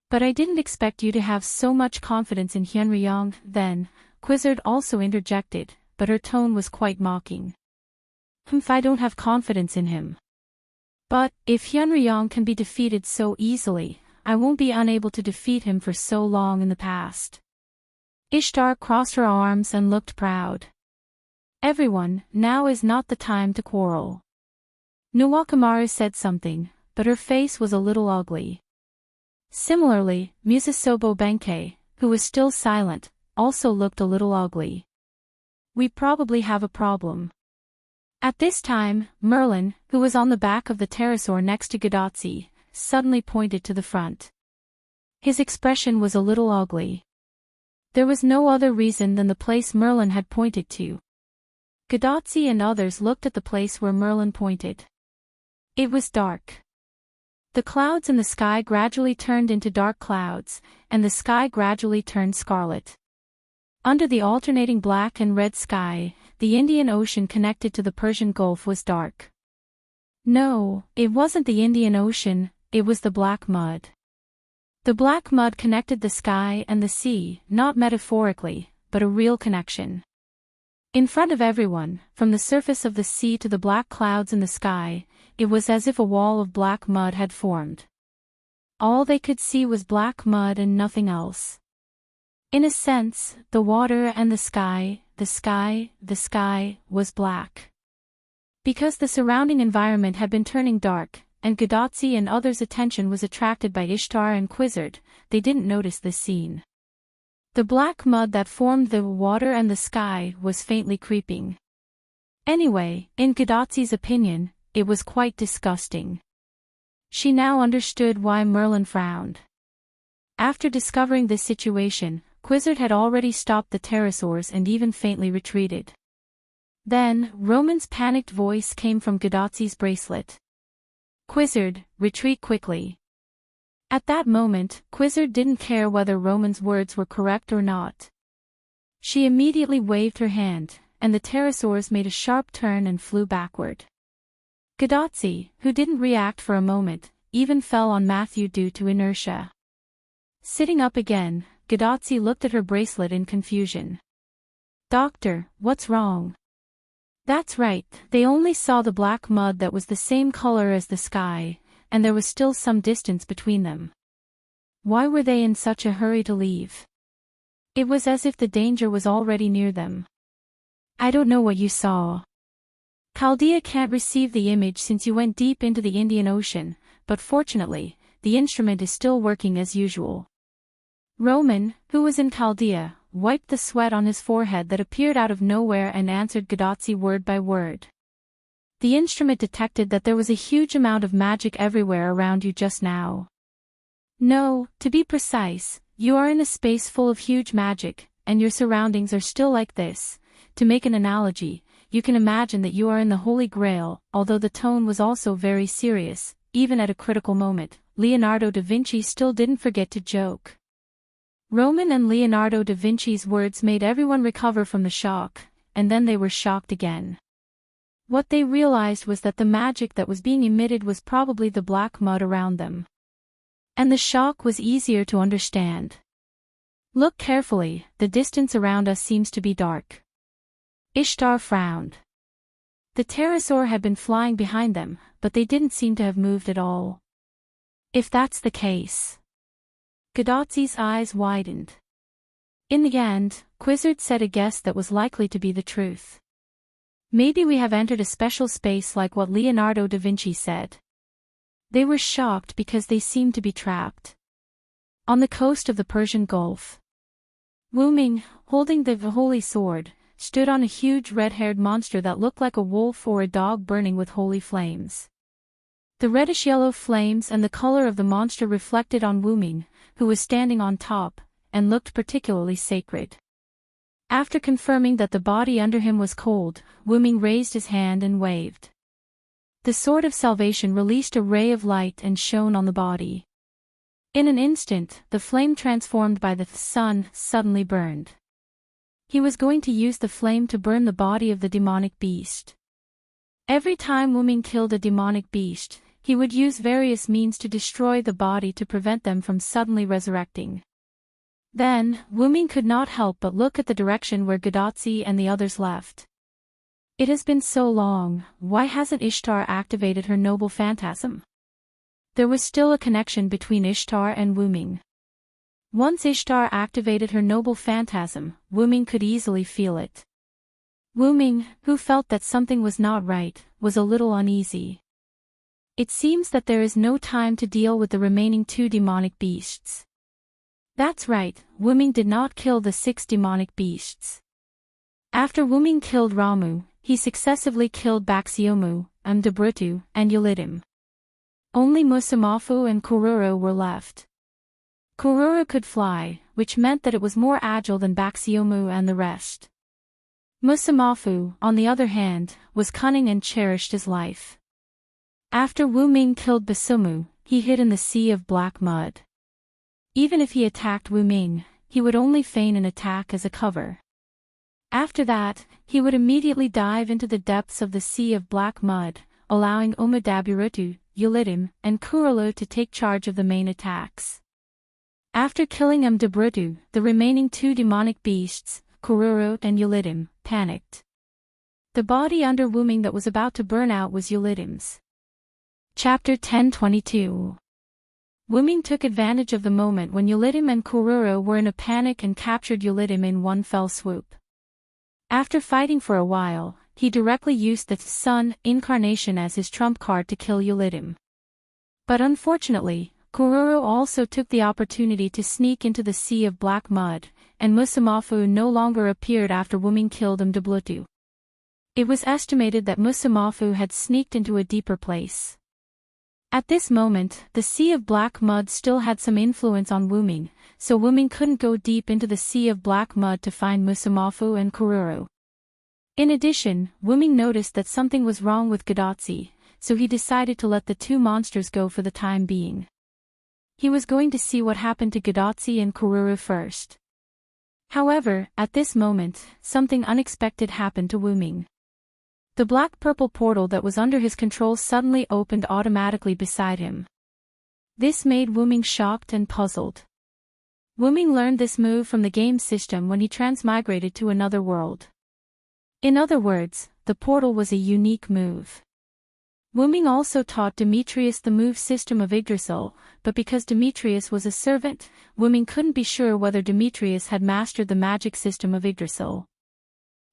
But I didn't expect you to have so much confidence in Hyunryong, then, Quizzard also interjected, but her tone was quite mocking. If I don't have confidence in him. But, if Hyunryong can be defeated so easily, I won't be unable to defeat him for so long in the past. Ishtar crossed her arms and looked proud. Everyone, now is not the time to quarrel. Nuwakamaru said something, but her face was a little ugly. Similarly, Musasobo Benkei, who was still silent, also looked a little ugly. We probably have a problem. At this time, Merlin, who was on the back of the pterosaur next to Gadotsi, suddenly pointed to the front. His expression was a little ugly. There was no other reason than the place Merlin had pointed to. Gadotsi and others looked at the place where Merlin pointed. It was dark. The clouds in the sky gradually turned into dark clouds, and the sky gradually turned scarlet. Under the alternating black and red sky, the Indian Ocean connected to the Persian Gulf was dark. No, it wasn't the Indian Ocean, it was the black mud. The black mud connected the sky and the sea, not metaphorically, but a real connection. In front of everyone, from the surface of the sea to the black clouds in the sky, it was as if a wall of black mud had formed. All they could see was black mud and nothing else. In a sense, the water and the sky, was black. Because the surrounding environment had been turning dark, and Gadotsi and others' attention was attracted by Ishtar and Quizzard, they didn't notice this scene. The black mud that formed the water and the sky was faintly creeping. Anyway, in Gadotsi's opinion, it was quite disgusting. She now understood why Merlin frowned. After discovering this situation, Quizzard had already stopped the pterosaurs and even faintly retreated. Then, Roman's panicked voice came from Gadotsi's bracelet. Quizzard, retreat quickly. At that moment, Quizzard didn't care whether Roman's words were correct or not. She immediately waved her hand, and the pterosaurs made a sharp turn and flew backward. Gadotsi, who didn't react for a moment, even fell on Matthew due to inertia. Sitting up again, Gadotsi looked at her bracelet in confusion. Doctor, what's wrong? That's right, they only saw the black mud that was the same color as the sky, and there was still some distance between them. Why were they in such a hurry to leave? It was as if the danger was already near them. I don't know what you saw. Chaldea can't receive the image since you went deep into the Indian Ocean, but fortunately, the instrument is still working as usual. Roman, who was in Chaldea, wiped the sweat on his forehead that appeared out of nowhere and answered Gadotsi word by word. The instrument detected that there was a huge amount of magic everywhere around you just now. No, to be precise, you are in a space full of huge magic, and your surroundings are still like this. To make an analogy, you can imagine that you are in the Holy Grail, although the tone was also very serious, even at a critical moment. Leonardo da Vinci still didn't forget to joke. Roman and Leonardo da Vinci's words made everyone recover from the shock, and then they were shocked again. What they realized was that the magic that was being emitted was probably the black mud around them. And the shock was easier to understand. Look carefully, the distance around us seems to be dark. Ishtar frowned. The pterosaur had been flying behind them, but they didn't seem to have moved at all. If that's the case. Gadotsi's eyes widened. In the end, Quizzard said a guess that was likely to be the truth. Maybe we have entered a special space like what Leonardo da Vinci said. They were shocked because they seemed to be trapped on the coast of the Persian Gulf. Wu Ming, holding the holy sword, stood on a huge red-haired monster that looked like a wolf or a dog burning with holy flames. The reddish-yellow flames and the color of the monster reflected on Wu Ming, who was standing on top, and looked particularly sacred. After confirming that the body under him was cold, Wu Ming raised his hand and waved. The sword of salvation released a ray of light and shone on the body. In an instant, the flame transformed by the sun suddenly burned. He was going to use the flame to burn the body of the demonic beast. Every time Wu Ming killed a demonic beast, he would use various means to destroy the body to prevent them from suddenly resurrecting. Then, Wu Ming could not help but look at the direction where Gadotsi and the others left. It has been so long, why hasn't Ishtar activated her noble phantasm? There was still a connection between Ishtar and Wu Ming. Once Ishtar activated her noble phantasm, Wu Ming could easily feel it. Wu Ming, who felt that something was not right, was a little uneasy. It seems that there is no time to deal with the remaining 2 demonic beasts. That's right, Wu Ming did not kill the 6 demonic beasts. After Wu Ming killed Ramu, he successively killed Baxiomu, Mdabrutu, and Yulidim. Only Musamafu and Kururu were left. Kururu could fly, which meant that it was more agile than Baxiomu and the rest. Musamafu, on the other hand, was cunning and cherished his life. After Wu Ming killed Basumu, he hid in the sea of black mud. Even if he attacked Wu Ming, he would only feign an attack as a cover. After that, he would immediately dive into the depths of the sea of black mud, allowing Umudaburutu, Yulidim, and Kurulu to take charge of the main attacks. After killing Mdabrutu, the remaining 2 demonic beasts, Kururu and Yulidim, panicked. The body under Wu Ming that was about to burn out was Yulidim's. Chapter 1022. Wu Ming took advantage of the moment when Yulidim and Kururu were in a panic and captured Yulidim in one fell swoop. After fighting for a while, he directly used the Sun incarnation as his trump card to kill Yulidim. But unfortunately, Kururu also took the opportunity to sneak into the sea of black mud, and Musamafu no longer appeared after Wu Ming killed Mdablutu. It was estimated that Musamafu had sneaked into a deeper place. At this moment, the sea of black mud still had some influence on Wu Ming, so Wu Ming couldn't go deep into the sea of black mud to find Musamafu and Kururu. In addition, Wu Ming noticed that something was wrong with Gadotsi, so he decided to let the 2 monsters go for the time being. He was going to see what happened to Gadotsi and Kururu first. However, at this moment, something unexpected happened to Wu Ming. The black-purple portal that was under his control suddenly opened automatically beside him. This made Wu Ming shocked and puzzled. Wu Ming learned this move from the game system when he transmigrated to another world. In other words, the portal was a unique move. Wu Ming also taught Demetrius the move system of Yggdrasil, but because Demetrius was a servant, Wu Ming couldn't be sure whether Demetrius had mastered the magic system of Yggdrasil.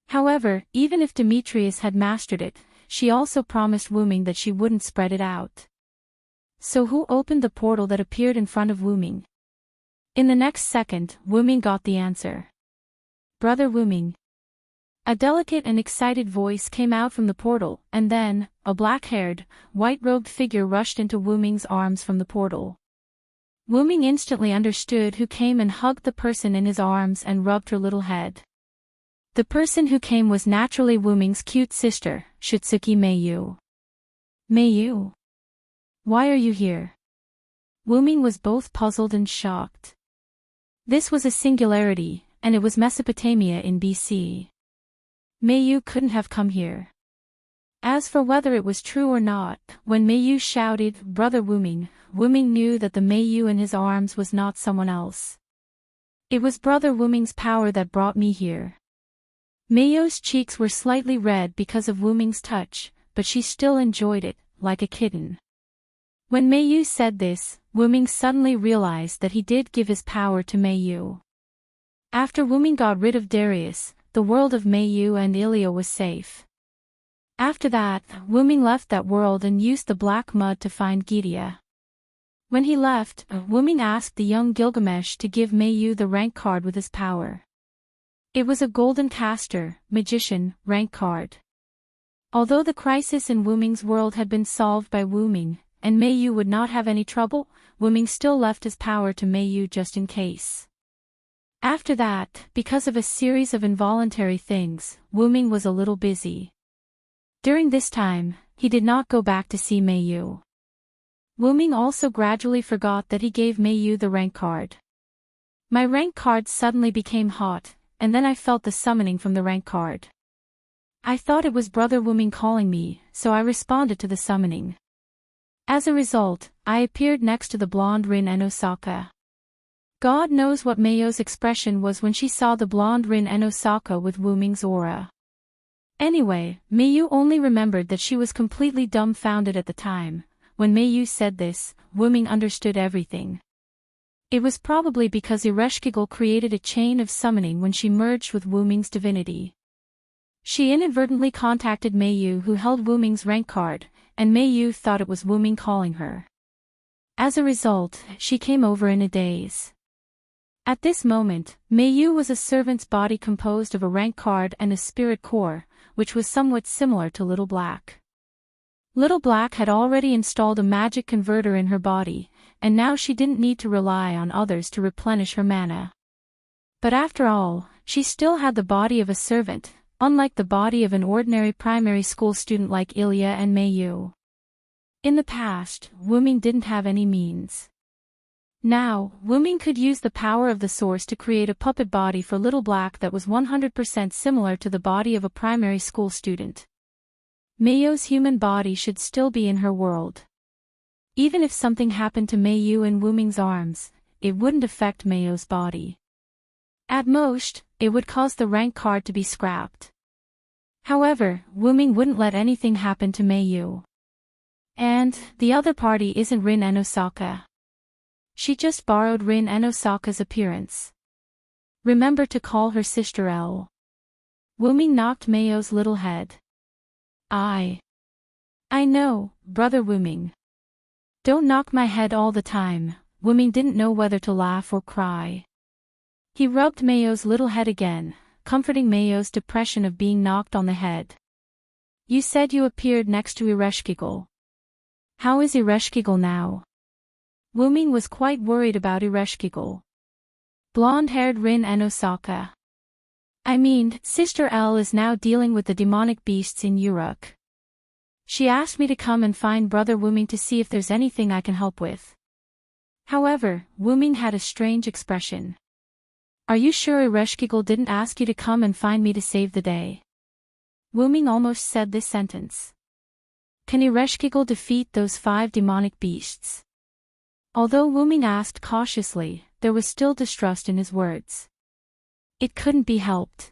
However, even if Demetrius had mastered it, she also promised Wu Ming that she wouldn't spread it out. So who opened the portal that appeared in front of Wu Ming? In the next second, Wu Ming got the answer. Brother Wu Ming. A delicate and excited voice came out from the portal, and then, a black-haired, white-robed figure rushed into Wu Ming's arms from the portal. Wu Ming instantly understood who came and hugged the person in his arms and rubbed her little head. The person who came was naturally Wu Ming's cute sister, Shitsuki Meiyu. Meiyu? Why are you here? Wu Ming was both puzzled and shocked. This was a singularity, and it was Mesopotamia in BC. Meiyu couldn't have come here. As for whether it was true or not, when Meiyu shouted, "Brother Wu Ming," Wu Ming knew that the Meiyu in his arms was not someone else. It was Brother Wu Ming's power that brought me here. Meiyu's cheeks were slightly red because of Wu Ming's touch, but she still enjoyed it, like a kitten. When Meiyu said this, Wu Ming suddenly realized that he did give his power to Meiyu. After Wu Ming got rid of Darius, the world of Mei Yu and Ilya was safe. After that, Wu Ming left that world and used the black mud to find Gidea. When he left, Wu Ming asked the young Gilgamesh to give Mei Yu the rank card with his power. It was a golden caster, magician, rank card. Although the crisis in Wu Ming's world had been solved by Wu Ming, and Mei Yu would not have any trouble, Wu Ming still left his power to Mei Yu just in case. After that, because of a series of involuntary things, Wu Ming was a little busy. During this time, he did not go back to see Mei Yu. Wu Ming also gradually forgot that he gave Mei Yu the rank card. My rank card suddenly became hot, and then I felt the summoning from the rank card. I thought it was Brother Wu Ming calling me, so I responded to the summoning. As a result, I appeared next to the blonde Rin en Osaka. God knows what Meio's expression was when she saw the blonde Rin en Osaka with Wu Ming's aura. Anyway, Mei Yu only remembered that she was completely dumbfounded at the time. When Mei Yu said this, Wu Ming understood everything. It was probably because Ereshkigal created a chain of summoning when she merged with Wu Ming's divinity. She inadvertently contacted Mei Yu, who held Wu Ming's rank card, and Mei Yu thought it was Wu Ming calling her. As a result, she came over in a daze. At this moment, Mei Yu was a servant's body composed of a rank card and a spirit core, which was somewhat similar to Little Black. Little Black had already installed a magic converter in her body, and now she didn't need to rely on others to replenish her mana. But after all, she still had the body of a servant, unlike the body of an ordinary primary school student like Ilya and Mei Yu. In the past, Wu Ming didn't have any means. Now, Wu Ming could use the power of the source to create a puppet body for Little Black that was 100% similar to the body of a primary school student. Mei Yu's human body should still be in her world. Even if something happened to Mei Yu in Wu Ming's arms, it wouldn't affect Mei Yu's body. At most, it would cause the rank card to be scrapped. However, Wu Ming wouldn't let anything happen to Mei Yu. And, the other party isn't Rin en Osaka. She just borrowed Rin en Osaka's appearance. Remember to call her Sister L. Wu Ming knocked Mei Yu's little head. I know, Brother Wu Ming. Don't knock my head all the time. Wu Ming didn't know whether to laugh or cry. He rubbed Mei Yu's little head again, comforting Mei Yu's depression of being knocked on the head. You said you appeared next to Ereshkigal. How is Ereshkigal now? Wu Ming was quite worried about Ereshkigal. Blonde-haired Rin en Osaka. I mean, Sister L is now dealing with the demonic beasts in Uruk. She asked me to come and find Brother Wu Ming to see if there's anything I can help with. However, Wu Ming had a strange expression. Are you sure Ereshkigal didn't ask you to come and find me to save the day? Wu Ming almost said this sentence. Can Ereshkigal defeat those 5 demonic beasts? Although Wu Ming asked cautiously, there was still distrust in his words. It couldn't be helped.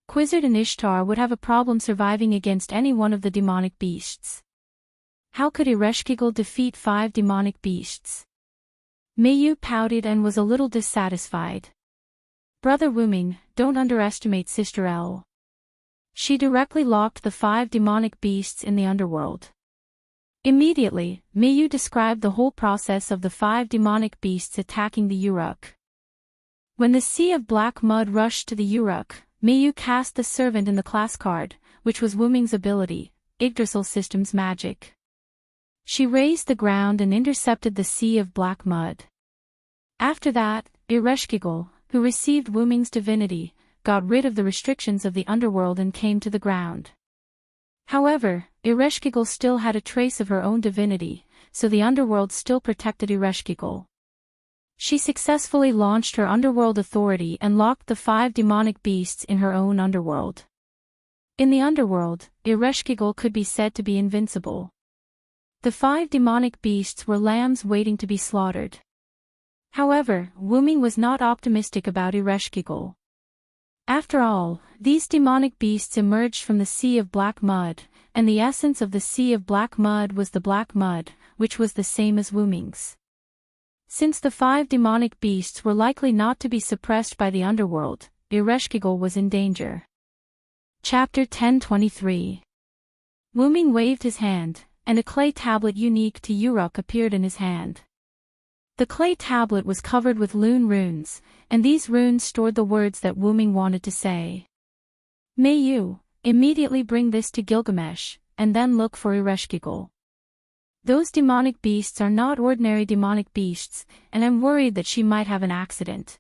Quizzard and Ishtar would have a problem surviving against any one of the demonic beasts. How could Ereshkigal defeat 5 demonic beasts? Mei Yu pouted and was a little dissatisfied. Brother Wu Ming, don't underestimate Sister L. She directly locked the 5 demonic beasts in the underworld. Immediately, Mei Yu described the whole process of the 5 demonic beasts attacking the Uruk. When the sea of black mud rushed to the Uruk, Mei Yu cast the servant in the class card, which was Wu Ming's ability, Yggdrasil System's magic. She raised the ground and intercepted the sea of black mud. After that, Ereshkigal, who received Wu Ming's divinity, got rid of the restrictions of the underworld and came to the ground. However, Ereshkigal still had a trace of her own divinity, so the underworld still protected Ereshkigal. She successfully launched her underworld authority and locked the 5 demonic beasts in her own underworld. In the underworld, Ereshkigal could be said to be invincible. The 5 demonic beasts were lambs waiting to be slaughtered. However, Wu Ming was not optimistic about Ereshkigal. After all, these demonic beasts emerged from the sea of black mud, and the essence of the sea of black mud was the black mud, which was the same as Wu Ming's. Since the 5 demonic beasts were likely not to be suppressed by the underworld, Ereshkigal was in danger. Chapter 10:23. Wuming waved his hand, and a clay tablet unique to Uruk appeared in his hand. The clay tablet was covered with Lune runes, and these runes stored the words that Wuming wanted to say. May you immediately bring this to Gilgamesh, and then look for Ereshkigal. Those demonic beasts are not ordinary demonic beasts, and I'm worried that she might have an accident.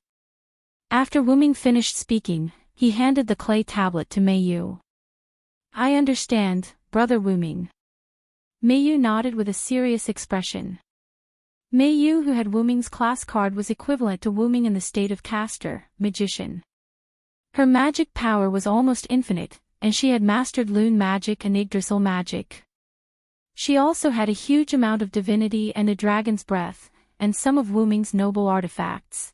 After Wuming finished speaking, he handed the clay tablet to Mayu. I understand, Brother Wuming. Mayu nodded with a serious expression. Mayu, who had Wuming's class card, was equivalent to Wuming in the state of caster, magician. Her magic power was almost infinite, and she had mastered Lune magic and Yggdrasil magic. She also had a huge amount of divinity and a dragon's breath, and some of Wuming's noble artifacts.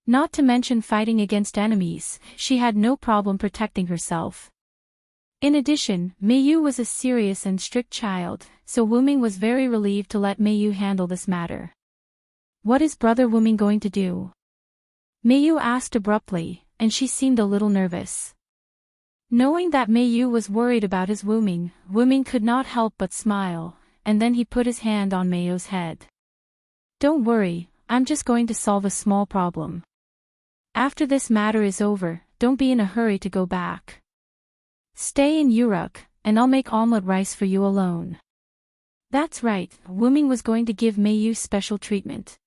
Not to mention fighting against enemies, she had no problem protecting herself. In addition, Mayu was a serious and strict child, so Wuming was very relieved to let Mayu handle this matter. What is Brother Wuming going to do? Mayu asked abruptly, and she seemed a little nervous. Knowing that Mayu was worried about his Wuming, Wuming could not help but smile, and then he put his hand on Mayu's head. Don't worry, I'm just going to solve a small problem. After this matter is over, don't be in a hurry to go back. Stay in Uruk, and I'll make omelet rice for you alone. That's right, Wuming was going to give Mayu special treatment.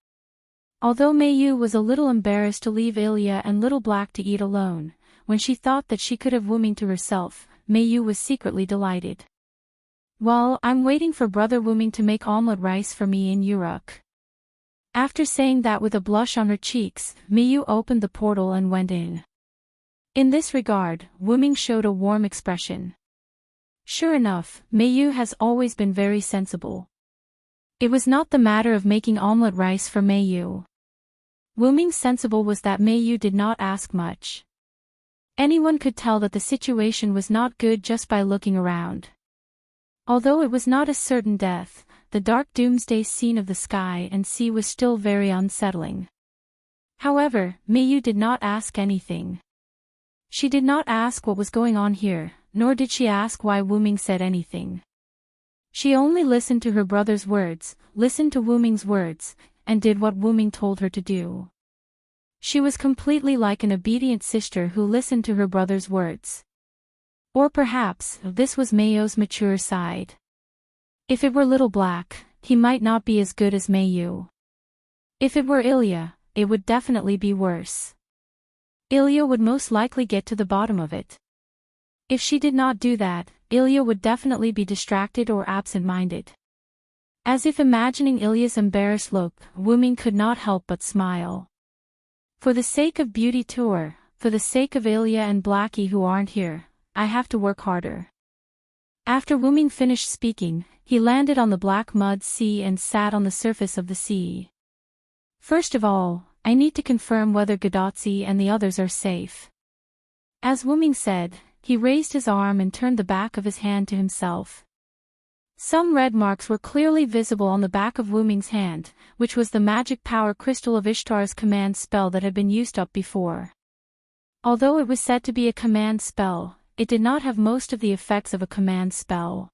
Although Mayu was a little embarrassed to leave Ilya and Little Black to eat alone, when she thought that she could have Wuming to herself, Mayu was secretly delighted. Well, I'm waiting for Brother Wuming to make omelet rice for me in Uruk. After saying that with a blush on her cheeks, Mayu opened the portal and went in. In this regard, Wuming showed a warm expression. Sure enough, Mayu has always been very sensible. It was not the matter of making omelet rice for Mayu. Wuming's sensible was that Mayu did not ask much. Anyone could tell that the situation was not good just by looking around. Although it was not a certain death, the dark doomsday scene of the sky and sea was still very unsettling. However, Mayu did not ask anything. She did not ask what was going on here, nor did she ask why Wuming said anything. She only listened to her brother's words, listened to Wuming's words, and did what Wuming told her to do. She was completely like an obedient sister who listened to her brother's words. Or perhaps, this was Mayu's mature side. If it were Little Black, he might not be as good as Mayu. If it were Ilya, it would definitely be worse. Ilya would most likely get to the bottom of it. If she did not do that, Ilya would definitely be distracted or absent-minded. As if imagining Ilya's embarrassed look, Wuming could not help but smile. For the sake of Beauty Tour, for the sake of Ilya and Blackie who aren't here, I have to work harder. After Wuming finished speaking, he landed on the black mud sea and sat on the surface of the sea. First of all, I need to confirm whether Gadotsi and the others are safe. As Wuming said, he raised his arm and turned the back of his hand to himself. Some red marks were clearly visible on the back of Wuming's hand, which was the magic power crystal of Ishtar's command spell that had been used up before. Although it was said to be a command spell, it did not have most of the effects of a command spell.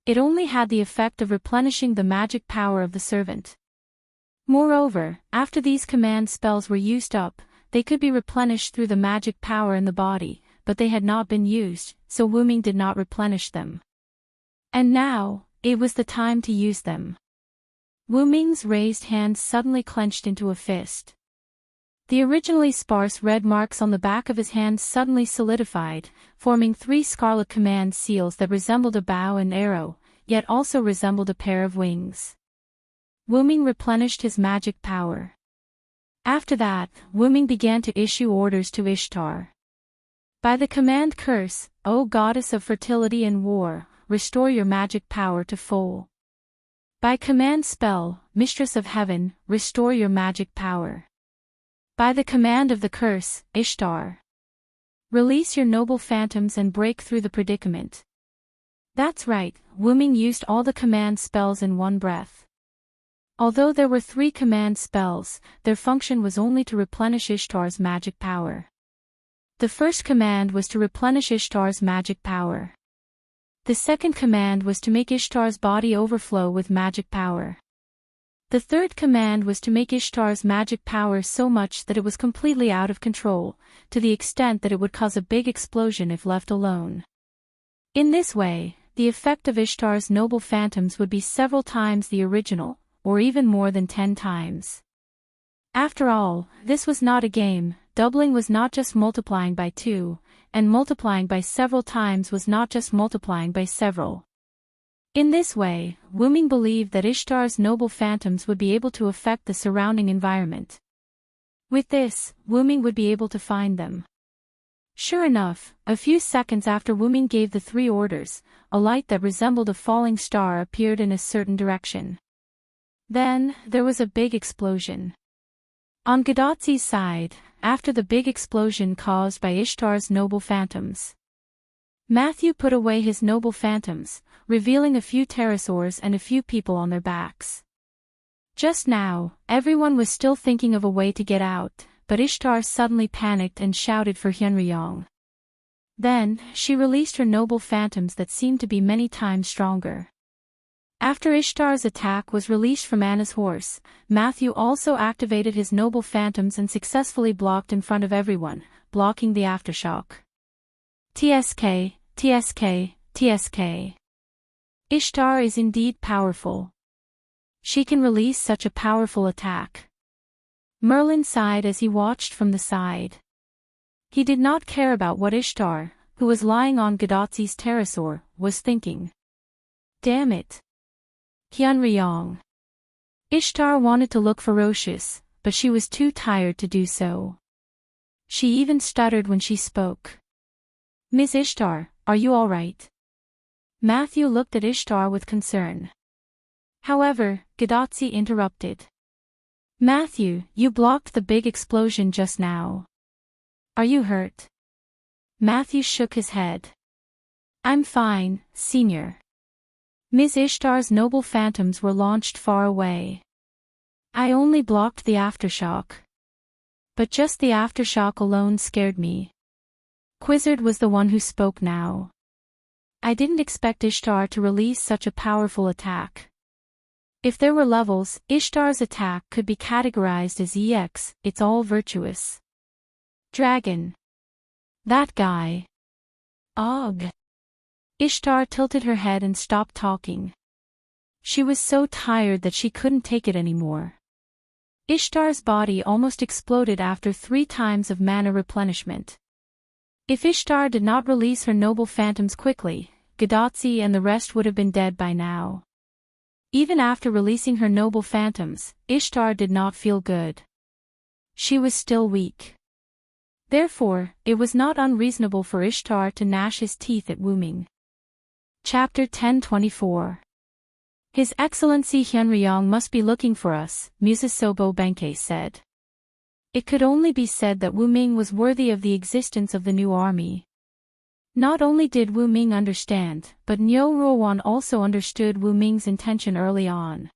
It only had the effect of replenishing the magic power of the servant. Moreover, after these command spells were used up, they could be replenished through the magic power in the body, but they had not been used, so Wuming did not replenish them. And now, it was the time to use them. Wuming's raised hand suddenly clenched into a fist. The originally sparse red marks on the back of his hand suddenly solidified, forming 3 scarlet command seals that resembled a bow and arrow, yet also resembled a pair of wings. Wuming replenished his magic power. After that, Wuming began to issue orders to Ishtar. By the command curse, O goddess of fertility and war, restore your magic power to full. By command spell, mistress of heaven, restore your magic power. By the command of the curse, Ishtar, release your noble phantoms and break through the predicament. That's right, Wuming used all the command spells in one breath. Although there were 3 command spells, their function was only to replenish Ishtar's magic power. The first command was to replenish Ishtar's magic power. The second command was to make Ishtar's body overflow with magic power. The third command was to make Ishtar's magic power so much that it was completely out of control, to the extent that it would cause a big explosion if left alone. In this way, the effect of Ishtar's noble phantoms would be several times the original, or even more than 10 times. After all, this was not a game. Doubling was not just multiplying by 2, and multiplying by several times was not just multiplying by several. In this way, Wu Ming believed that Ishtar's noble phantoms would be able to affect the surrounding environment. With this, Wu Ming would be able to find them. Sure enough, a few seconds after Wu Ming gave the 3 orders, a light that resembled a falling star appeared in a certain direction. Then, there was a big explosion. On Gadotzi's side, after the big explosion caused by Ishtar's noble phantoms, Matthew put away his noble phantoms, revealing a few pterosaurs and a few people on their backs. Just now, everyone was still thinking of a way to get out, but Ishtar suddenly panicked and shouted for Hyunryong. Then, she released her noble phantoms that seemed to be many times stronger. After Ishtar's attack was released from Anna's horse, Matthew also activated his noble phantoms and successfully blocked in front of everyone, blocking the aftershock. TSK, TSK, TSK. Ishtar is indeed powerful. She can release such a powerful attack. Merlin sighed as he watched from the side. He did not care about what Ishtar, who was lying on Gadotzi's pterosaur, was thinking. Damn it. Hyunryong. Ishtar wanted to look ferocious, but she was too tired to do so. She even stuttered when she spoke. Miss Ishtar, are you all right? Matthew looked at Ishtar with concern. However, Gadotzi interrupted. Matthew, you blocked the big explosion just now. Are you hurt? Matthew shook his head. I'm fine, Senior. Ms. Ishtar's noble phantoms were launched far away. I only blocked the aftershock. But just the aftershock alone scared me. Quizzard was the one who spoke now. I didn't expect Ishtar to release such a powerful attack. If there were levels, Ishtar's attack could be categorized as EX, it's all virtuous. Dragon. That guy. Ugh. Ishtar tilted her head and stopped talking. She was so tired that she couldn't take it anymore. Ishtar's body almost exploded after 3 times of mana replenishment. If Ishtar did not release her noble phantoms quickly, Gadotzi and the rest would have been dead by now. Even after releasing her noble phantoms, Ishtar did not feel good. She was still weak. Therefore, it was not unreasonable for Ishtar to gnash his teeth at Wu Ming. Chapter 1024. His Excellency Hyunryong must be looking for us, Musasobo Benkei said. It could only be said that Wu Ming was worthy of the existence of the new army. Not only did Wu Ming understand, but Nyo Ruowan also understood Wu Ming's intention early on.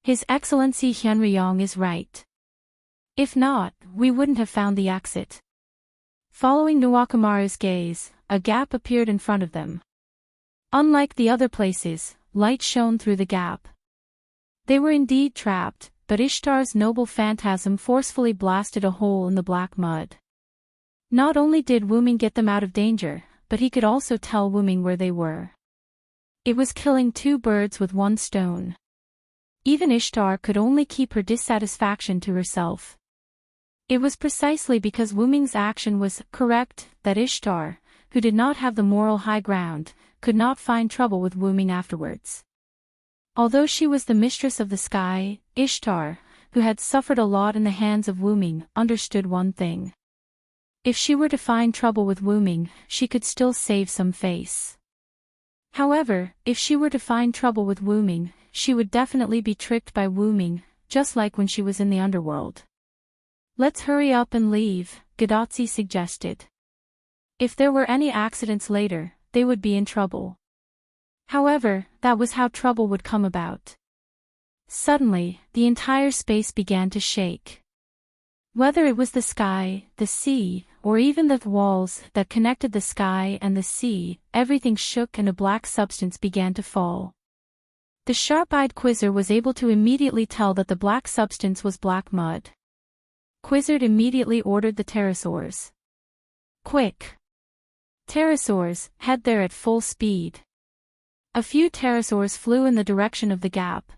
His Excellency Hyunryong is right. If not, we wouldn't have found the exit. Following Nwakamaru's gaze, a gap appeared in front of them. Unlike the other places, light shone through the gap. They were indeed trapped, but Ishtar's noble phantasm forcefully blasted a hole in the black mud. Not only did Wu Ming get them out of danger, but he could also tell Wu Ming where they were. It was killing 2 birds with 1 stone. Even Ishtar could only keep her dissatisfaction to herself. It was precisely because Wu Ming's action was correct that Ishtar, who did not have the moral high ground, could not find trouble with Wu Ming afterwards. Although she was the mistress of the sky, Ishtar, who had suffered a lot in the hands of Wu Ming, understood one thing. If she were to find trouble with Wu Ming, she could still save some face. However, if she were to find trouble with Wu Ming, she would definitely be tricked by Wu Ming, just like when she was in the underworld. Let's hurry up and leave, Gadotzi suggested. If there were any accidents later, they would be in trouble. However, that was how trouble would come about. Suddenly, the entire space began to shake. Whether it was the sky, the sea, or even the walls that connected the sky and the sea, everything shook and a black substance began to fall. The sharp-eyed Quizzer was able to immediately tell that the black substance was black mud. Quizzer immediately ordered the pterosaurs. Quick! Pterosaurs, head there at full speed. A few pterosaurs flew in the direction of the gap.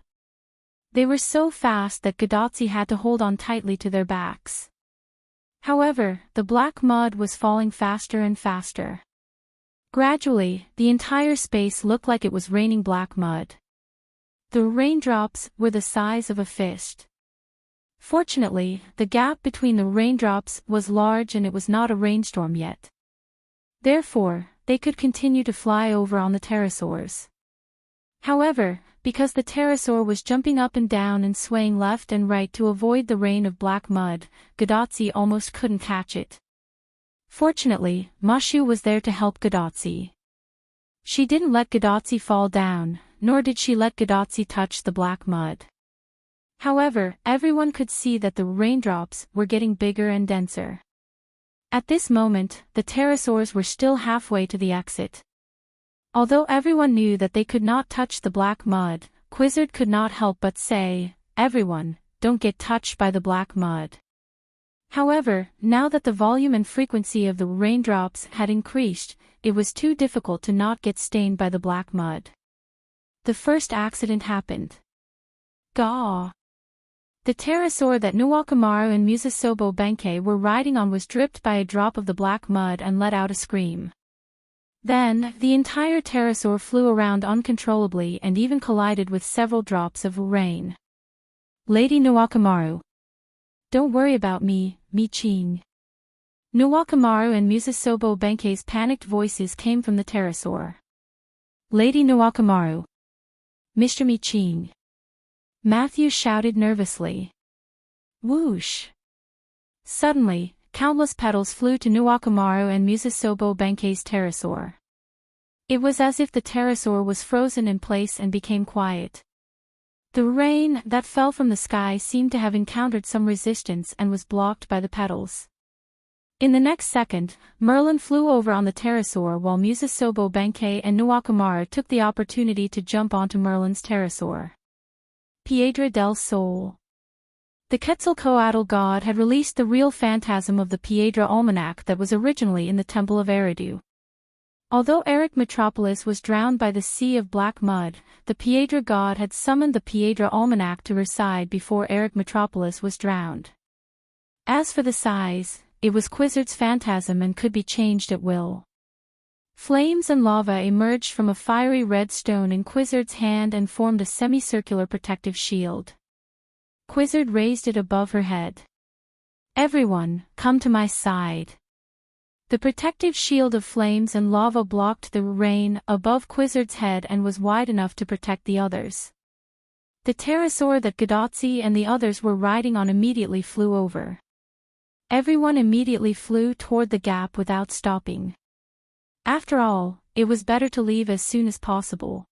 They were so fast that Gadotsi had to hold on tightly to their backs. However, the black mud was falling faster and faster. Gradually, the entire space looked like it was raining black mud. The raindrops were the size of a fist. Fortunately, the gap between the raindrops was large and it was not a rainstorm yet. Therefore, they could continue to fly over on the pterosaurs. However, because the pterosaur was jumping up and down and swaying left and right to avoid the rain of black mud, Gadotsi almost couldn't catch it. Fortunately, Mashu was there to help Gadotsi. She didn't let Gadotsi fall down, nor did she let Gadotsi touch the black mud. However, everyone could see that the raindrops were getting bigger and denser. At this moment, the pterosaurs were still halfway to the exit. Although everyone knew that they could not touch the black mud, Quizzard could not help but say, "Everyone, don't get touched by the black mud." However, now that the volume and frequency of the raindrops had increased, it was too difficult to not get stained by the black mud. The first accident happened. Gaw! The pterosaur that Nuwakamaru and Musasobo Benkei were riding on was dripped by a drop of the black mud and let out a scream. Then, the entire pterosaur flew around uncontrollably and even collided with several drops of rain. Lady Nuwakamaru. Don't worry about me, Mi-chin. Nuwakamaru and Musasobo Benkei's panicked voices came from the pterosaur. Lady Nuwakamaru. Mr. Mi-chin. Matthew shouted nervously. Whoosh! Suddenly, countless petals flew to Nuwakamaru and Musasobo Benkei's pterosaur. It was as if the pterosaur was frozen in place and became quiet. The rain that fell from the sky seemed to have encountered some resistance and was blocked by the petals. In the next second, Merlin flew over on the pterosaur while Musasobo Benkei and Nuwakamaru took the opportunity to jump onto Merlin's pterosaur. Piedra del Sol. The Quetzalcoatl god had released the real phantasm of the Piedra Almanac that was originally in the Temple of Eridu. Although Eric Metropolis was drowned by the sea of black mud, the Piedra god had summoned the Piedra Almanac to reside before Eric Metropolis was drowned. As for the size, it was Quizzard's phantasm and could be changed at will. Flames and lava emerged from a fiery red stone in Quizzard's hand and formed a semicircular protective shield. Quizzard raised it above her head. Everyone, come to my side. The protective shield of flames and lava blocked the rain above Quizzard's head and was wide enough to protect the others. The pterosaur that Gadotsi and the others were riding on immediately flew over. Everyone immediately flew toward the gap without stopping. After all, it was better to leave as soon as possible.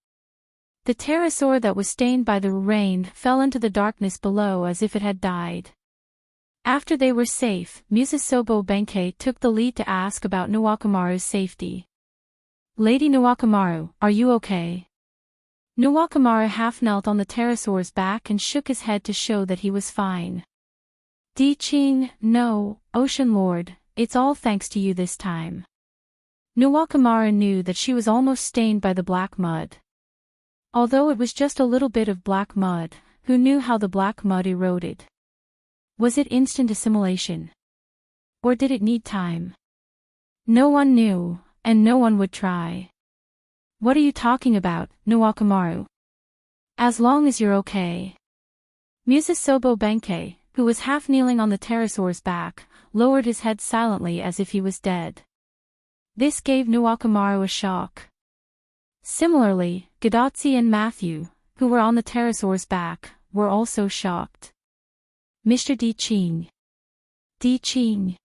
The pterosaur that was stained by the rain fell into the darkness below as if it had died. After they were safe, Musasobo Benkei took the lead to ask about Nuwakamaru's safety. Lady Nuwakamaru, are you okay? Nuwakamaru half knelt on the pterosaur's back and shook his head to show that he was fine. Di-ching, no, Ocean Lord, it's all thanks to you this time. Nuwakamaru knew that she was almost stained by the black mud. Although it was just a little bit of black mud, who knew how the black mud eroded? Was it instant assimilation? Or did it need time? No one knew, and no one would try. What are you talking about, Nuwakamaru? As long as you're okay. Musasobo Benkei, who was half kneeling on the pterosaur's back, lowered his head silently as if he was dead. This gave Nuwakamaru a shock. Similarly, Gadotsi and Matthew, who were on the pterosaur's back, were also shocked. Mr. Di-ching. Di-ching.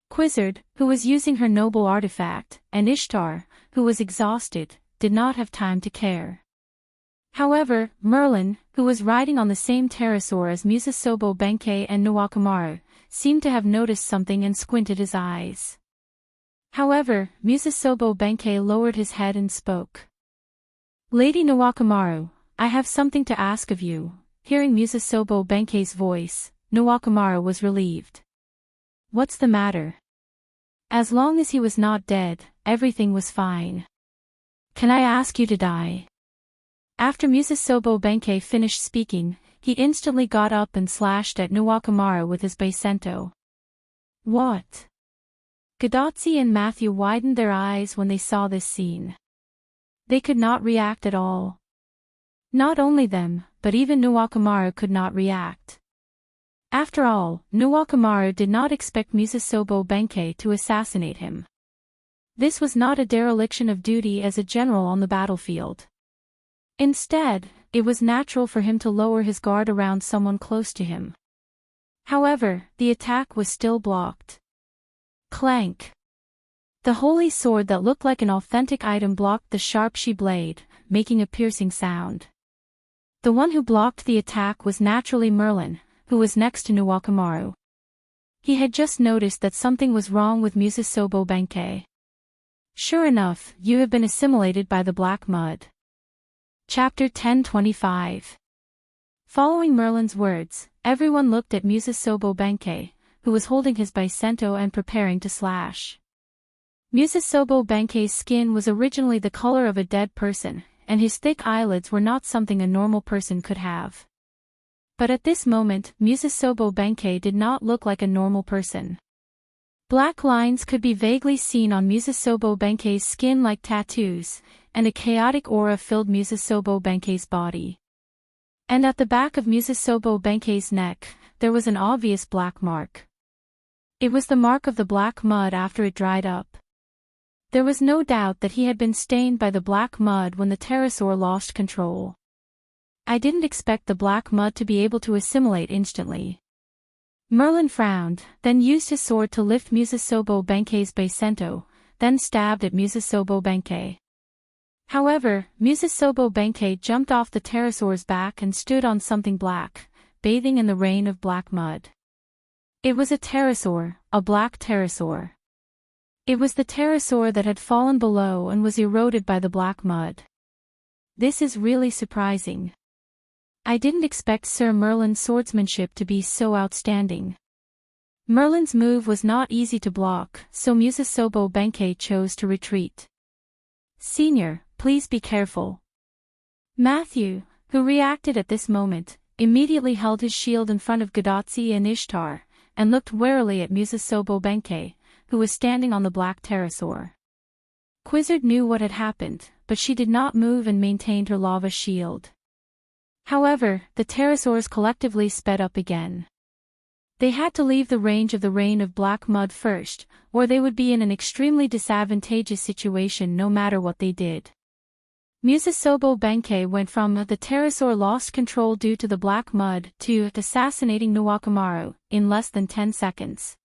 Quizzard, who was using her noble artifact, and Ishtar, who was exhausted, did not have time to care. However, Merlin, who was riding on the same pterosaur as Musasobo Benkei and Nuwakamaru, seemed to have noticed something and squinted his eyes. However, Musasobo Benkei lowered his head and spoke. "Lady Nuwakamaru, I have something to ask of you." Hearing Musasobo Benkei's voice, Nuwakamaru was relieved. "What's the matter?" As long as he was not dead, everything was fine. "Can I ask you to die?" After Musasobo Benkei finished speaking, he instantly got up and slashed at Nuwakamaru with his Baisento. "What?" Gadotsi and Matthew widened their eyes when they saw this scene. They could not react at all. Not only them, but even Nuwakamaru could not react. After all, Nuwakamaru did not expect Musasobo Benkei to assassinate him. This was not a dereliction of duty as a general on the battlefield. Instead, it was natural for him to lower his guard around someone close to him. However, the attack was still blocked. Clank! The holy sword that looked like an authentic item blocked the sharp she blade, making a piercing sound. The one who blocked the attack was naturally Merlin, who was next to Nuwakamaru. He had just noticed that something was wrong with Musasobo Benkei. "Sure enough, you have been assimilated by the black mud." Chapter 10:25. Following Merlin's words, everyone looked at Musasobo Benkei, who was holding his Baisento and preparing to slash. Musasobo Benkei's skin was originally the color of a dead person, and his thick eyelids were not something a normal person could have. But at this moment, Musasobo Benkei did not look like a normal person. Black lines could be vaguely seen on Musasobo Benkei's skin like tattoos, and a chaotic aura filled Musasobo Benkei's body. And at the back of Musasobo Benkei's neck, there was an obvious black mark. It was the mark of the black mud after it dried up. There was no doubt that he had been stained by the black mud when the pterosaur lost control. "I didn't expect the black mud to be able to assimilate instantly." Merlin frowned, then used his sword to lift Musasobo Benkei's Baisento, then stabbed at Musasobo Benkei. However, Musasobo Benkei jumped off the pterosaur's back and stood on something black, bathing in the rain of black mud. It was a pterosaur, a black pterosaur. It was the pterosaur that had fallen below and was eroded by the black mud. "This is really surprising. I didn't expect Sir Merlin's swordsmanship to be so outstanding." Merlin's move was not easy to block, so Musasobo Benkei chose to retreat. "Senior, please be careful." Matthew, who reacted at this moment, immediately held his shield in front of Gadotsi and Ishtar, and looked warily at Musasobo Benkei, who was standing on the black pterosaur. Quizzard knew what had happened, but she did not move and maintained her lava shield. However, the pterosaurs collectively sped up again. They had to leave the range of the rain of black mud first, or they would be in an extremely disadvantageous situation no matter what they did. Musasobo Benkei went from the pterosaur lost control due to the black mud to assassinating Nuwakamaru in less than 10 seconds.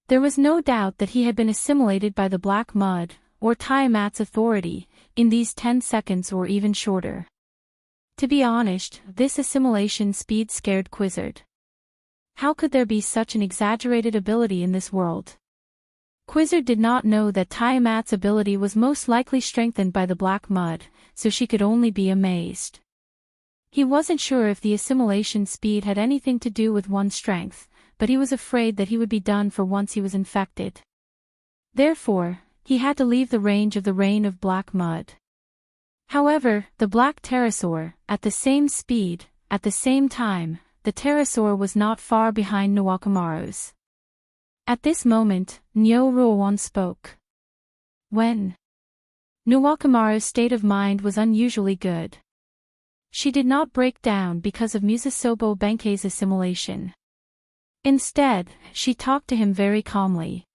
There was no doubt that he had been assimilated by the black mud, or Tiamat's authority, in these 10 seconds or even shorter. To be honest, this assimilation speed scared Quizzard. How could there be such an exaggerated ability in this world? Quizzard did not know that Tiamat's ability was most likely strengthened by the black mud, so she could only be amazed. He wasn't sure if the assimilation speed had anything to do with one's strength, but he was afraid that he would be done for once he was infected. Therefore, he had to leave the range of the rain of black mud. However, the black pterosaur, at the same speed, at the same time, the pterosaur was not far behind Nuwakamaru's. At this moment, Nyo Ruoan spoke. When Nuwakamaru's state of mind was unusually good. She did not break down because of Musasobo Benkei's assimilation. Instead, she talked to him very calmly.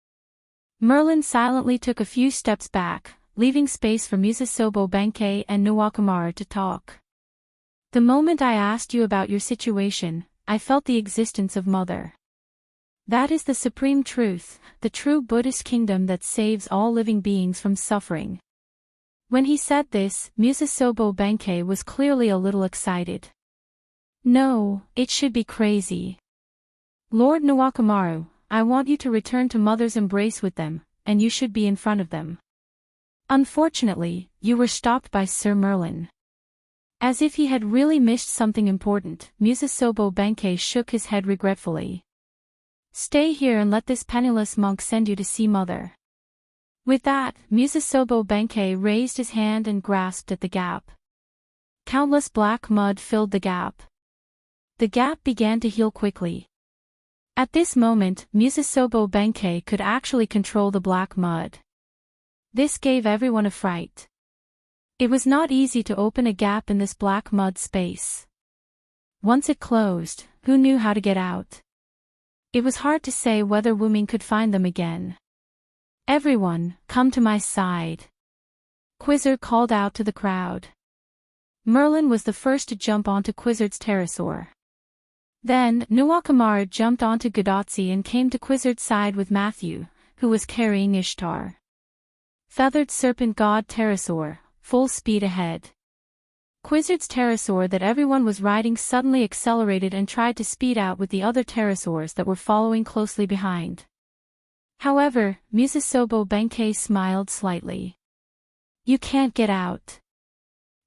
Merlin silently took a few steps back, leaving space for Musasobo Benkei and Nuwakamaru to talk. "The moment I asked you about your situation, I felt the existence of Mother. That is the supreme truth, the true Buddhist kingdom that saves all living beings from suffering. When he said this, Musasobo Benkei was clearly a little excited. No, it should be crazy. Lord Nawakamaru, I want you to return to Mother's embrace with them, and you should be in front of them. Unfortunately, you were stopped by Sir Merlin. As if he had really missed something important, Musasobo Benkei shook his head regretfully. Stay here and let this penniless monk send you to see Mother. With that, Musasobo Benkei raised his hand and grasped at the gap. Countless black mud filled the gap. The gap began to heal quickly. At this moment, Musasobo Benkei could actually control the black mud. This gave everyone a fright. It was not easy to open a gap in this black mud space. Once it closed, who knew how to get out? It was hard to say whether Wuming could find them again. Everyone, come to my side. Quizzard called out to the crowd. Merlin was the first to jump onto Quizzard's pterosaur. Then, Nawakamaru jumped onto Gadotsi and came to Quizzard's side with Matthew, who was carrying Ishtar. Feathered serpent god pterosaur, full speed ahead. Quizzard's pterosaur that everyone was riding suddenly accelerated and tried to speed out with the other pterosaurs that were following closely behind. However, Musasobo Benkei smiled slightly. You can't get out.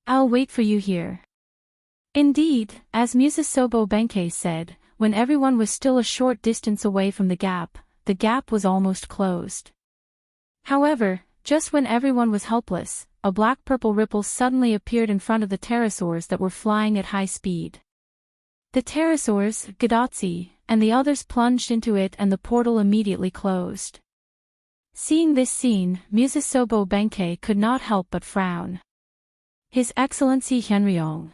I'll wait for you here. Indeed, as Musasobo Benkei said, when everyone was still a short distance away from the gap was almost closed. However, just when everyone was helpless, a black-purple ripple suddenly appeared in front of the pterosaurs that were flying at high speed. The pterosaurs, Gadotsi, and the others plunged into it and the portal immediately closed. Seeing this scene, Musasobo Benkei could not help but frown. His Excellency Henryong.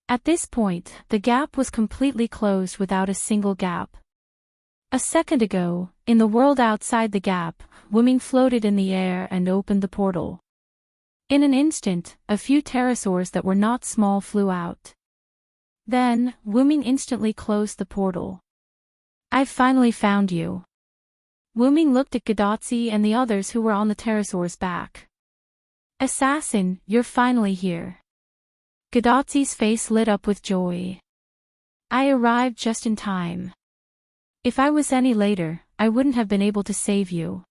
At this point, the gap was completely closed without a single gap. A second ago, in the world outside the gap, Wuming floated in the air and opened the portal. In an instant, a few pterosaurs that were not small flew out. Then, Wuming instantly closed the portal. I've finally found you. Wuming looked at Gadotsi and the others who were on the pterosaur's back. Assassin, you're finally here. Gadotsi's face lit up with joy. I arrived just in time. If I was any later, I wouldn't have been able to save you.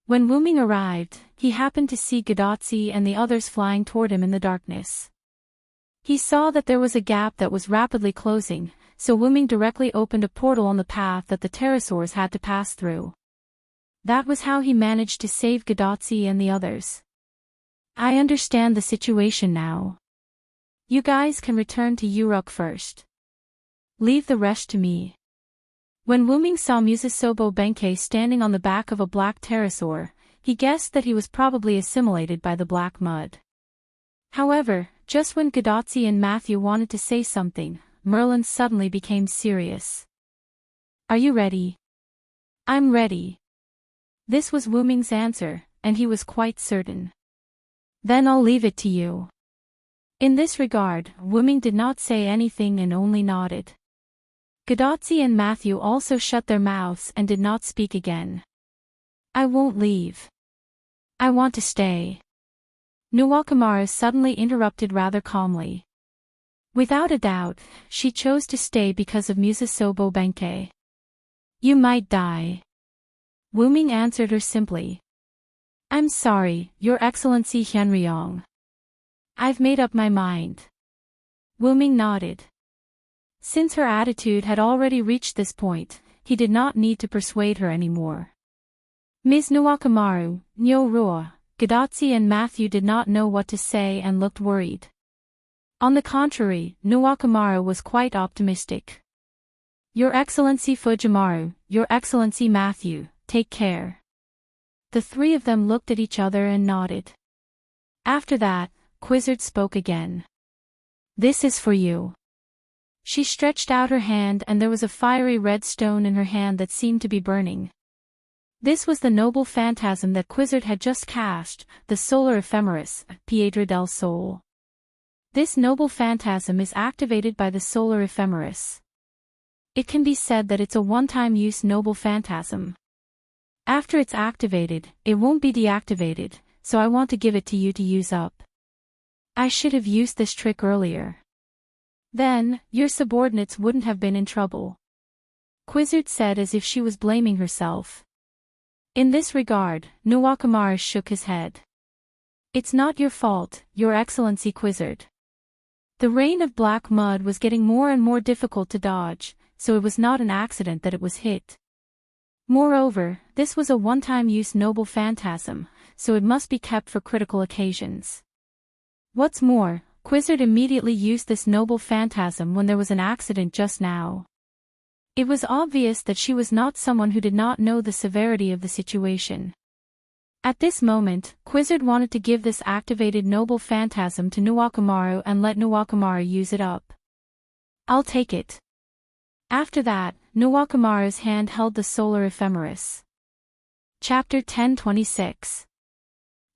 When Wuming arrived, he happened to see Gadotsi and the others flying toward him in the darkness. He saw that there was a gap that was rapidly closing, so Wuming directly opened a portal on the path that the pterosaurs had to pass through. That was how he managed to save Gadotsi and the others. I understand the situation now. You guys can return to Uruk first. Leave the rest to me. When Wuming saw Musasobo Benkei standing on the back of a black pterosaur, he guessed that he was probably assimilated by the black mud. However, just when Gadotsi and Matthew wanted to say something, Merlin suddenly became serious. Are you ready? I'm ready. This was Wuming's answer, and he was quite certain. Then I'll leave it to you. In this regard, Wuming did not say anything and only nodded. Gadotsi and Matthew also shut their mouths and did not speak again. I won't leave. I want to stay. Nawakamaru suddenly interrupted rather calmly. Without a doubt, she chose to stay because of Musasobo Benkei. You might die. Wuming answered her simply. I'm sorry, Your Excellency Henryong. I've made up my mind. Wuming nodded. Since her attitude had already reached this point, he did not need to persuade her anymore. Ms. Nawakamaru, Nyo Rua, Gadotsi and Matthew did not know what to say and looked worried. On the contrary, Nawakamaru was quite optimistic. Your Excellency Fujimaru, Your Excellency Matthew, take care. The three of them looked at each other and nodded. After that, Quizzard spoke again. This is for you. She stretched out her hand and there was a fiery red stone in her hand that seemed to be burning. This was the noble phantasm that Quizzard had just cast, the solar ephemeris, Piedra del Sol. This noble phantasm is activated by the solar ephemeris. It can be said that it's a one-time use noble phantasm. After it's activated, it won't be deactivated, so I want to give it to you to use up. I should have used this trick earlier. Then, your subordinates wouldn't have been in trouble. Quizzard said as if she was blaming herself. In this regard, Nuwakamaru shook his head. It's not your fault, Your Excellency Quizzard. The rain of black mud was getting more and more difficult to dodge, so it was not an accident that it was hit. Moreover, this was a one-time use noble phantasm, so it must be kept for critical occasions. What's more, Quizzard immediately used this noble phantasm when there was an accident just now. It was obvious that she was not someone who did not know the severity of the situation. At this moment, Quizzard wanted to give this activated noble phantasm to Nuwakamaru and let Nuwakamaru use it up. I'll take it. After that, Nuwakamaru's hand held the solar ephemeris. Chapter 1026.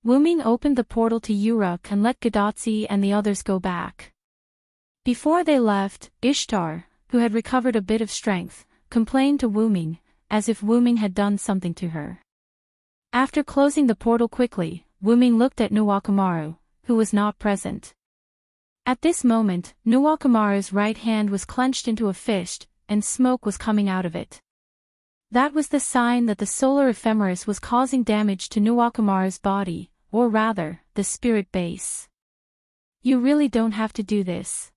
Wuming opened the portal to Uruk and let Gadotsi and the others go back. Before they left, Ishtar, who had recovered a bit of strength, complained to Wuming, as if Wuming had done something to her. After closing the portal quickly, Wuming looked at Nuwakamaru, who was not present. At this moment, Nuwakamaru's right hand was clenched into a fist, and smoke was coming out of it. That was the sign that the solar ephemeris was causing damage to Nuwakamaru's body, or rather, the spirit base. You really don't have to do this.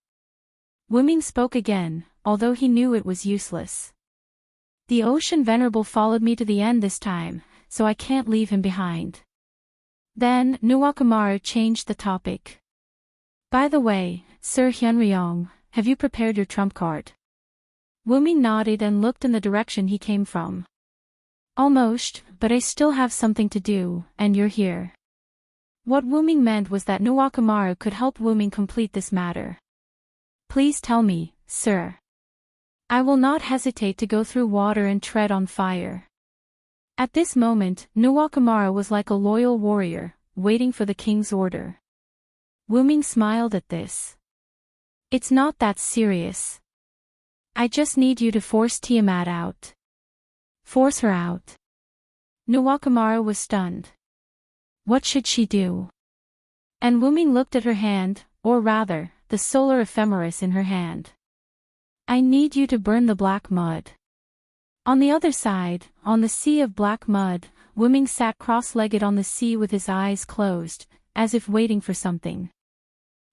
Wuming spoke again, although he knew it was useless. The Ocean Venerable followed me to the end this time, so I can't leave him behind. Then, Nuwakamaru changed the topic. By the way, Sir Hyunryong, have you prepared your trump card? Wuming nodded and looked in the direction he came from. Almost, but I still have something to do, and you're here. What Wuming meant was that Nuwakamaru could help Wuming complete this matter. Please tell me, sir. I will not hesitate to go through water and tread on fire. At this moment, Nuwakamaru was like a loyal warrior, waiting for the king's order. Wuming smiled at this. It's not that serious. I just need you to force Tiamat out. Force her out. Nuwakamaru was stunned. What should she do? And Wuming looked at her hand, or rather, the solar ephemeris in her hand. I need you to burn the black mud. On the other side, on the sea of black mud, Wuming sat cross-legged on the sea with his eyes closed, as if waiting for something.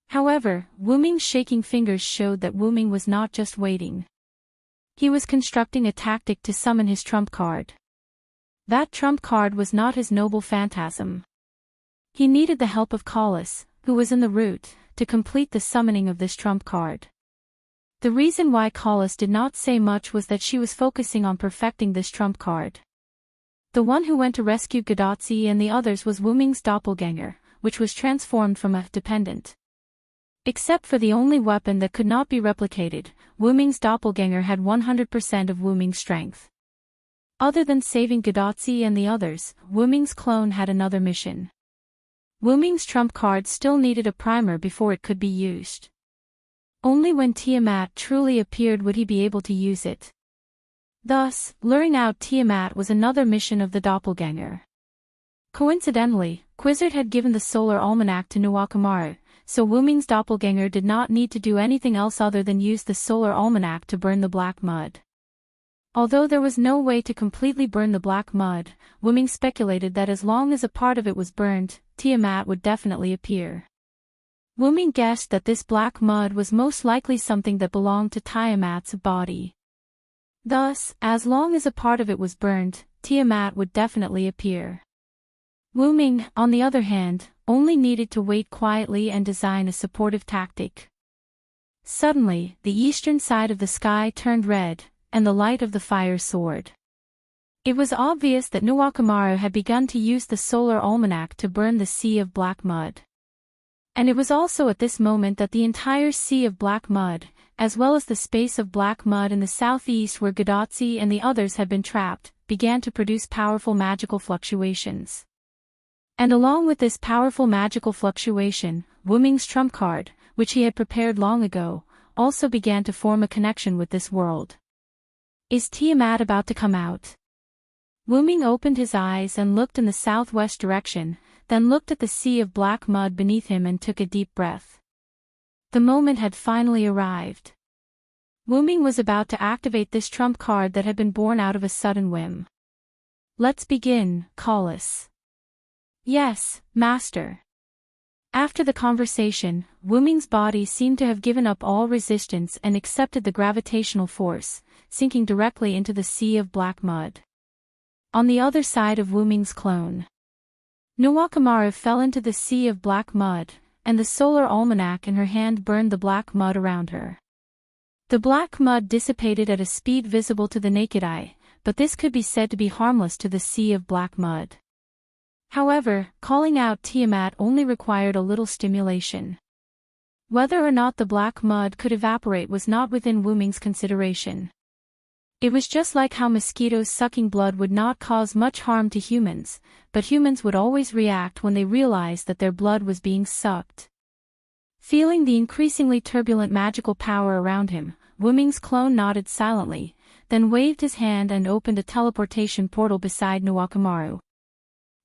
However, Wuming's shaking fingers showed that Wuming was not just waiting. He was constructing a tactic to summon his trump card. That trump card was not his noble phantasm. He needed the help of Kalas, who was in the route, to complete the summoning of this trump card. The reason why Kalas did not say much was that she was focusing on perfecting this trump card. The one who went to rescue Gadotsi and the others was Wuming's doppelganger, which was transformed from a dependent. Except for the only weapon that could not be replicated, Wuming's doppelganger had 100% of Wuming's strength. Other than saving Gadotsi and the others, Wuming's clone had another mission. Wuming's trump card still needed a primer before it could be used. Only when Tiamat truly appeared would he be able to use it. Thus, luring out Tiamat was another mission of the doppelganger. Coincidentally, Quizzard had given the solar almanac to Nuwakamaru, so Wuming's doppelganger did not need to do anything else other than use the solar almanac to burn the black mud. Although there was no way to completely burn the black mud, Wuming speculated that as long as a part of it was burned, Tiamat would definitely appear. Wuming guessed that this black mud was most likely something that belonged to Tiamat's body. Thus, as long as a part of it was burned, Tiamat would definitely appear. Wuming, on the other hand, only needed to wait quietly and design a supportive tactic. Suddenly, the eastern side of the sky turned red, and the light of the fire soared. It was obvious that Nuwakamaru had begun to use the solar almanac to burn the sea of black mud. And it was also at this moment that the entire sea of black mud, as well as the space of black mud in the southeast where Gadotsi and the others had been trapped, began to produce powerful magical fluctuations. And along with this powerful magical fluctuation, Wuming's trump card, which he had prepared long ago, also began to form a connection with this world. Is Tiamat about to come out? Wuming opened his eyes and looked in the southwest direction, then looked at the sea of black mud beneath him and took a deep breath. The moment had finally arrived. Wu Ming was about to activate this trump card that had been born out of a sudden whim. "Let's begin, Collis." "Yes, Master." After the conversation, Wu Ming's body seemed to have given up all resistance and accepted the gravitational force, sinking directly into the sea of black mud. On the other side of Wu Ming's clone, Nuwakamaru fell into the sea of black mud, and the solar almanac in her hand burned the black mud around her. The black mud dissipated at a speed visible to the naked eye, but this could be said to be harmless to the sea of black mud. However, calling out Tiamat only required a little stimulation. Whether or not the black mud could evaporate was not within Wu Ming's consideration. It was just like how mosquitoes sucking blood would not cause much harm to humans, but humans would always react when they realized that their blood was being sucked. Feeling the increasingly turbulent magical power around him, Wu Ming's clone nodded silently, then waved his hand and opened a teleportation portal beside Nuwakamaru.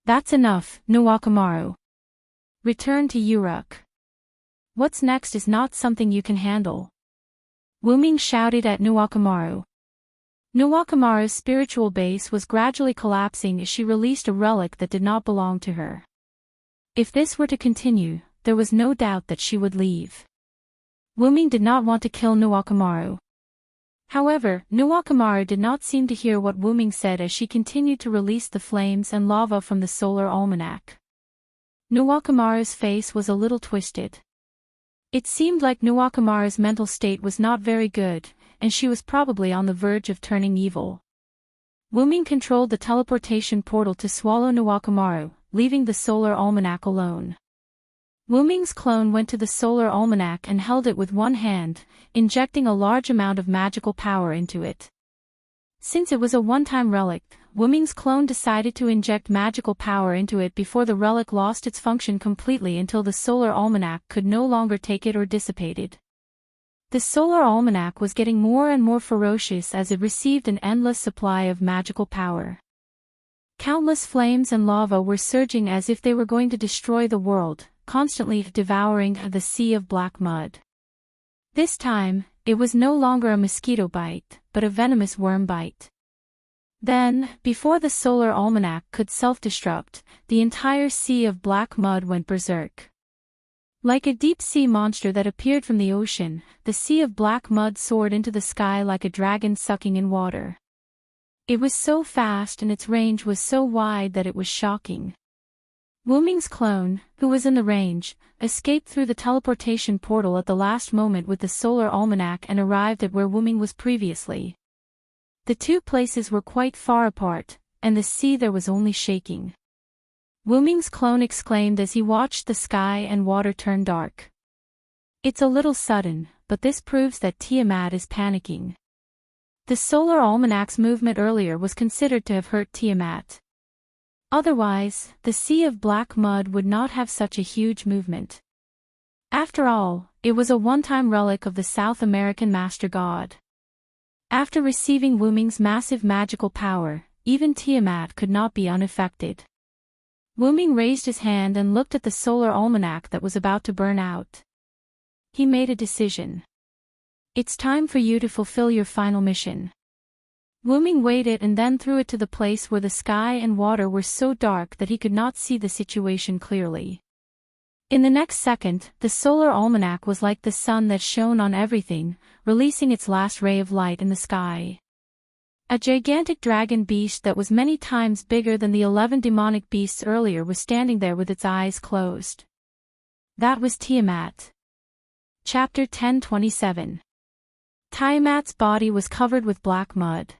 "That's enough, Nuwakamaru. Return to Uruk. What's next is not something you can handle." Wu Ming shouted at Nuwakamaru. Nuwakamaru's spiritual base was gradually collapsing as she released a relic that did not belong to her. If this were to continue, there was no doubt that she would leave. Wu Ming did not want to kill Nuwakamaru. However, Nuwakamaru did not seem to hear what Wu Ming said as she continued to release the flames and lava from the solar almanac. Nuwakamaru's face was a little twisted. It seemed like Nuwakamaru's mental state was not very good, and she was probably on the verge of turning evil. Wu Ming controlled the teleportation portal to swallow Nuwakamaru, leaving the solar almanac alone. Wu Ming's clone went to the solar almanac and held it with one hand, injecting a large amount of magical power into it. Since it was a one-time relic, Wu Ming's clone decided to inject magical power into it before the relic lost its function completely until the solar almanac could no longer take it or dissipate it. The solar almanac was getting more and more ferocious as it received an endless supply of magical power. Countless flames and lava were surging as if they were going to destroy the world, constantly devouring the sea of black mud. This time, it was no longer a mosquito bite, but a venomous worm bite. Then, before the solar almanac could self-destruct, the entire sea of black mud went berserk. Like a deep-sea monster that appeared from the ocean, the sea of black mud soared into the sky like a dragon sucking in water. It was so fast and its range was so wide that it was shocking. Wu Ming's clone, who was in the range, escaped through the teleportation portal at the last moment with the solar almanac and arrived at where Wu Ming was previously. The two places were quite far apart, and the sea there was only shaking. Wu Ming's clone exclaimed as he watched the sky and water turn dark. "It's a little sudden, but this proves that Tiamat is panicking." The solar almanac's movement earlier was considered to have hurt Tiamat. Otherwise, the sea of black mud would not have such a huge movement. After all, it was a one-time relic of the South American Master God. After receiving Wu Ming's massive magical power, even Tiamat could not be unaffected. Wu Ming raised his hand and looked at the solar almanac that was about to burn out. He made a decision. "It's time for you to fulfill your final mission." Wu Ming weighed it and then threw it to the place where the sky and water were so dark that he could not see the situation clearly. In the next second, the solar almanac was like the sun that shone on everything, releasing its last ray of light in the sky. A gigantic dragon beast that was many times bigger than the 11 demonic beasts earlier was standing there with its eyes closed. That was Tiamat. Chapter 10:27. Tiamat's body was covered with black mud.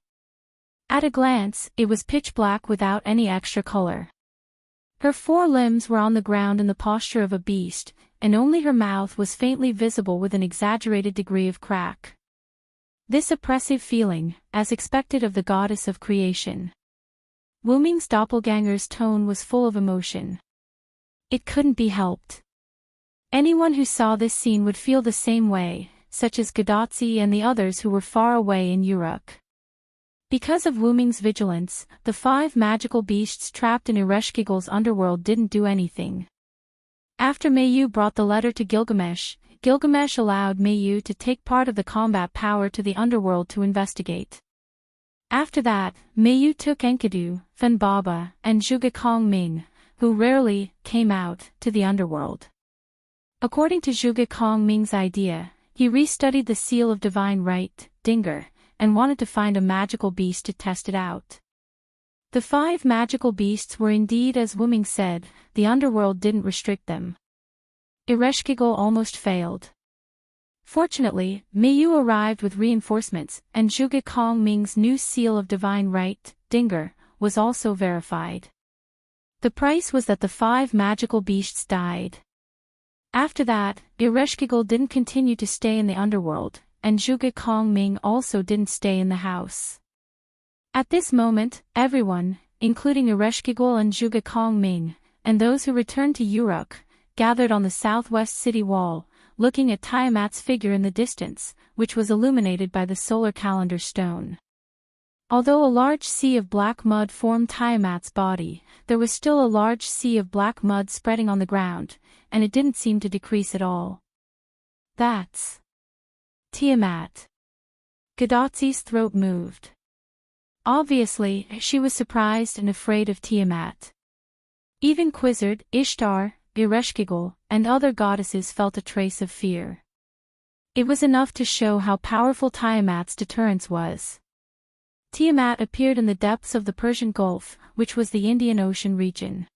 At a glance, it was pitch black without any extra color. Her four limbs were on the ground in the posture of a beast, and only her mouth was faintly visible with an exaggerated degree of crack. This oppressive feeling, as expected of the goddess of creation. Wu Ming's doppelganger's tone was full of emotion. It couldn't be helped. Anyone who saw this scene would feel the same way, such as Gadotsi and the others who were far away in Uruk. Because of Wu Ming's vigilance, the 5 magical beasts trapped in Ereshkigal's underworld didn't do anything. After Mayu brought the letter to Gilgamesh, Gilgamesh allowed Mayu to take part of the combat power to the underworld to investigate. After that, Mayu took Enkidu, Fen Baba, and Zhuge Kong Ming, who rarely came out, to the underworld. According to Zhuge Kong Ming's idea, he restudied the seal of divine right, Dinger, and wanted to find a magical beast to test it out. The 5 magical beasts were indeed as Wu Ming said, the underworld didn't restrict them. Ereshkigal almost failed. Fortunately, Mayu arrived with reinforcements, and Zhuge Kong Ming's new seal of divine right, Dinger, was also verified. The price was that the 5 magical beasts died. After that, Ereshkigal didn't continue to stay in the underworld, and Zhuge Kong Ming also didn't stay in the house. At this moment, everyone, including Ereshkigal and Zhuge Kong Ming, and those who returned to Uruk, gathered on the southwest city wall, looking at Tiamat's figure in the distance, which was illuminated by the solar calendar stone. Although a large sea of black mud formed Tiamat's body, there was still a large sea of black mud spreading on the ground, and it didn't seem to decrease at all. That's Tiamat. Gadatsi's throat moved. Obviously, she was surprised and afraid of Tiamat. Even Quizzard, Ishtar, Ereshkigal, and other goddesses felt a trace of fear. It was enough to show how powerful Tiamat's deterrence was. Tiamat appeared in the depths of the Persian Gulf, which was the Indian Ocean region.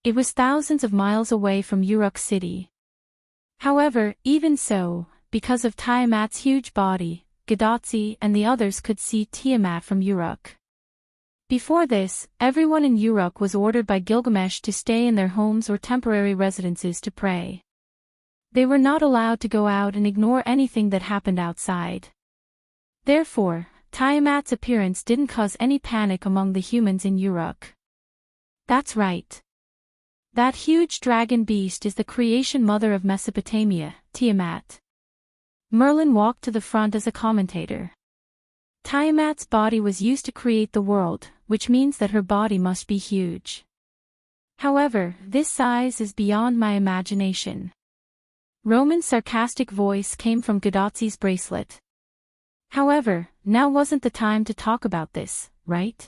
It was thousands of miles away from Uruk city. However, even so, because of Tiamat's huge body, Gadatsi and the others could see Tiamat from Uruk. Before this, everyone in Uruk was ordered by Gilgamesh to stay in their homes or temporary residences to pray. They were not allowed to go out and ignore anything that happened outside. Therefore, Tiamat's appearance didn't cause any panic among the humans in Uruk. That's right. That huge dragon beast is the creation mother of Mesopotamia, Tiamat. Merlin walked to the front as a commentator. Tiamat's body was used to create the world, which means that her body must be huge. However, this size is beyond my imagination. Roman's sarcastic voice came from Gadatsi's bracelet. However, now wasn't the time to talk about this, right?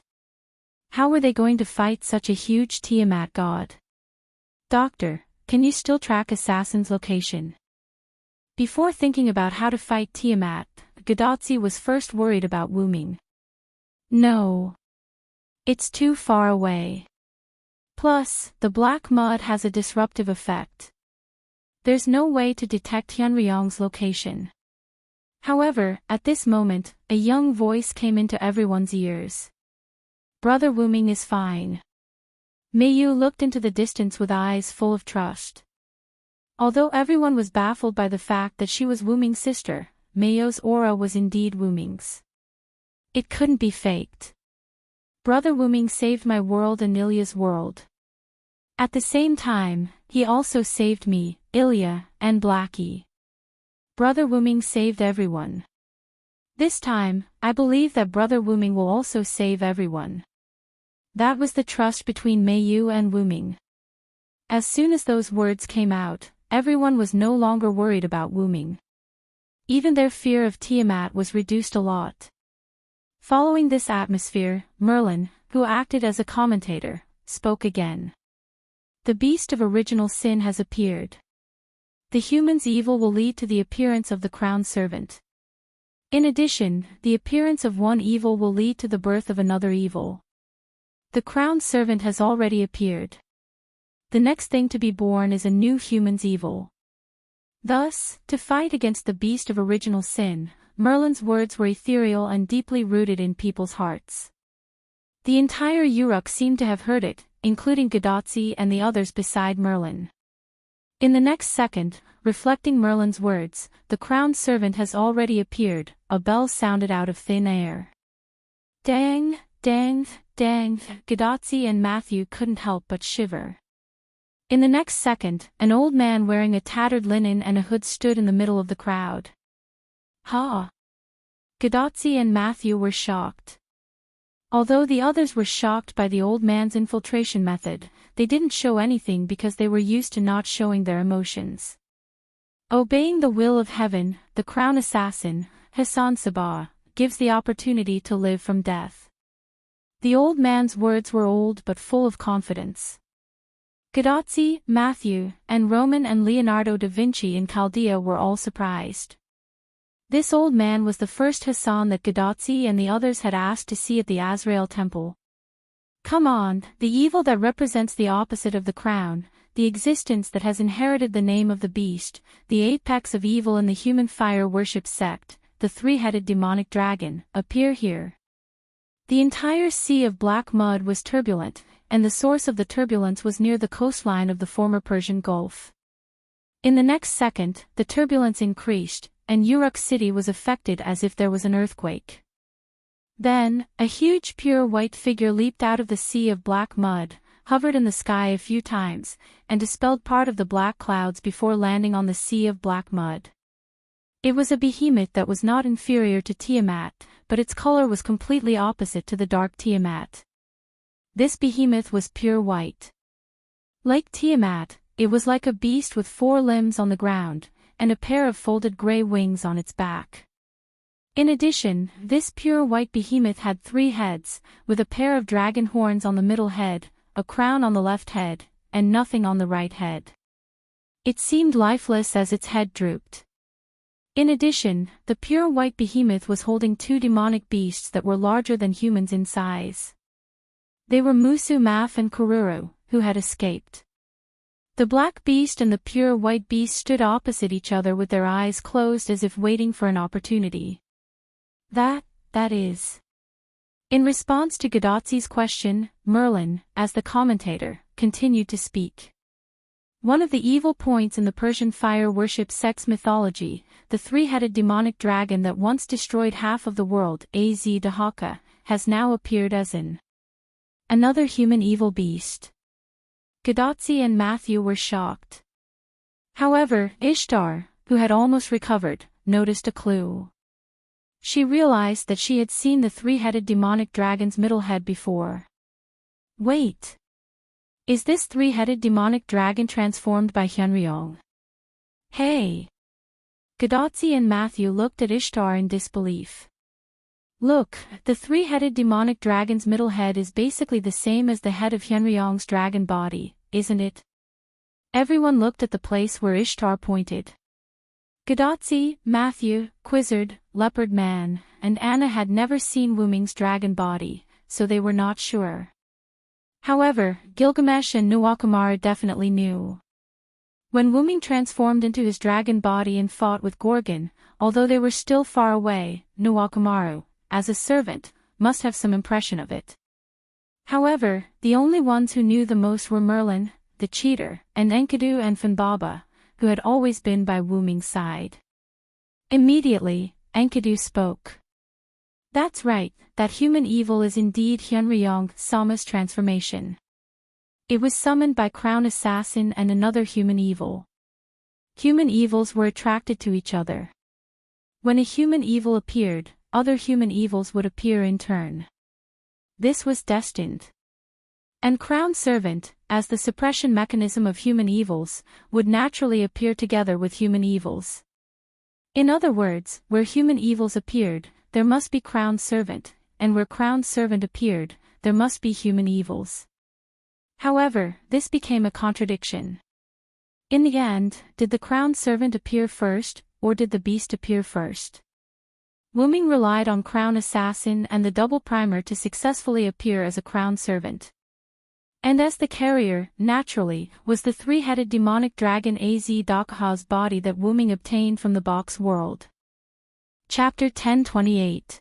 How were they going to fight such a huge Tiamat god? Doctor, can you still track Assassin's location? Before thinking about how to fight Tiamat, Gadatsi was first worried about Wu Ming. No. It's too far away. Plus, the black mud has a disruptive effect. There's no way to detect Hyunryong's location. However, at this moment, a young voice came into everyone's ears. Brother Wu Ming is fine. Mayu looked into the distance with eyes full of trust. Although everyone was baffled by the fact that she was Wu Ming's sister, Mayu's aura was indeed Wu Ming's. It couldn't be faked. Brother Wu Ming saved my world and Ilya's world. At the same time, he also saved me, Ilya, and Blackie. Brother Wu Ming saved everyone. This time, I believe that Brother Wu Ming will also save everyone. That was the trust between Mayu and Wu Ming. As soon as those words came out, everyone was no longer worried about Wu Ming. Even their fear of Tiamat was reduced a lot. Following this atmosphere, Merlin, who acted as a commentator, spoke again. The beast of original sin has appeared. The human's evil will lead to the appearance of the crown servant. In addition, the appearance of one evil will lead to the birth of another evil. The crown servant has already appeared. The next thing to be born is a new human's evil. Thus, to fight against the beast of original sin, Merlin's words were ethereal and deeply rooted in people's hearts. The entire Uruk seemed to have heard it, including Gadatsi and the others beside Merlin. In the next second, reflecting Merlin's words, the crowned servant has already appeared, a bell sounded out of thin air. Dang, dang, dang, Gadatsi and Matthew couldn't help but shiver. In the next second, an old man wearing a tattered linen and a hood stood in the middle of the crowd. Ha! Gadatsi and Matthew were shocked. Although the others were shocked by the old man's infiltration method, they didn't show anything because they were used to not showing their emotions. Obeying the will of heaven, the crown assassin, Hassan Sabah, gives the opportunity to live from death. The old man's words were old but full of confidence. Gaddafi, Matthew, and Roman and Leonardo da Vinci in Chaldea were all surprised. This old man was the first Hassan that Gaddafi and the others had asked to see at the Azrael temple. Come on, the evil that represents the opposite of the crown, the existence that has inherited the name of the beast, the apex of evil in the human fire worship sect, the three-headed demonic dragon, appear here. The entire sea of black mud was turbulent, and the source of the turbulence was near the coastline of the former Persian Gulf. In the next second, the turbulence increased, and Uruk city was affected as if there was an earthquake. Then, a huge pure white figure leaped out of the sea of black mud, hovered in the sky a few times, and dispelled part of the black clouds before landing on the sea of black mud. It was a behemoth that was not inferior to Tiamat, but its color was completely opposite to the dark Tiamat. This behemoth was pure white. Like Tiamat, it was like a beast with 4 limbs on the ground, and a pair of folded gray wings on its back. In addition, this pure white behemoth had 3 heads, with a pair of dragon horns on the middle head, a crown on the left head, and nothing on the right head. It seemed lifeless as its head drooped. In addition, the pure white behemoth was holding 2 demonic beasts that were larger than humans in size. They were Musu Maf and Kururu, who had escaped. The black beast and the pure white beast stood opposite each other with their eyes closed as if waiting for an opportunity. That is. In response to Gaddafi's question, Merlin, as the commentator, continued to speak. One of the evil points in the Persian fire worship sect's mythology, the 3-headed demonic dragon that once destroyed half of the world, Az-Dahaka, has now appeared as another human evil beast. Gaddafi and Matthew were shocked. However, Ishtar, who had almost recovered, noticed a clue. She realized that she had seen the 3-headed demonic dragon's middle head before. Wait! Is this 3-headed demonic dragon transformed by Hyunryong? Hey! Gaddafi and Matthew looked at Ishtar in disbelief. Look, the 3-headed demonic dragon's middle head is basically the same as the head of Hyunryong's dragon body, isn't it? Everyone looked at the place where Ishtar pointed. Gaddafi, Matthew, Quizzard, Leopard Man, and Anna had never seen Wuming's dragon body, so they were not sure. However, Gilgamesh and Nuwakamara definitely knew. When Wuming transformed into his dragon body and fought with Gorgon, although they were still far away, Nuwakamaru, as a servant, must have some impression of it. However, the only ones who knew the most were Merlin, the cheater, and Enkidu and Fanbaba, who had always been by Wuming's side. Immediately, Enkidu spoke. That's right, that human evil is indeed Hyunryong Sama's transformation. It was summoned by Crown Assassin and another human evil. Human evils were attracted to each other. When a human evil appeared, other human evils would appear in turn. This was destined. And Crown Servant, as the suppression mechanism of human evils, would naturally appear together with human evils. In other words, where human evils appeared, there must be Crown Servant, and where Crown Servant appeared, there must be human evils. However, this became a contradiction. In the end, did the Crown Servant appear first, or did the beast appear first? Wuming relied on Crown Assassin and the double primer to successfully appear as a Crown Servant. And as the carrier, naturally, was the 3-headed demonic dragon Az-Dakaha's body that Wuming obtained from the box world. Chapter 1028.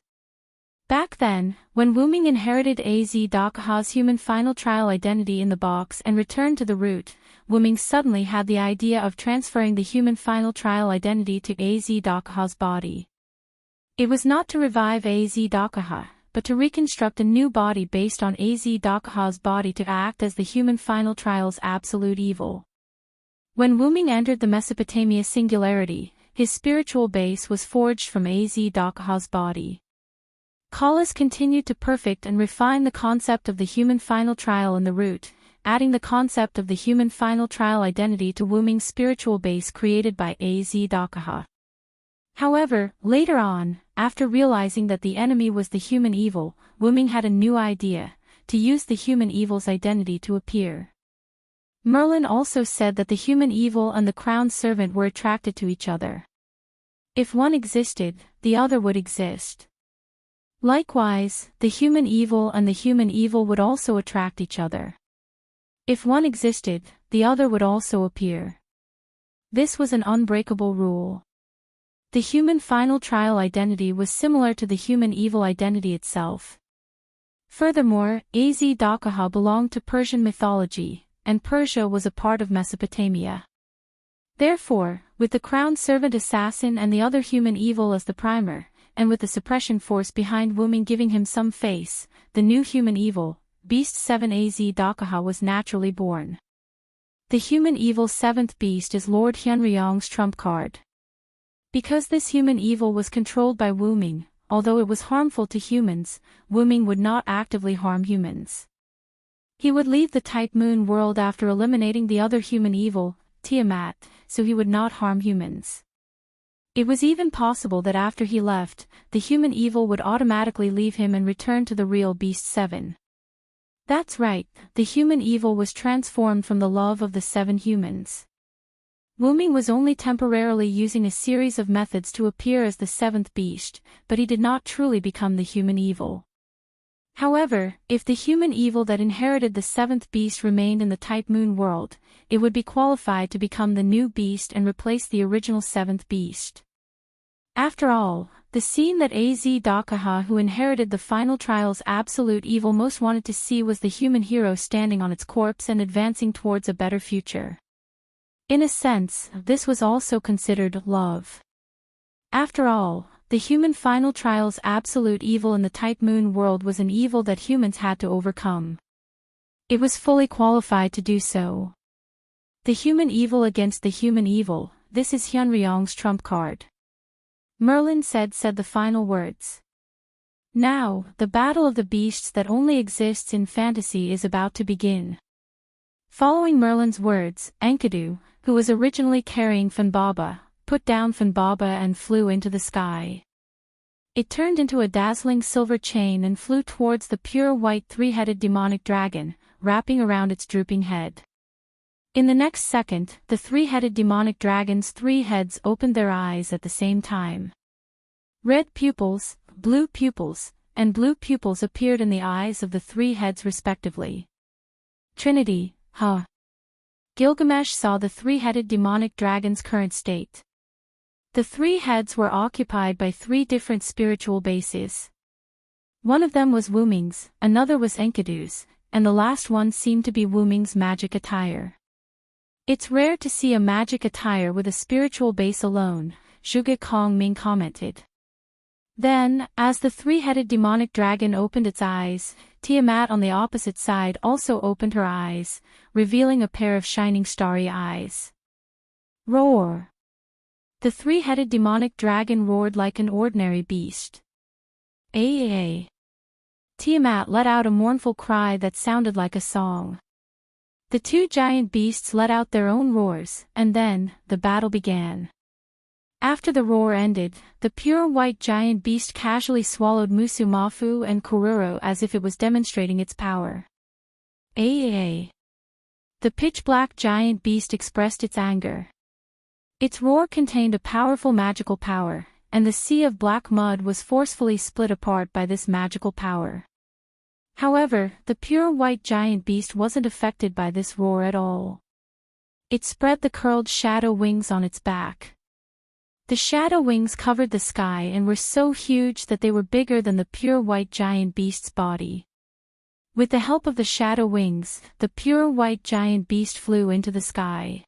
Back then, when Wuming inherited Az-Dakaha's human final trial identity in the box and returned to the root, Wuming suddenly had the idea of transferring the human final trial identity to Az-Dakaha's body. It was not to revive Az-Dakaha, but to reconstruct a new body based on Az-Dakaha's body to act as the human final trial's absolute evil. When Wuming entered the Mesopotamia singularity, his spiritual base was forged from Az-Dakaha's body. Collis continued to perfect and refine the concept of the human final trial in the root, adding the concept of the human final trial identity to Wuming's spiritual base created by Az Dakaha. However, later on, after realizing that the enemy was the human evil, Wuming had a new idea, to use the human evil's identity to appear. Merlin also said that the human evil and the crowned servant were attracted to each other. If one existed, the other would exist. Likewise, the human evil and the human evil would also attract each other. If one existed, the other would also appear. This was an unbreakable rule. The human final trial identity was similar to the human evil identity itself. Furthermore, Az Dakaha belonged to Persian mythology, and Persia was a part of Mesopotamia. Therefore, with the crowned servant assassin and the other human evil as the primer, and with the suppression force behind Wuming giving him some face, the new human evil, Beast 7 Az Dakaha was naturally born. The human evil's seventh beast is Lord Hyunryong's trump card. Because this human evil was controlled by Wuming, although it was harmful to humans, Wuming would not actively harm humans. He would leave the type moon world after eliminating the other human evil, Tiamat, so he would not harm humans. It was even possible that after he left, the human evil would automatically leave him and return to the real Beast 7. That's right, the human evil was transformed from the love of the 7 humans. Wuming was only temporarily using a series of methods to appear as the 7th beast, but he did not truly become the human evil. However, if the human evil that inherited the 7th beast remained in the type moon world, it would be qualified to become the new beast and replace the original 7th beast. After all, the scene that Az Dakaha, who inherited the final trial's absolute evil, most wanted to see was the human hero standing on its corpse and advancing towards a better future. In a sense, this was also considered love. After all, the human final trial's absolute evil in the type moon world was an evil that humans had to overcome. It was fully qualified to do so. The human evil against the human evil, this is Hyunryong's trump card. Merlin said the final words. Now, the battle of the beasts that only exists in fantasy is about to begin. Following Merlin's words, Enkidu, who was originally carrying Funbaba, put down Funbaba and flew into the sky. It turned into a dazzling silver chain and flew towards the pure white three-headed demonic dragon, wrapping around its drooping head. In the next second, the three-headed demonic dragon's 3 heads opened their eyes at the same time. Red pupils, blue pupils, and blue pupils appeared in the eyes of the 3 heads respectively. Trinity, huh? Gilgamesh saw the 3-headed demonic dragon's current state. The 3 heads were occupied by 3 different spiritual bases. One of them was Wuming's, another was Enkidu's, and the last one seemed to be Wuming's magic attire. It's rare to see a magic attire with a spiritual base alone, Zhuge Kongming commented. Then, as the 3-headed demonic dragon opened its eyes, Tiamat on the opposite side also opened her eyes, revealing a pair of shining starry eyes. Roar! The 3-headed demonic dragon roared like an ordinary beast. Aah! Tiamat let out a mournful cry that sounded like a song. The 2 giant beasts let out their own roars, and then, the battle began. After the roar ended, the pure white giant beast casually swallowed Musumafu and Kururo as if it was demonstrating its power. Aah! The pitch-black giant beast expressed its anger. Its roar contained a powerful magical power, and the sea of black mud was forcefully split apart by this magical power. However, the pure white giant beast wasn't affected by this roar at all. It spread the curled shadow wings on its back. The shadow wings covered the sky and were so huge that they were bigger than the pure white giant beast's body. With the help of the shadow wings, the pure white giant beast flew into the sky.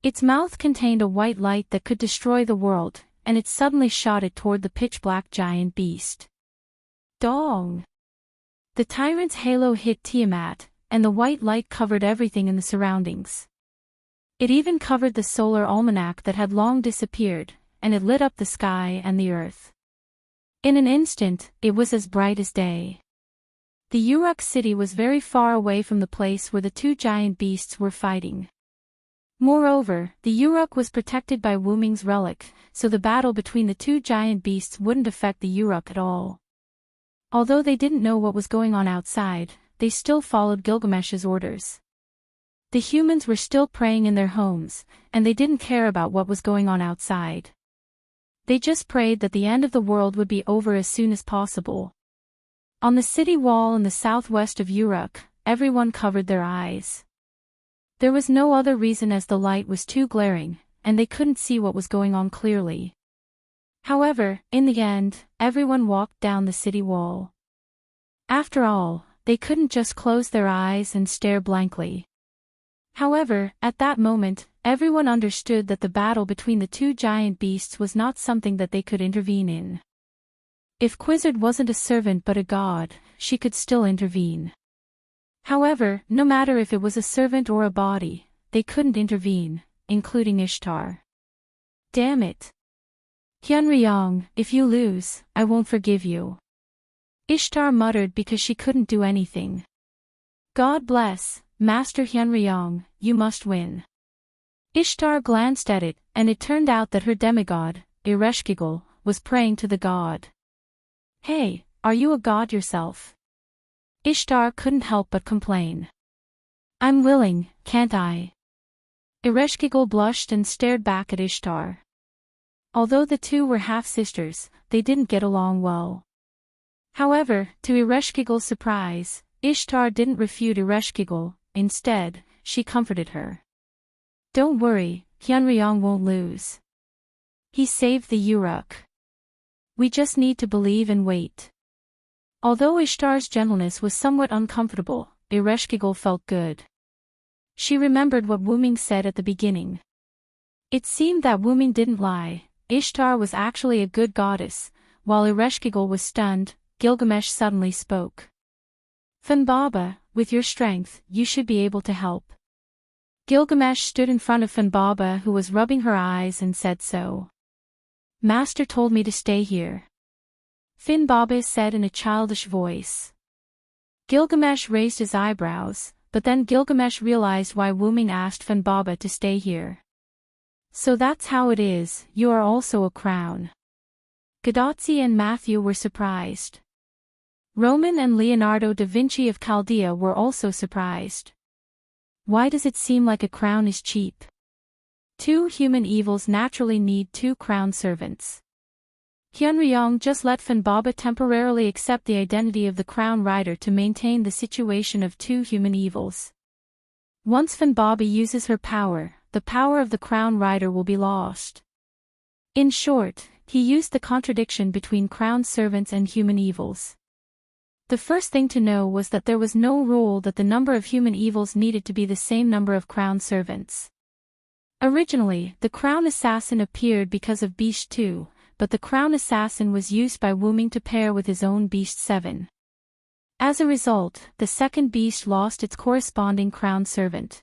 Its mouth contained a white light that could destroy the world, and it suddenly shot it toward the pitch-black giant beast. Dong! The tyrant's halo hit Tiamat, and the white light covered everything in the surroundings. It even covered the solar almanac that had long disappeared, and it lit up the sky and the earth. In an instant, it was as bright as day. The Uruk city was very far away from the place where the two giant beasts were fighting. Moreover, the Uruk was protected by Wu Ming's relic, so the battle between the two giant beasts wouldn't affect the Uruk at all. Although they didn't know what was going on outside, they still followed Gilgamesh's orders. The humans were still praying in their homes, and they didn't care about what was going on outside. They just prayed that the end of the world would be over as soon as possible. On the city wall in the southwest of Uruk, everyone covered their eyes. There was no other reason as the light was too glaring, and they couldn't see what was going on clearly. However, in the end, everyone walked down the city wall. After all, they couldn't just close their eyes and stare blankly. However, at that moment, everyone understood that the battle between the two giant beasts was not something that they could intervene in. If Quizzard wasn't a servant but a god, she could still intervene. However, no matter if it was a servant or a body, they couldn't intervene, including Ishtar. Damn it. Hyunryong, if you lose, I won't forgive you. Ishtar muttered because she couldn't do anything. God bless, Master Hyunryong, you must win. Ishtar glanced at it, and it turned out that her demigod, Ereshkigal, was praying to the god. Hey, are you a god yourself? Ishtar couldn't help but complain. I'm willing, can't I? Ereshkigal blushed and stared back at Ishtar. Although the two were half-sisters, they didn't get along well. However, to Ereshkigal's surprise, Ishtar didn't refute Ereshkigal. Instead, she comforted her. Don't worry, Hyunryong won't lose. He saved the Uruk. We just need to believe and wait. Although Ishtar's gentleness was somewhat uncomfortable, Ereshkigal felt good. She remembered what Wu Ming said at the beginning. It seemed that Wu Ming didn't lie. Ishtar was actually a good goddess. While Ereshkigal was stunned, Gilgamesh suddenly spoke. Funbaba, with your strength, you should be able to help. Gilgamesh stood in front of Funbaba, who was rubbing her eyes, and said so. Master told me to stay here. Funbaba said in a childish voice. Gilgamesh raised his eyebrows, but then Gilgamesh realized why Wu Ming asked Funbaba to stay here. So that's how it is, you are also a crown. Gadotzi and Matthew were surprised. Roman and Leonardo da Vinci of Chaldea were also surprised. Why does it seem like a crown is cheap? Two human evils naturally need two crown servants. Hyunryong just let Funbaba temporarily accept the identity of the crown rider to maintain the situation of two human evils. Once Funbaba uses her power, the power of the crown rider will be lost. In short, he used the contradiction between crown servants and human evils. The first thing to know was that there was no rule that the number of human evils needed to be the same number of crown servants. Originally, the crown assassin appeared because of Beast 2, but the crown assassin was used by Wu Ming to pair with his own Beast 7. As a result, the second beast lost its corresponding crown servant.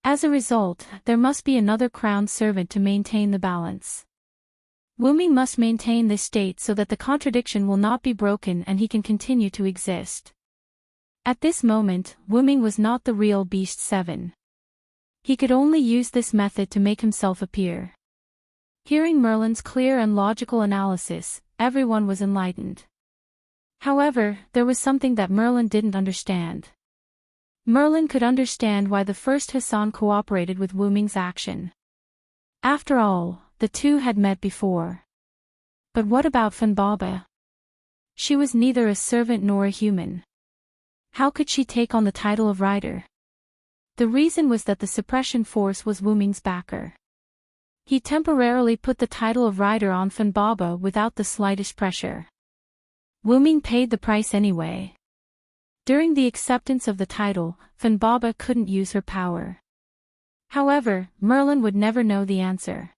As a result, there must be another crown servant to maintain the balance. Wu Ming must maintain this state so that the contradiction will not be broken and he can continue to exist. At this moment, Wu Ming was not the real Beast 7. He could only use this method to make himself appear. Hearing Merlin's clear and logical analysis, everyone was enlightened. However, there was something that Merlin didn't understand. Merlin could understand why the first Hassan cooperated with Wu Ming's action. After all, the two had met before. But what about Funbaba? She was neither a servant nor a human. How could she take on the title of rider? The reason was that the suppression force was Wu Ming's backer. He temporarily put the title of rider on Funbaba without the slightest pressure. Wu Ming paid the price anyway. During the acceptance of the title, Funbaba couldn't use her power. However, Merlin would never know the answer.